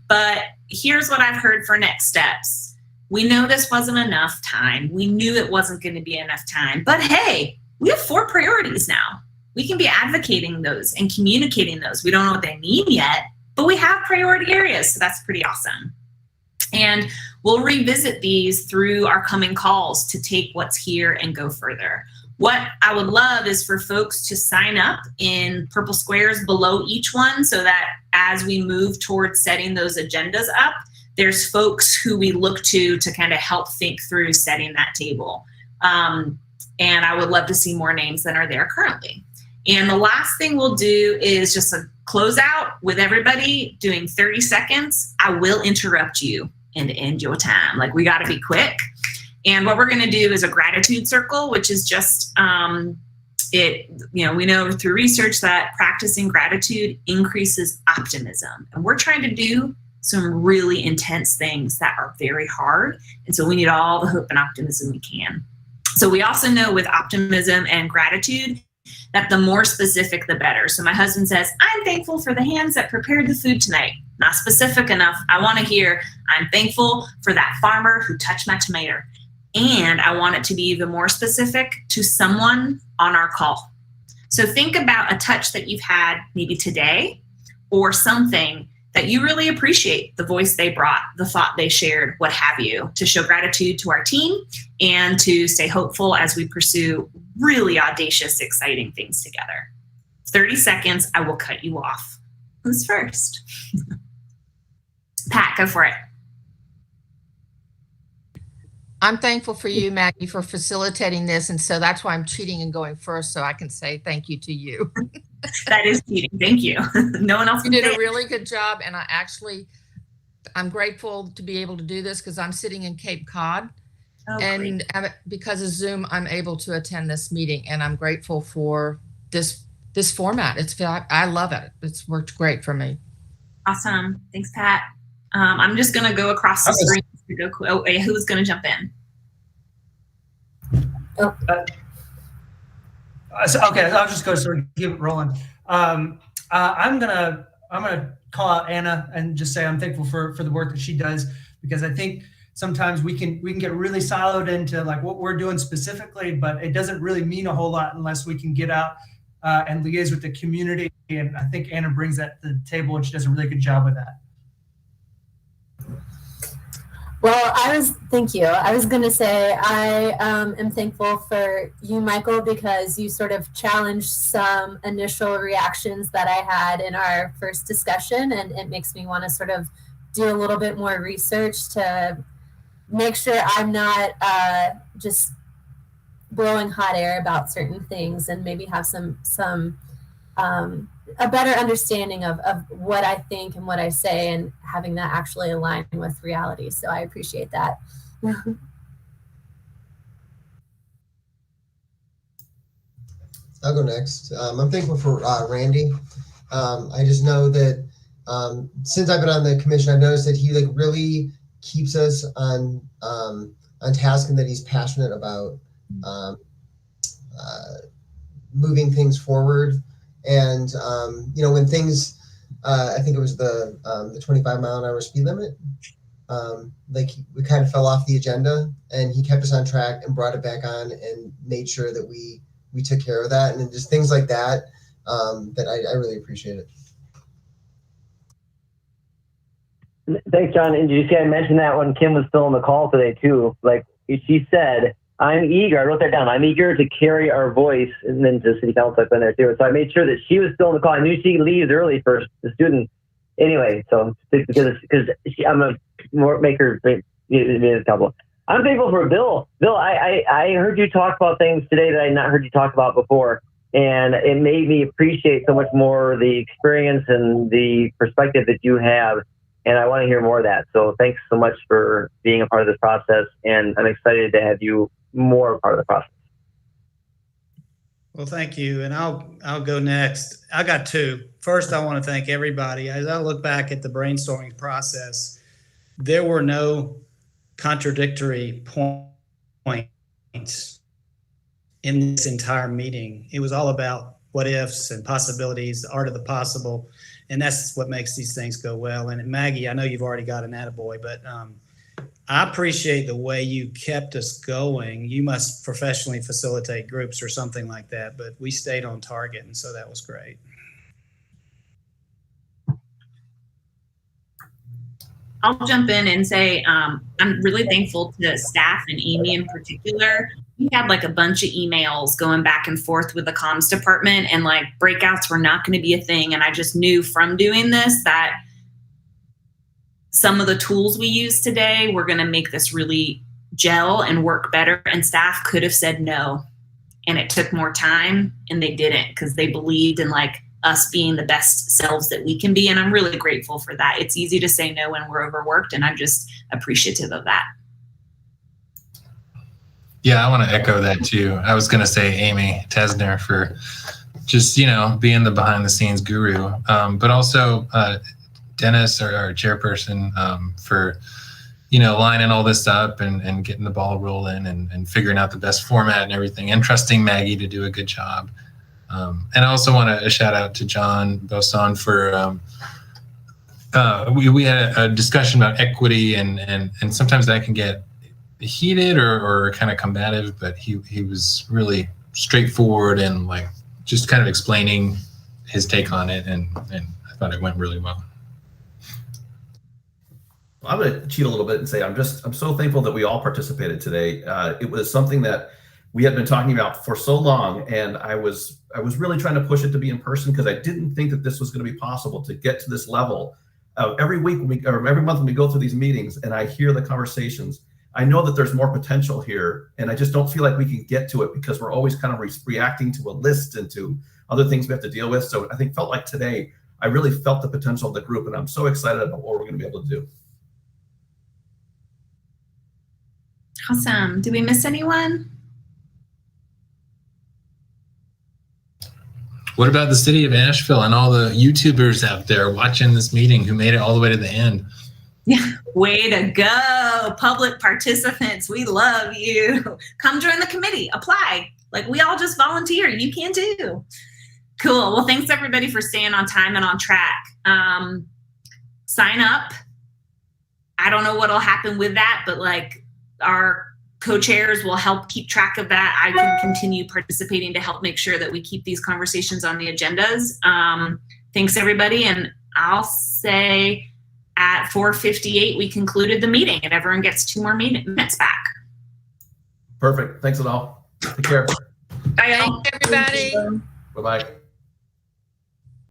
But here's what I've heard for next steps. We know this wasn't enough time. We knew it wasn't going to be enough time. But hey, we have 4 priorities now. We can be advocating those and communicating those. We don't know what they mean yet, but we have priority areas. So that's pretty awesome. And we'll revisit these through our coming calls to take what's here and go further. What I would love is for folks to sign up in purple squares below each one so that as we move towards setting those agendas up, there's folks who we look to kind of help think through setting that table. And I would love to see more names than are there currently. And the last thing we'll do is just a closeout with everybody doing 30 seconds. I will interrupt you and end your time. Like, we got to be quick. And what we're going to do is a gratitude circle, which is just we know through research that practicing gratitude increases optimism. And we're trying to do some really intense things that are very hard. And so we need all the hope and optimism we can. So we also know with optimism and gratitude that the more specific, the better. So my husband says, I'm thankful for the hands that prepared the food tonight. Not specific enough. I want to hear, I'm thankful for that farmer who touched my tomato. And I want it to be even more specific to someone on our call. So think about a touch that you've had maybe today or something that you really appreciate, the voice they brought, the thought they shared, what have you, to show gratitude to our team and to stay hopeful as we pursue really audacious, exciting things together. 30 seconds, I will cut you off. Who's first? Pat, go for it. I'm thankful for you, Maggie, for facilitating this. And so that's why I'm cheating and going first, so I can say thank you to you. That is cheating. Thank you. No one else. You did a really good job. And I'm grateful to be able to do this because I'm sitting in Cape Cod. Oh, and because of Zoom, I'm able to attend this meeting. And I'm grateful for this format. I love it. It's worked great for me. Awesome. Thanks, Pat. I'm just going to go across the screen to go. Oh, who's going to jump in? Okay, I'll just go sort of keep it rolling. I'm gonna call out Anna and just say I'm thankful for the work that she does, because I think sometimes we can get really siloed into like what we're doing specifically, but it doesn't really mean a whole lot unless we can get out and liaise with the community. And I think Anna brings that to the table, and she does a really good job with that. Well, thank you. I was going to say I am thankful for you, Michael, because you sort of challenged some initial reactions that I had in our first discussion, and it makes me want to sort of do a little bit more research to make sure I'm not just blowing hot air about certain things, and maybe have some a better understanding of what I think and what I say, and having that actually align with reality. So I appreciate that. I'll go next. I'm thankful for Randy. I just know that since I've been on the commission, I've noticed that he really keeps us on task, and that he's passionate about moving things forward. And when things, I think it was the 25-mile-an-hour speed limit, we kind of fell off the agenda, and he kept us on track and brought it back on and made sure that we took care of that, and just things like that. That I really appreciate it. Thanks, John. And did you see I mentioned that when Kim was still on the call today too? Like she said, I'm eager. I wrote that down. I'm eager to carry our voice, and then to city council in there too. So I made sure that she was still on the call. I knew she leaves early for the students anyway. So because I'm a maker, couple. I'm thankful for Bill. Bill, I heard you talk about things today that I had not heard you talk about before. And it made me appreciate so much more the experience and the perspective that you have. And I want to hear more of that. So thanks so much for being a part of this process. And I'm excited to have you more a part of the process. Well, thank you. And I'll go next. I got two. First, I want to thank everybody. As I look back at the brainstorming process, there were no contradictory points in this entire meeting. It was all about what ifs and possibilities, the art of the possible. And that's what makes these things go well. And Maggie, I know you've already got an attaboy, but I appreciate the way you kept us going. You must professionally facilitate groups or something like that, but we stayed on target. And so that was great. I'll jump in and say I'm really thankful to staff and Amy in particular. We had like a bunch of emails going back and forth with the comms department, and like breakouts were not going to be a thing. And I just knew from doing this that some of the tools we use today were going to make this really gel and work better. And staff could have said no, and it took more time, and they didn't because they believed in like us being the best selves that we can be. And I'm really grateful for that. It's easy to say no when we're overworked, and I'm just appreciative of that. Yeah, I want to echo that too. I was going to say Amy Tesner for just, being the behind the scenes guru, but also Dennis, our chairperson, for, lining all this up and getting the ball rolling and figuring out the best format and everything, and trusting Maggie to do a good job. And I also want to shout out to John Boson for, we had a discussion about equity and sometimes that can get heated or kind of combative, but he was really straightforward and like just kind of explaining his take on it. And I thought it went really well. I'm going to cheat a little bit and say I'm so thankful that we all participated today. It was something that we had been talking about for so long, and I was really trying to push it to be in person because I didn't think that this was going to be possible to get to this level. Every week or every month when we go through these meetings and I hear the conversations, I know that there's more potential here, and I just don't feel like we can get to it because we're always kind of reacting to a list and to other things we have to deal with. So I felt like today I really felt the potential of the group, and I'm so excited about what we're going to be able to do. Awesome. Did we miss anyone? What about the city of Asheville and all the YouTubers out there watching this meeting who made it all the way to the end? Yeah, way to go. Public participants, we love you. Come join the committee, apply. Like we all just volunteer. You can too. Cool. Well, thanks everybody for staying on time and on track. Sign up. I don't know what'll happen with that, but like our co-chairs will help keep track of that. I can continue participating to help make sure that we keep these conversations on the agendas. Thanks everybody. And I'll say at 4:58, we concluded the meeting and everyone gets 2 more minutes back. Perfect. Thanks at all. Take care. Bye, Thanks, everybody. Bye-bye.